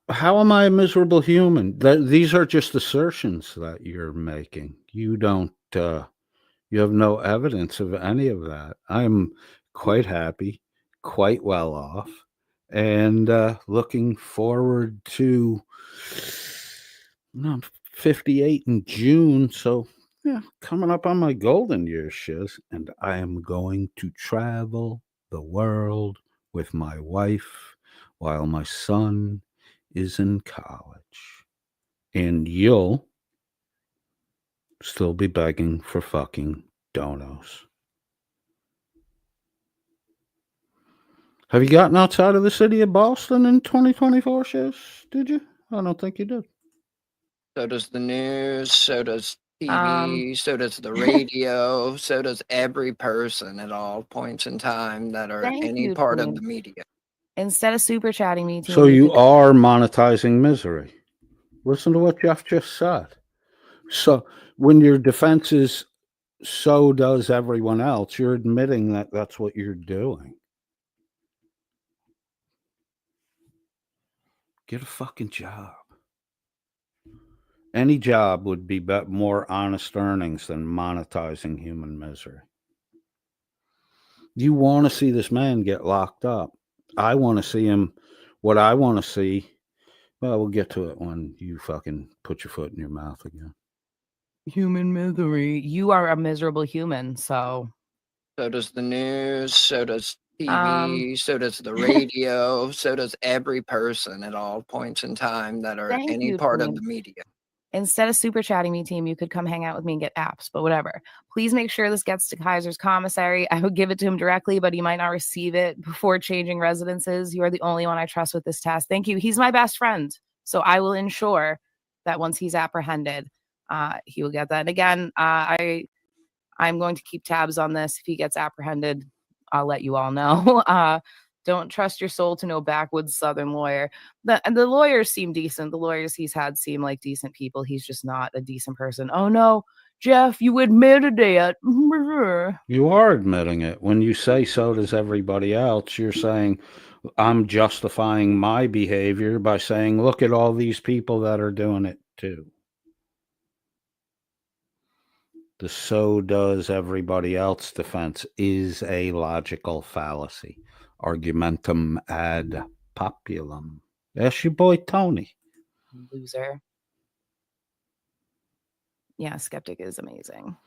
C: how am I a miserable human? These are just assertions that you're making. You don't, you have no evidence of any of that. I'm quite happy, quite well off, and looking forward to, I'm 58 in June, so yeah, coming up on my golden years, Shiz, and I am going to travel the world with my wife while my son is in college. And you'll still be begging for fucking donos. Have you gotten outside of the city of Boston in 2024, Shiz? Did you? I don't think you did.
H: So does the news, so does TV, so does the radio, so does every person at all points in time that are
F: Thank
H: any
F: you,
H: part
F: team.
H: of the media.
F: Instead of super chatting me, team,
C: So you
F: could-
C: are monetizing misery. Listen to what Jeff just said. So when your defense is, so does everyone else, you're admitting that that's what you're doing. Get a fucking job. Any job would be more honest earnings than monetizing human misery. You want to see this man get locked up. I want to see him. What I want to see, well, we'll get to it when you fucking put your foot in your mouth again.
F: Human misery. You are a miserable human, so.
H: So does the news, so does TV, so does the radio, so does every person at all points in time that are
F: Thank
H: any
F: you,
H: part
F: team.
H: of the media.
F: Instead of super chatting me, team, you could come hang out with me and get apps, but whatever. Please make sure this gets to Kaiser's commissary. I would give it to him directly, but he might not receive it before changing residences. You are the only one I trust with this task. Thank you. He's my best friend, so I will ensure that once he's apprehended, he will get that. And again, I'm going to keep tabs on this. If he gets apprehended, I'll let you all know. Don't trust your soul to no backwoods Southern lawyer. The lawyers seem decent. The lawyers he's had seem like decent people. He's just not a decent person. Oh no, Jeff, you admitted it.
C: You are admitting it. When you say so does everybody else, you're saying I'm justifying my behavior by saying, look at all these people that are doing it too. The so does everybody else defense is a logical fallacy. Argumentum ad populum. That's your boy Tony.
F: Loser. Yeah, Skeptic is amazing.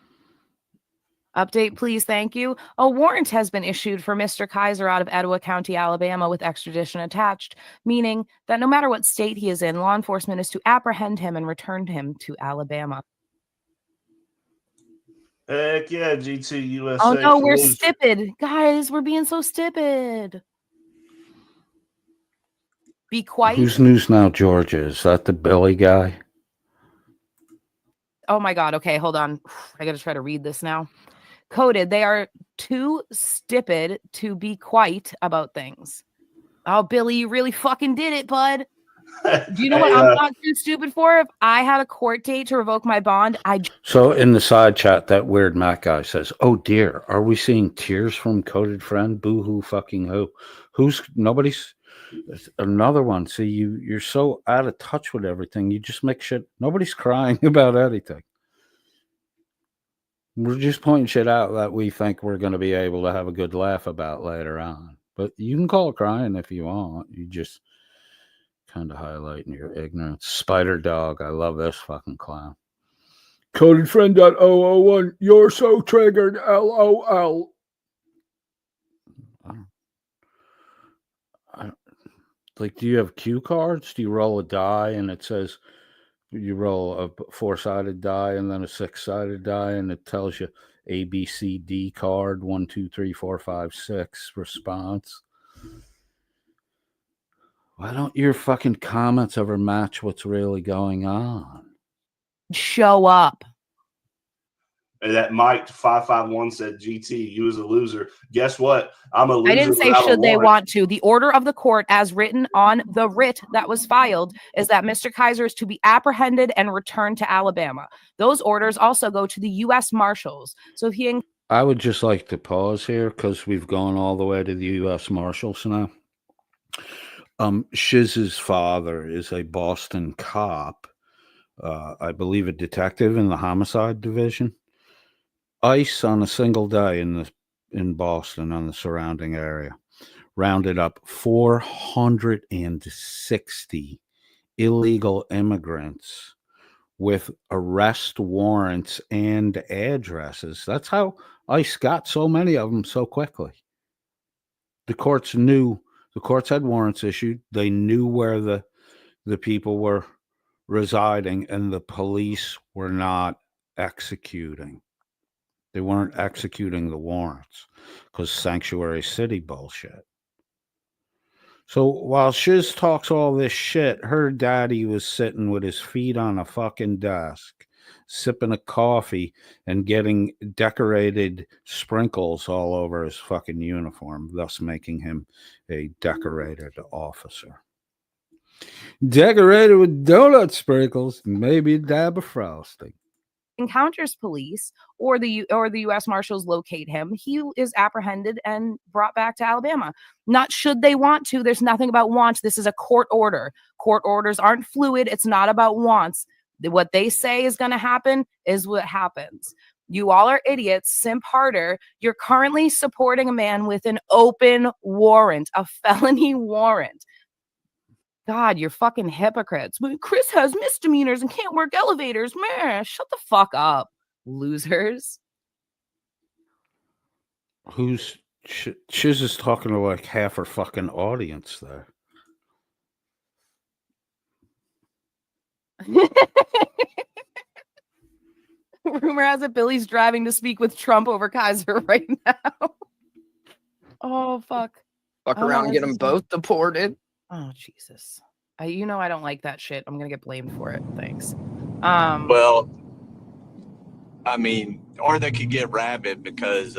F: Update, please. Thank you. A warrant has been issued for Mr. Kaiser out of Etowah County, Alabama, with extradition attached, meaning that no matter what state he is in, law enforcement is to apprehend him and return him to Alabama.
E: Heck yeah, GT USA.
F: Oh no, we're stupid. Guys, we're being so stupid. Be quiet.
C: Who's News Now, Georgia? Is that the Billy guy?
F: Oh my God. Okay, hold on. I got to try to read this now. Coded. They are too stupid to be quiet about things. Oh, Billy, you really fucking did it, bud. Do you know what I'm not too stupid for? If I had a court date to revoke my bond,
C: So in the side chat, that weird Mac guy says, oh dear, are we seeing tears from Coded Friend? Boo-hoo fucking who? Nobody's... Another one. See, you're so out of touch with everything. You just make shit. Nobody's crying about anything. We're just pointing shit out that we think we're going to be able to have a good laugh about later on. But you can call it crying if you want. You just kind of highlighting your ignorance. Spider Dog. I love this fucking clown. Coded Friend.001. You're so triggered. LOL. Like, do you have cue cards? Do you roll a die and it says you roll a 4-sided die and then a 6-sided die and it tells you A, B, C, D card 1, 2, 3, 4, 5, 6 response? Why don't your fucking comments ever match what's really going on?
F: show up.
E: And that Mike 551 said, GT, you was a loser. Guess what? I'm a loser.
F: I didn't say should they want to. The order of the court, as written on the writ that was filed, is that Mr. Kaiser is to be apprehended and returned to Alabama. Those orders also go to the U.S. Marshals. So if he...
C: I would just like to pause here because we've gone all the way to the U.S. Marshals now. Shiz's father is a Boston cop, I believe a detective in the homicide division. ICE on a single day in Boston and the surrounding area rounded up 460 illegal immigrants with arrest warrants and addresses. That's how ICE got so many of them so quickly. The courts had warrants issued. They knew where the people were residing, and the police were not executing. They weren't executing the warrants because sanctuary city bullshit. So while Shiz talks all this shit, her daddy was sitting with his feet on a fucking desk, sipping a coffee and getting decorated sprinkles all over his fucking uniform, thus making him a decorated officer. Decorated with donut sprinkles, maybe a dab of frosting.
F: Encounters police or the U.S. Marshals locate him, he is apprehended and brought back to Alabama. Not should they want to. There's nothing about wants. This is a court order. Court orders aren't fluid. It's not about wants. What they say is going to happen is what happens. You all are idiots. Simp harder. You're currently supporting a man with an open warrant, a felony warrant. God, you're fucking hypocrites. But Chris has misdemeanors and can't work elevators. Man, shut the fuck up, losers.
C: Shiz is talking to like half her fucking audience there.
F: Rumor has it Billy's driving to speak with Trump over Kaiser right now. Oh, fuck.
H: Fuck around and get them both deported.
F: Oh, Jesus. I don't like that shit. I'm going to get blamed for it. Thanks.
G: Well, I mean, or they could get rabid because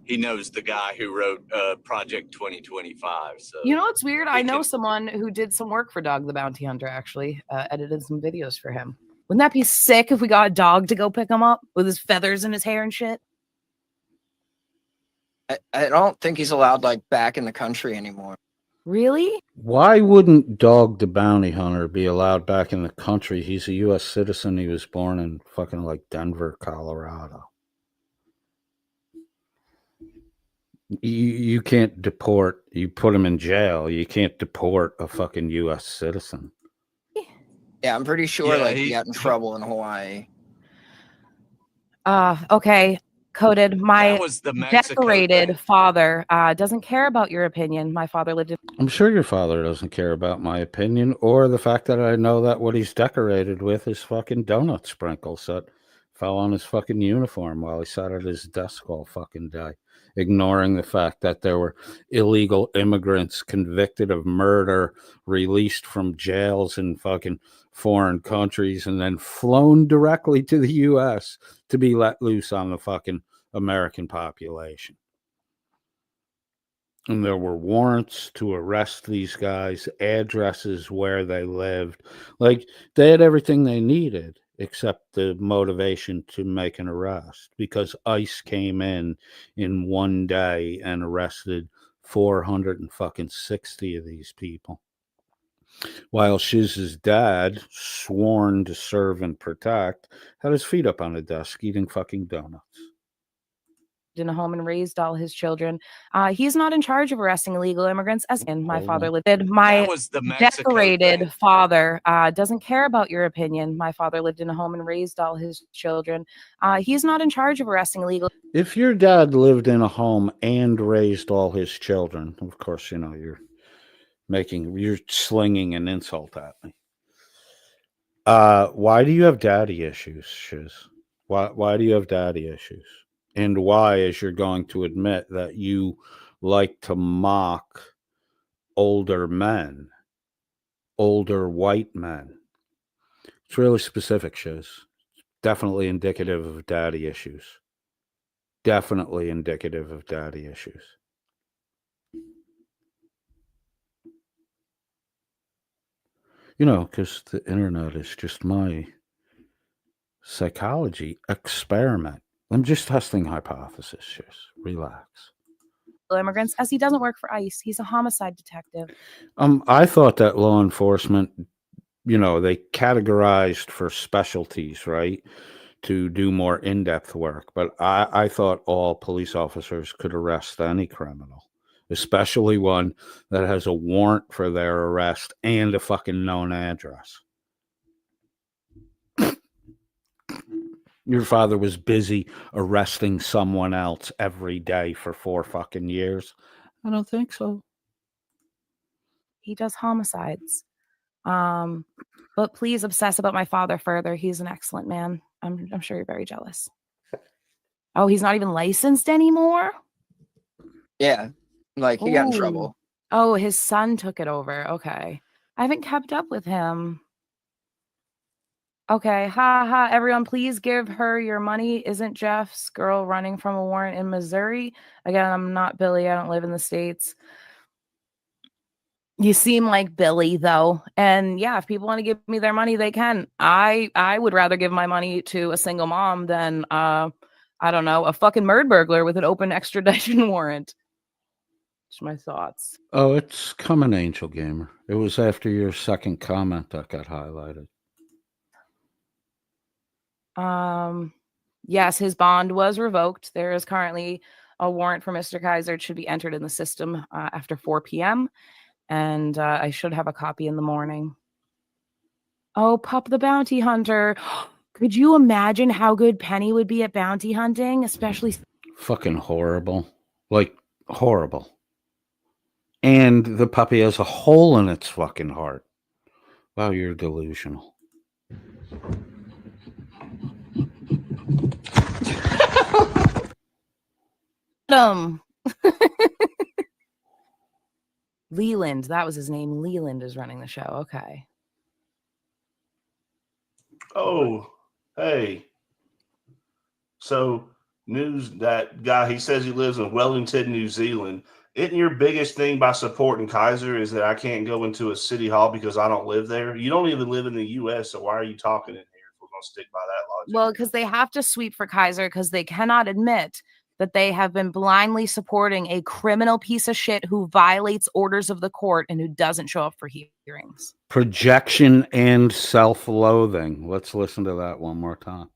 G: he knows the guy who wrote Project 2025. So
F: you know what's weird? I know someone who did some work for Dog the Bounty Hunter, actually. Edited some videos for him. Wouldn't that be sick if we got a dog to go pick him up with his feathers in his hair and shit?
H: I don't think he's allowed like back in the country anymore.
F: Really?
C: Why wouldn't Dog the Bounty Hunter be allowed back in the country? He's a U.S. citizen. He was born in fucking like Denver, Colorado. You can't deport. You put him in jail. You can't deport a fucking U.S. citizen.
H: Yeah, I'm pretty sure
G: Yeah,
H: like he got in trouble in Hawaii.
F: Okay. Coded. My
G: That was the Mexico
F: decorated
G: thing.
F: father doesn't care about your opinion. My father lived in.
C: I'm sure your father doesn't care about my opinion or the fact that I know that what he's decorated with is fucking donut sprinkles that fell on his fucking uniform while he sat at his desk all fucking day, ignoring the fact that there were illegal immigrants convicted of murder, released from jails in fucking foreign countries, and then flown directly to the U.S. to be let loose on the fucking American population. And there were warrants to arrest these guys, addresses where they lived. Like, they had everything they needed except the motivation to make an arrest, because ICE came in one day and arrested 460 of these people. While Shiz's dad, sworn to serve and protect, had his feet up on a desk eating fucking donuts.
F: In a home and raised all his children. He's not in charge of arresting illegal immigrants. As in, my father lived. My
G: That was the Mexico
F: decorated
G: thing.
F: father doesn't care about your opinion. My father lived in a home and raised all his children. He's not in charge of arresting illegal.
C: If your dad lived in a home and raised all his children, of course, you know, you're slinging an insult at me. Why do you have daddy issues, Shiz? Why do you have daddy issues? And why, as you're going to admit that you like to mock older men, older white men? It's really specific, Shiz. Definitely indicative of daddy issues. Definitely indicative of daddy issues. You know, because the internet is just my psychology experiment. I'm just testing hypothesis. Just relax.
F: Immigrants, as he doesn't work for ICE. He's a homicide detective.
C: I thought that law enforcement, you know, they categorized for specialties, right, to do more in-depth work. But I thought all police officers could arrest any criminal, especially one that has a warrant for their arrest and a fucking known address. Your father was busy arresting someone else every day for 4 fucking years. I don't think so.
F: He does homicides. But please obsess about my father further. He's an excellent man. I'm sure you're very jealous. Oh, he's not even licensed anymore?
H: Yeah, like he got in trouble.
F: Oh, his son took it over. Okay. I haven't kept up with him. Okay, ha ha, everyone, please give her your money. Isn't Jeff's girl running from a warrant in Missouri? Again, I'm not Billy. I don't live in the States. You seem like Billy, though. And yeah, if people want to give me their money, they can. I would rather give my money to a single mom than, I don't know, a fucking murder burglar with an open extradition warrant. Just my thoughts.
C: Oh, it's coming, Angel Gamer. It was after your second comment that got highlighted.
F: Yes, his bond was revoked. There is currently a warrant for Mr. Kaiser. It should be entered in the system after 4 p.m. And I should have a copy in the morning. Oh, Pup the Bounty Hunter. Could you imagine how good Penny would be at bounty hunting? Especially...
C: Fucking horrible. Like, horrible. And the puppy has a hole in its fucking heart. Wow, you're delusional.
F: Leland, that was his name. Leland is running the show. Okay.
E: Oh, hey. So, news that guy, he says he lives in Wellington, New Zealand. Isn't your biggest thing by supporting Kaiser is that I can't go into a city hall because I don't live there? You don't even live in the U.S., so why are you talking in here to stick by that logic.
F: Well, because they have to sweep for Kaiser because they cannot admit that they have been blindly supporting a criminal piece of shit who violates orders of the court and who doesn't show up for hearings.
C: Projection and self-loathing. Let's listen to that one more time.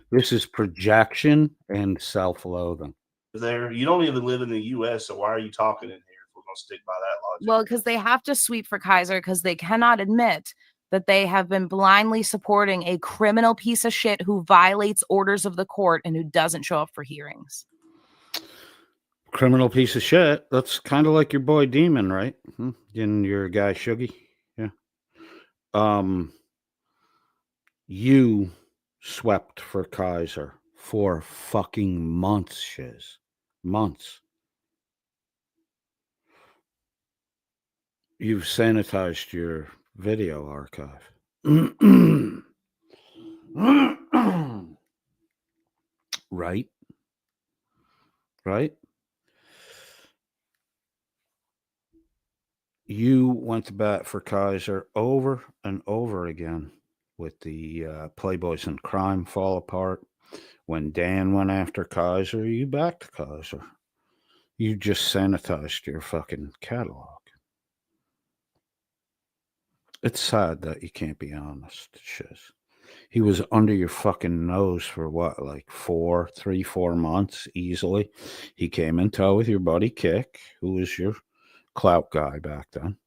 C: This is projection and self-loathing.
E: There, you don't even live in the U.S., so why are you talking in here if we're going to stick by that logic?
F: Well, because they have to sweep for Kaiser because they cannot admit that they have been blindly supporting a criminal piece of shit who violates orders of the court and who doesn't show up for hearings.
C: Criminal piece of shit. That's kind of like your boy Demon, right? And your guy Shuggy. Yeah. You swept for Kaiser for fucking months, Shiz. Months. You've sanitized your video archive. Right? Right? You went to bat for Kaiser over and over again with the Playboys and Crime fall apart. When Dan went after Kaiser, you backed Kaiser. You just sanitized your fucking catalog. It's sad that you can't be honest, Shiz. He was under your fucking nose for what, like 4 months easily. He came in tow with your buddy Kick, who was your clout guy back then.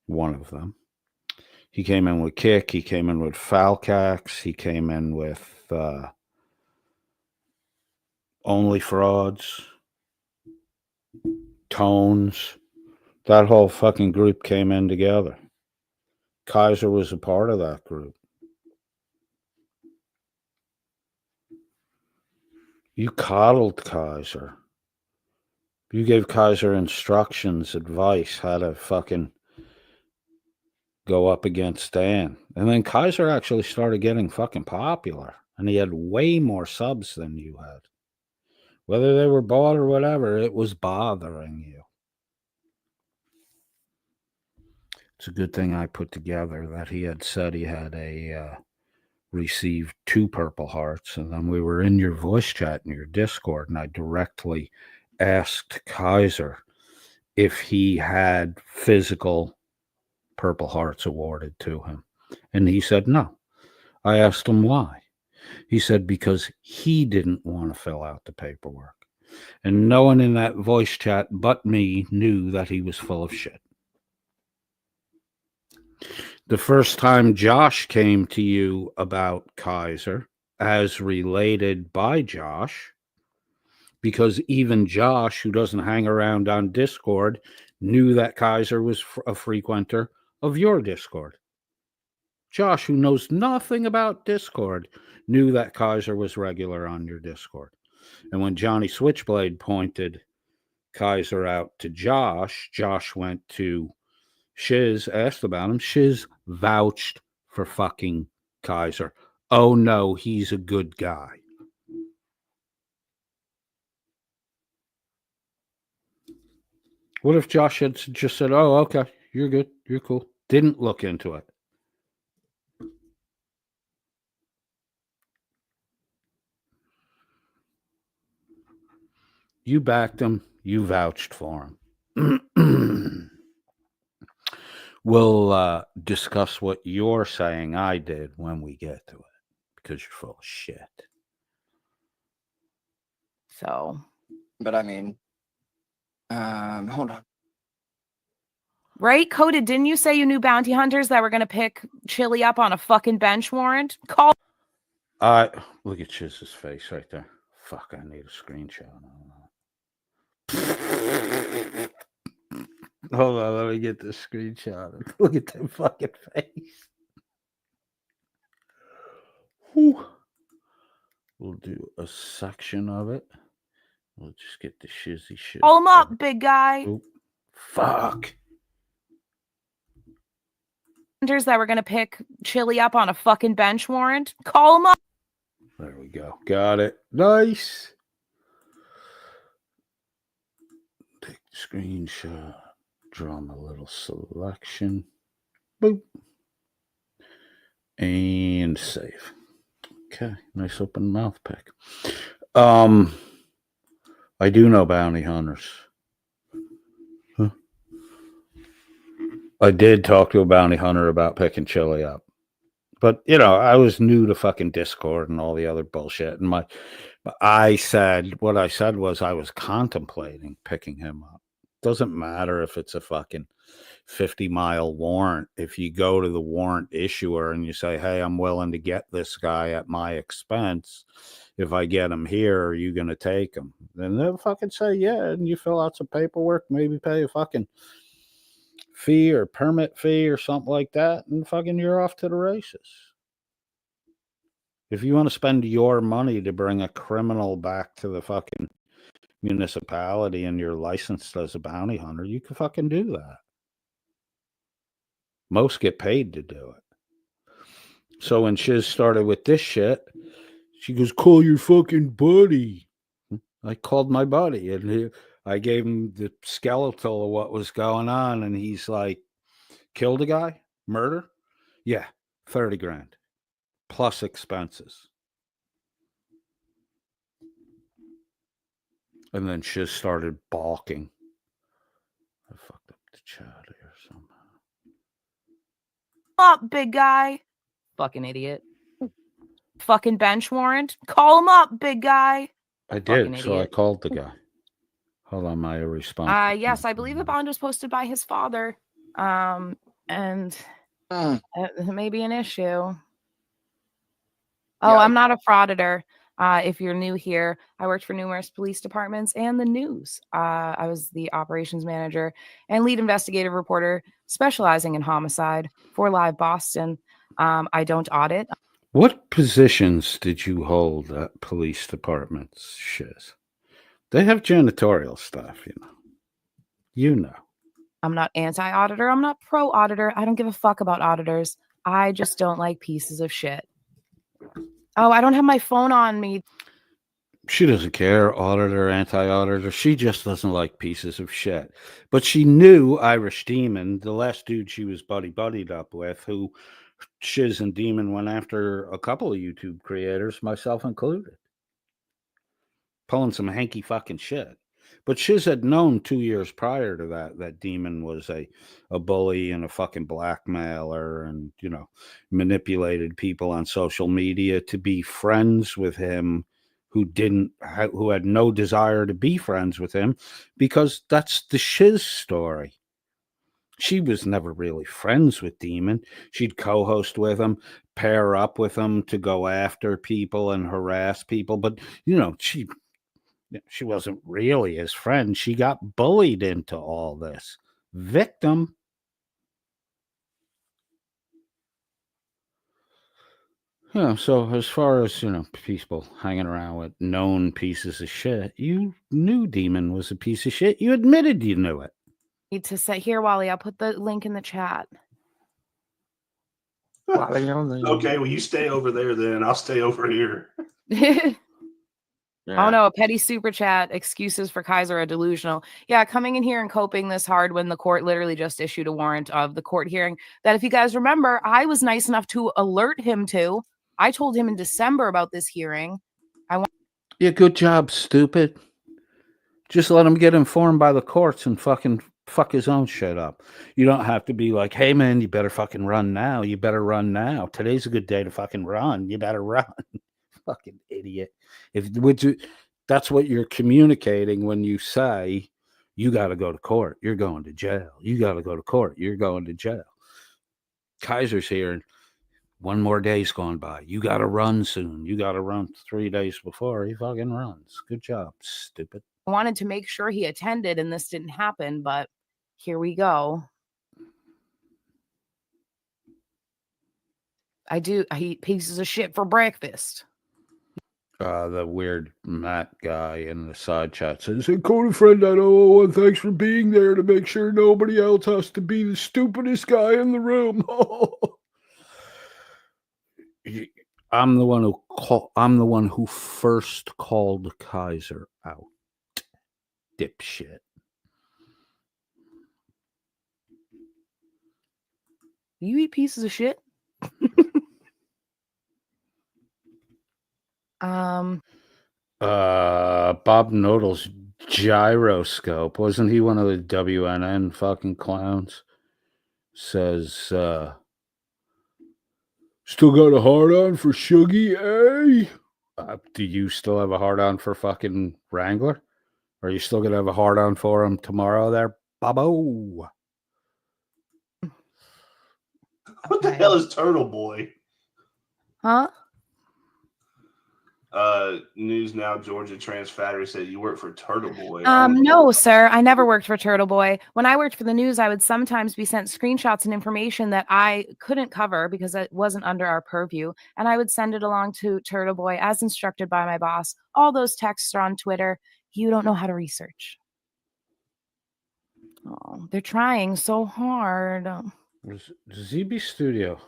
C: One of them. He came in with Kick. He came in with Falcax. He came in with Only Frauds, Tones. That whole fucking group came in together. Kaiser was a part of that group. You coddled Kaiser. You gave Kaiser instructions, advice, how to fucking go up against Dan. And then Kaiser actually started getting fucking popular. And he had way more subs than you had. Whether they were bought or whatever, it was bothering you. It's a good thing I put together that he had said he had received 2 Purple Hearts. And then we were in your voice chat in your Discord, and I directly asked Kaiser if he had physical Purple Hearts awarded to him. And he said no. I asked him why. He said because he didn't want to fill out the paperwork. And no one in that voice chat but me knew that he was full of shit. The first time Josh came to you about Kaiser, as related by Josh, because even Josh, who doesn't hang around on Discord, knew that Kaiser was a frequenter of your Discord. Josh, who knows nothing about Discord, knew that Kaiser was regular on your Discord. And when Johnny Switchblade pointed Kaiser out to Josh, Josh went to Shiz, asked about him. Shiz vouched for fucking Kaiser. Oh no, he's a good guy. What if Josh had just said, oh, okay, you're good, you're cool. Didn't look into it. You backed him. You vouched for him. We'll discuss what you're saying I did when we get to it, because you're full of shit.
F: So.
H: But I mean, hold on.
F: Right, Coded, didn't you say you knew bounty hunters that were going to pick Chili up on a fucking bench warrant? Call.
C: Look at Chiz's face right there. Fuck, I need a screenshot. Hold on, let me get this screenshot. Look at that fucking face. Whew. We'll do a section of it. We'll just get the shizzy shit.
F: Call him up, big guy.
C: Oop. Fuck.
F: Hunters that were going to pick Chili up on a fucking bench warrant. Call him up.
C: There we go. Got it. Nice. Take the screenshot. Draw my little selection. Boop. And save. Okay, nice open mouth pick. I do know bounty hunters. Huh? I did talk to a bounty hunter about picking Chili up. But, you know, I was new to fucking Discord and all the other bullshit. And what I said was I was contemplating picking him up. Doesn't matter if it's a fucking 50-mile warrant. If you go to the warrant issuer and you say, hey, I'm willing to get this guy at my expense. If I get him here, are you going to take him? Then they'll fucking say, yeah. And you fill out some paperwork, maybe pay a fucking fee or permit fee or something like that, and fucking you're off to the races. If you want to spend your money to bring a criminal back to the fucking municipality and you're licensed as a bounty hunter, you can fucking do that. Most get paid to do it. So when Shiz started with this shit, she goes, call your fucking buddy. I called my buddy and I gave him the skeletal of what was going on. And he's like, killed a guy? Murder? Yeah, 30 grand plus expenses. And then Shiz started balking. I fucked up the chat here somehow.
F: Up, big guy. Fucking idiot. Fucking bench warrant. Call him up, big guy.
C: I did, so I called the guy. Hold on, my response.
F: Yes, I believe the bond was posted by his father. And it may be an issue. Oh,
H: Yeah.
F: I'm not a frauditor. If you're new here, I worked for numerous police departments and the news. I was the operations manager and lead investigative reporter specializing in homicide for Live Boston. I don't audit.
C: What positions did you hold at police departments, Shiz? They have janitorial stuff, you know. You know.
F: I'm not anti-auditor. I'm not pro-auditor. I don't give a fuck about auditors. I just don't like pieces of shit. Oh, I don't have my phone on me.
C: She doesn't care, auditor, anti-auditor. She just doesn't like pieces of shit. But she knew Irish Demon, the last dude she was buddied up with, who Shiz and Demon went after a couple of YouTube creators, myself included. Pulling some hanky fucking shit. But Shiz had known 2 years prior to that Demon was a bully and a fucking blackmailer and, you know, manipulated people on social media to be friends with him who had no desire to be friends with him, because that's the Shiz story. She was never really friends with Demon. She'd co-host with him, pair up with him to go after people and harass people. But, you know, she wasn't really his friend. She got bullied into all this. Victim. Yeah, so as far as, you know, people hanging around with known pieces of shit, you knew Demon was a piece of shit. You admitted you knew it.
F: Need to sit here, Wally. I'll put the link in the chat.
E: Okay, well, you stay over there then. I'll stay over here.
F: Oh no, a petty super chat. Excuses for Kaiser are delusional. Yeah, coming in here and coping this hard when the court literally just issued a warrant of the court hearing that, if you guys remember, I was nice enough to alert him to. I told him in December about this hearing.
C: Yeah, good job, stupid. Just let him get informed by the courts and fucking fuck his own shit up. You don't have to be like, hey man, you better fucking run now. You better run now. Today's a good day to fucking run. You better run. Fucking idiot. That's what you're communicating when you say you got to go to court. You're going to jail. You got to go to court. You're going to jail. Kaiser's here. And one more day's gone by. You got to run soon. You got to run 3 days before he fucking runs. Good job, stupid.
F: I wanted to make sure he attended and this didn't happen, but here we go. I eat pieces of shit for breakfast.
C: The weird Matt guy in the side chat says, hey, Cody friend, I know, and thanks for being there to make sure nobody else has to be the stupidest guy in the room. I'm the one who first called Kaiser out. Dipshit.
F: You eat pieces of shit? Um,
C: Bob Noodle's gyroscope. Wasn't he one of the WNN fucking clowns? Says, still got a hard on for Shuggy, eh? Do you still have a hard on for fucking Wrangler? Are you still gonna have a hard on for him tomorrow there, Bobo?
E: What the hell is Turtle Boy?
F: huh?
E: News Now, Georgia Trans Fattery said you work for Turtle Boy.
F: No, sir. I never worked for Turtle Boy. When I worked for the news, I would sometimes be sent screenshots and information that I couldn't cover because it wasn't under our purview. And I would send it along to Turtle Boy as instructed by my boss. All those texts are on Twitter. You don't know how to research. Oh, they're trying so hard.
C: Was ZB Studio?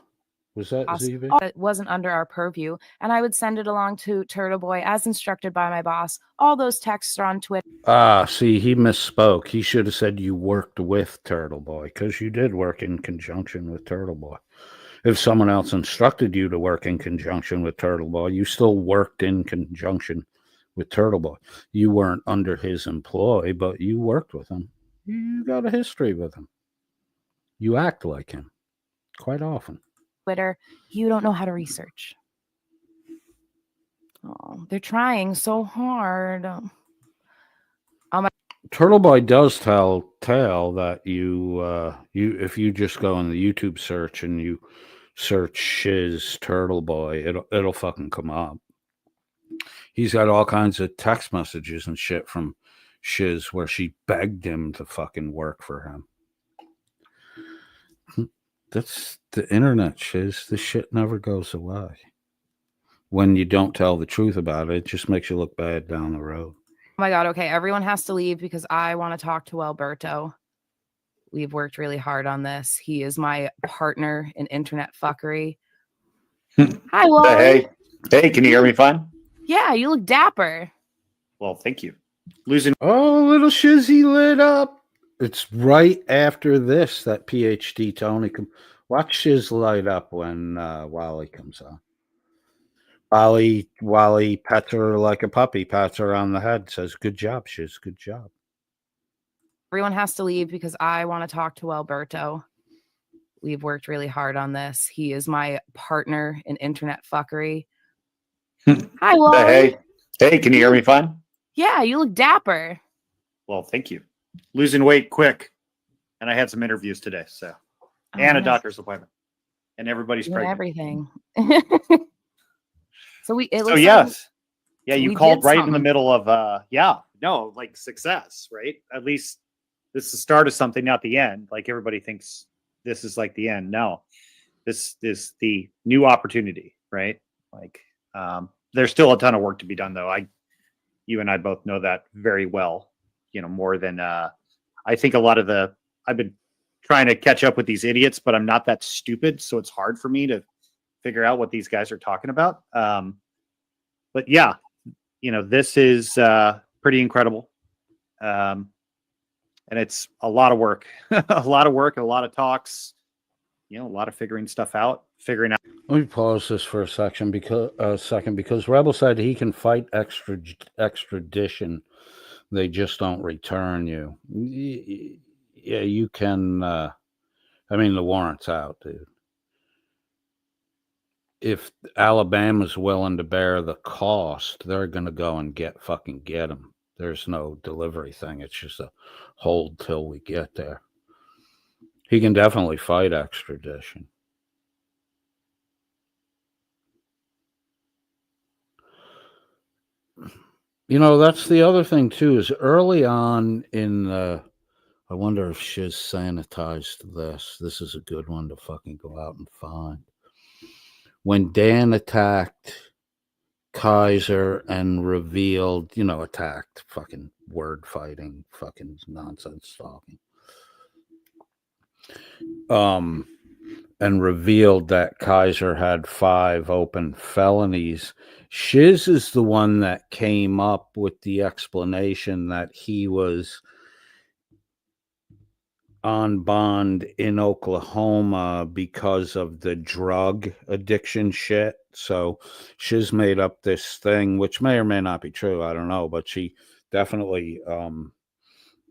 C: Was that ZB?
F: It wasn't under our purview. And I would send it along to Turtle Boy as instructed by my boss. All those texts are on Twitter.
C: See, he misspoke. He should have said you worked with Turtle Boy, because you did work in conjunction with Turtle Boy. If someone else instructed you to work in conjunction with Turtle Boy, you still worked in conjunction with Turtle Boy. You weren't under his employ, but you worked with him. You got a history with him. You act like him quite often.
F: Twitter, you don't know how to research. Oh, they're trying so hard.
C: Turtle Boy does tell that you if you just go in the YouTube search and you search Shiz Turtle Boy, it'll fucking come up. He's got all kinds of text messages and shit from Shiz where she begged him to fucking work for him. That's the internet, Shiz. This shit never goes away. When you don't tell the truth about it, it just makes you look bad down the road.
F: Oh my God. Okay. Everyone has to leave because I want to talk to Alberto. We've worked really hard on this. He is my partner in internet fuckery. Hi, Wally.
J: Hey, can you hear me fine?
F: Yeah, you look dapper.
J: Well, thank you.
C: Oh, little Shizzy lit up. It's right after this that PhD Tony watch Shiz light up when Wally comes on. Wally pets her like a puppy, pats her on the head, says, "Good job, Shiz, good job."
F: Everyone has to leave because I want to talk to Alberto. We've worked really hard on this. He is my partner in internet fuckery. Hi, Wally.
J: Hey, can you hear me fine?
F: Yeah, you look dapper.
J: Well, thank you. Losing weight quick. And I had some interviews today, so. And a doctor's appointment. And everybody's pregnant.
F: Everything. So
J: yes. Yeah, you called right
F: something.
J: in the middle of like success, right? At least this is the start of something, not the end. Like everybody thinks this is like the end. No. This is the new opportunity, right? Like there's still a ton of work to be done though. You and I both know that very well, more than I think a lot of I've been trying to catch up with these idiots, but I'm not that stupid. So it's hard for me to figure out what these guys are talking about. But yeah, this is pretty incredible. And it's a lot of work, a lot of talks, a lot of figuring stuff out, Let
C: me pause this for a second because Rebel said he can fight extradition. They just don't return you. Yeah, you can. The warrant's out, dude. If Alabama's willing to bear the cost, they're going to go and get him. There's no delivery thing. It's just a hold till we get there. He can definitely fight extradition. That's the other thing too, is early on in I wonder if Shiz sanitized this. This is a good one to fucking go out and find. When Dan attacked Kaiser and revealed, attacked, fucking word fighting, fucking nonsense talking. And revealed that Kaiser had 5 open felonies. Shiz is the one that came up with the explanation that he was on bond in Oklahoma because of the drug addiction shit. So she's made up this thing, which may or may not be true. I don't know, but she definitely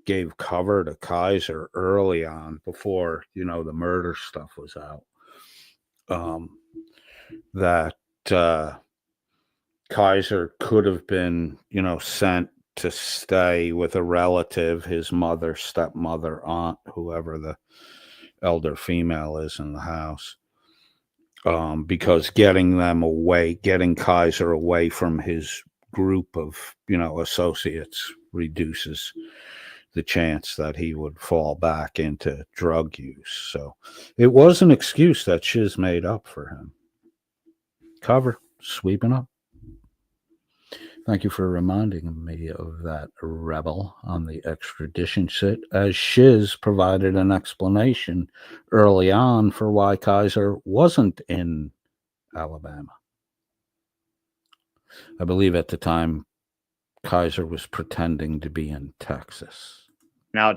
C: gave cover to Kaiser early on before, the murder stuff was out. That Kaiser could have been, sent to stay with a relative, his mother, stepmother, aunt, whoever the elder female is in the house. Because getting Kaiser away from his group of, associates reduces the chance that he would fall back into drug use. So it was an excuse that Shiz made up for him. Cover, sweeping up. Thank you for reminding me of that, Rebel, on the extradition sit, as Shiz provided an explanation early on for why Kaiser wasn't in Alabama. I believe at the time Kaiser was pretending to be in Texas.
J: Now,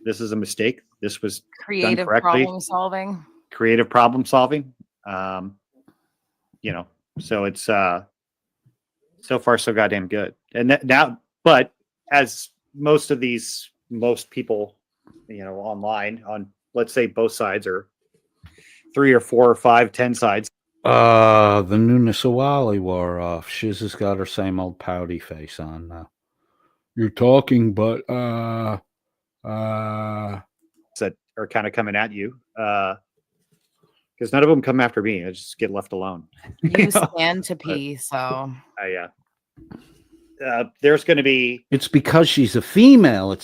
J: this is a mistake. This was
F: Creative
J: done correctly.
F: problem solving.
J: Creative problem solving. So it's so far so goddamn good. And now, but as most people, online on, let's say both sides, or 3 or 4 or 5, 10 sides.
C: The new Nisawali wore off. Shiz has got her same old pouty face on now. You're talking, but
J: that are kind of coming at you. Because none of them come after me. I just get left alone.
F: You stand to pee, so.
J: There's going to be.
C: It's because she's a female.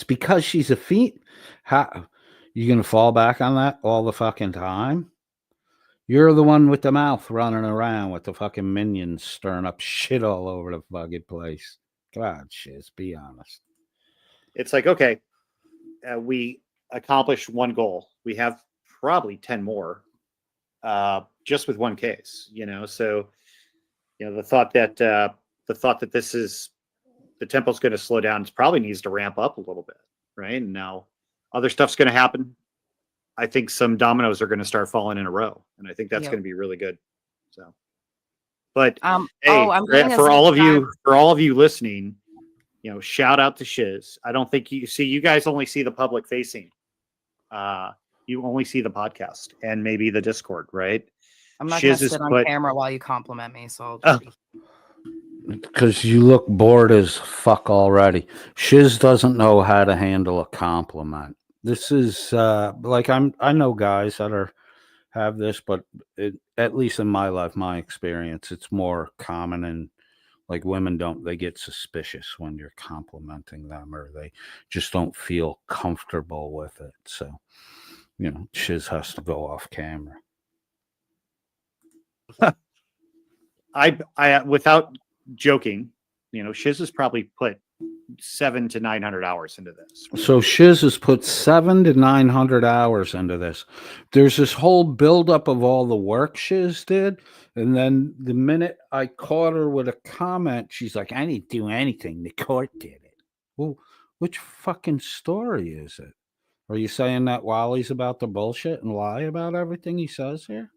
C: How you going to fall back on that all the fucking time? You're the one with the mouth running around with the fucking minions stirring up shit all over the fucking place. God, Shiz, be honest.
J: It's like, okay, we accomplished one goal. We have probably 10 more. Just with one case, so, the thought that this is the tempo's going to slow down, it probably needs to ramp up a little bit. Right. And now other stuff's going to happen. I think some dominoes are going to start falling in a row, and I think that's going to be really good. So, but for all of you listening, shout out to Shiz. I don't think you guys only see the public facing. You only see the podcast and maybe the Discord, right?
F: I'm not going to sit on camera while you compliment me, so
C: because you look bored as fuck already. Shiz doesn't know how to handle a compliment. This is I know guys that have this, but at least in my life, my experience, it's more common, and like women they get suspicious when you're complimenting them, or they just don't feel comfortable with it. So, Shiz has to go off camera.
J: I without joking, Shiz has probably put 700 to 900 hours into this.
C: So Shiz has put 700 to 900 hours into this. There's this whole buildup of all the work Shiz did, and then the minute I caught her with a comment, she's like, "I didn't do anything. The court did it." Well, which fucking story is it? Are you saying that Wally's about to bullshit and lie about everything he says here?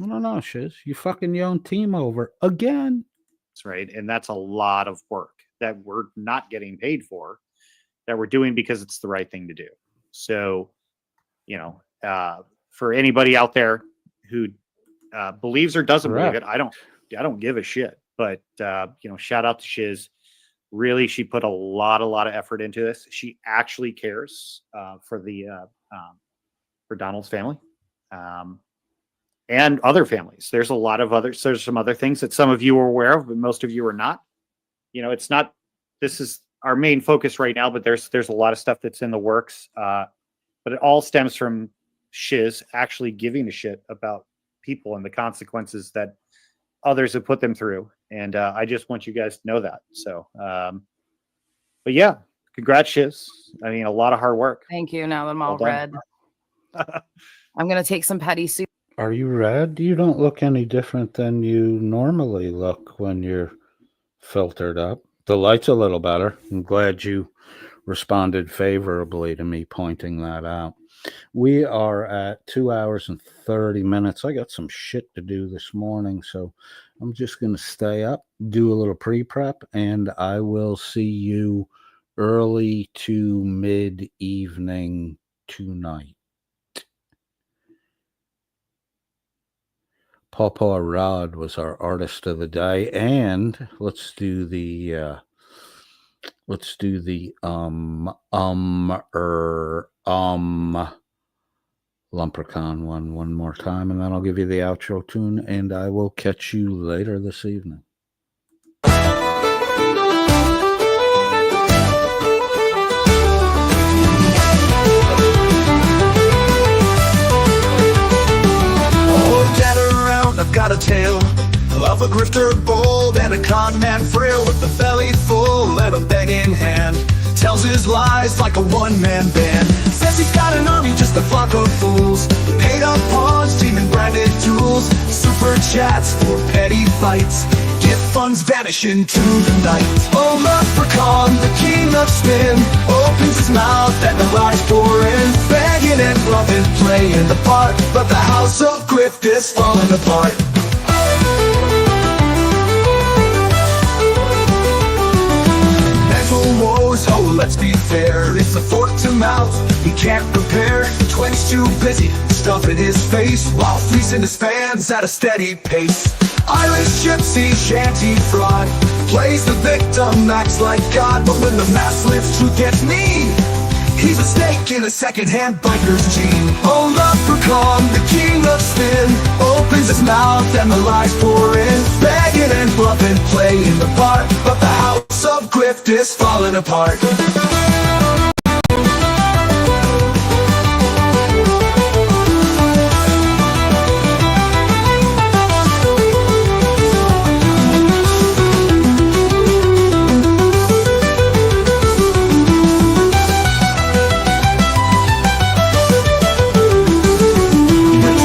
C: I don't know, Shiz. You fucking your own team over again.
J: That's right. And that's a lot of work that we're not getting paid for, that we're doing because it's the right thing to do. So, for anybody out there who believes or doesn't believe it, I don't give a shit. But, shout out to Shiz. Really, she put a lot of effort into this. She actually cares for Donald's family and other families. There's some other things that some of you are aware of, but most of you are not. It's not. This is our main focus right now, but there's a lot of stuff that's in the works. But it all stems from Shiz actually giving a shit about people and the consequences that others have put them through. And I just want you guys to know that. So, but yeah, congrats, Shiz. I mean, a lot of hard work.
F: Thank you. Now that I'm all red, I'm going to take some petty soup.
C: Are you red? You don't look any different than you normally look when you're filtered up. The light's a little better. I'm glad you responded favorably to me pointing that out. We are at 2 hours and 30 minutes. I got some shit to do this morning, so I'm just going to stay up, do a little pre-prep, and I will see you early to mid-evening tonight. Pawpaw Rod was our artist of the day, and let's do the Lumpercon one more time, and then I'll give you the outro tune, and I will catch you later this evening.
D: I've got a tale of a grifter bold and a con man frail with a belly full and a begging hand. Tells his lies like a one-man band. Says he's got an army, just a flock of fools. Paid up pawns, teaming branded tools. Super chats for petty fights. Gift funds vanish into the night. Oh, leprechaun, the king of spin, opens his mouth and the lies pour in. Begging and bluffing, playing the part, but the house of grift is falling apart. Woes, oh, let's be fair, it's a fork to mouth, he can't prepare. 20's too busy stuffing his face while fleecing his fans at a steady pace. Irish gypsy shanty fraud plays the victim, acts like God, but when the mask lifts, truth gets mean. He's a snake in a second-hand biker's jean. Oh, leprechaun, the king of spin, opens his mouth and the lies pour in. Begging and bluffing, playing the part, but the house of grift is falling apart.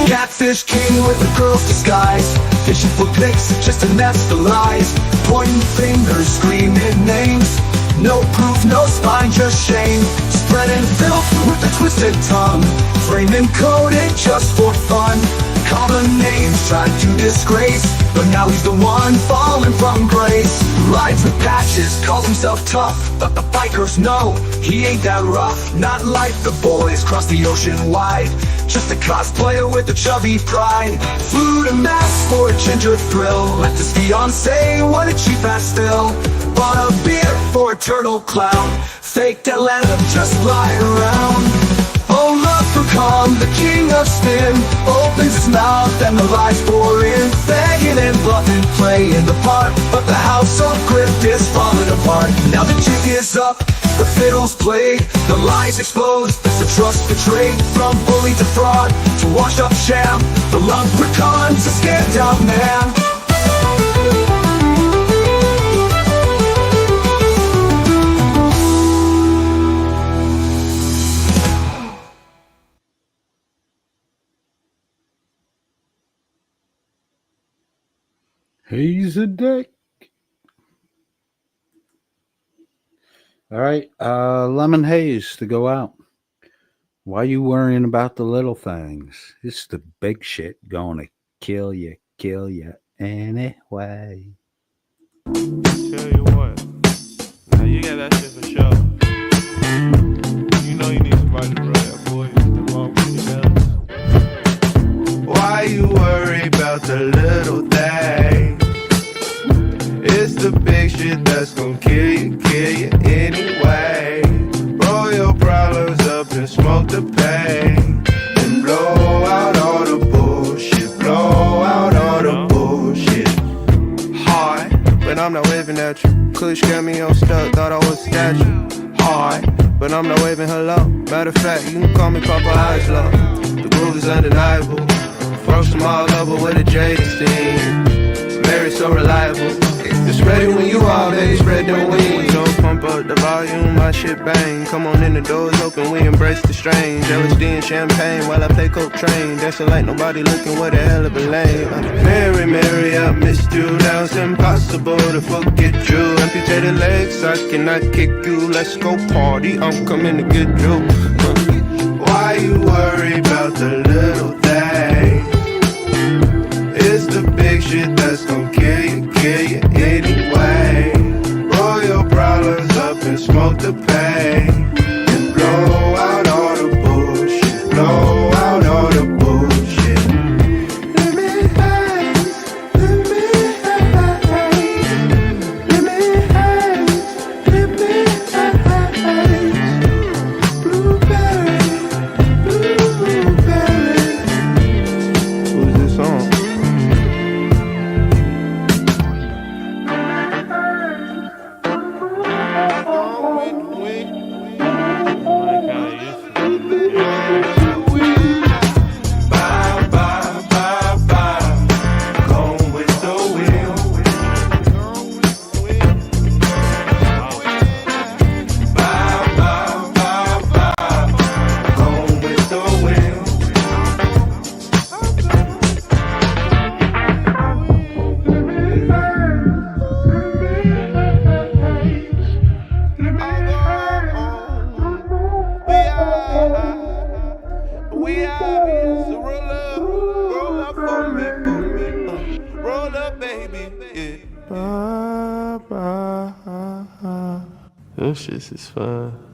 D: Catfish king with a girl's disguise, fishing for pics just to nest the lies. Pointing fingers, screaming names, no proof, no spine, just shame. Spreading filth with a twisted tongue, framing coded just for fun. Common names tried to disgrace, but now he's the one falling from grace. Rides with patches, calls himself tough, but the bikers know he ain't that rough. Not like the boys cross the ocean wide, just a cosplayer with a chubby pride. Flew to mass for a ginger thrill, left his fiancé, what a cheap ass still. Bought a beer for a turtle clown, faked Atlanta, just lying around. Oh, leprechaun, the king of spin, opens his mouth and the lies pour in. Begging and bluffing, playing the part, but the house of grift is falling apart. Now the jig is up, the fiddle's played, the lies exposed, the trust betrayed. From bully to fraud, to wash up sham, the leprechaun's a scared out man.
C: He's a dick. All right, Lemon Haze to go out. Why you worrying about the little things? It's the big shit gonna kill you anyway.
B: Tell you what, now you got that shit for sure. You know you need somebody to run that boy. The long why you worry about the little things? It's the big shit that's gonna kill you anyway. Roll your problems up and smoke the pain, and blow out all the bullshit, blow out all the bullshit. Hard, but I'm not waving at you. Kush got me on stuck, thought I was a statue. Hard, but I'm not waving hello. Matter of fact, you can call me Papa Eyes Low. The groove is undeniable. Frost them all over with a jade steam. Very so reliable. Just ready when you are, baby, spread them wings. Don't pump Ramp up the volume, my shit bang. Come on in, the doors open, we embrace the strange. LSD and champagne while I play coke train. Dancing like nobody looking, what a hell of a lane. Mary, Mary, I missed you. Now it's impossible to forget you. Amputated legs, I cannot kick you. Let's go party, I'm coming to get you. Why you worry about the little things? It's the big shit that's gon' kill you anyway. Roll your problems up and smoke the pain. And blow out all the bullshit. Blow out all the bullshit. Let me haze, let me haze. Let me haze, let me haze. Blueberry, blueberry. Who's this song? This shit is fun.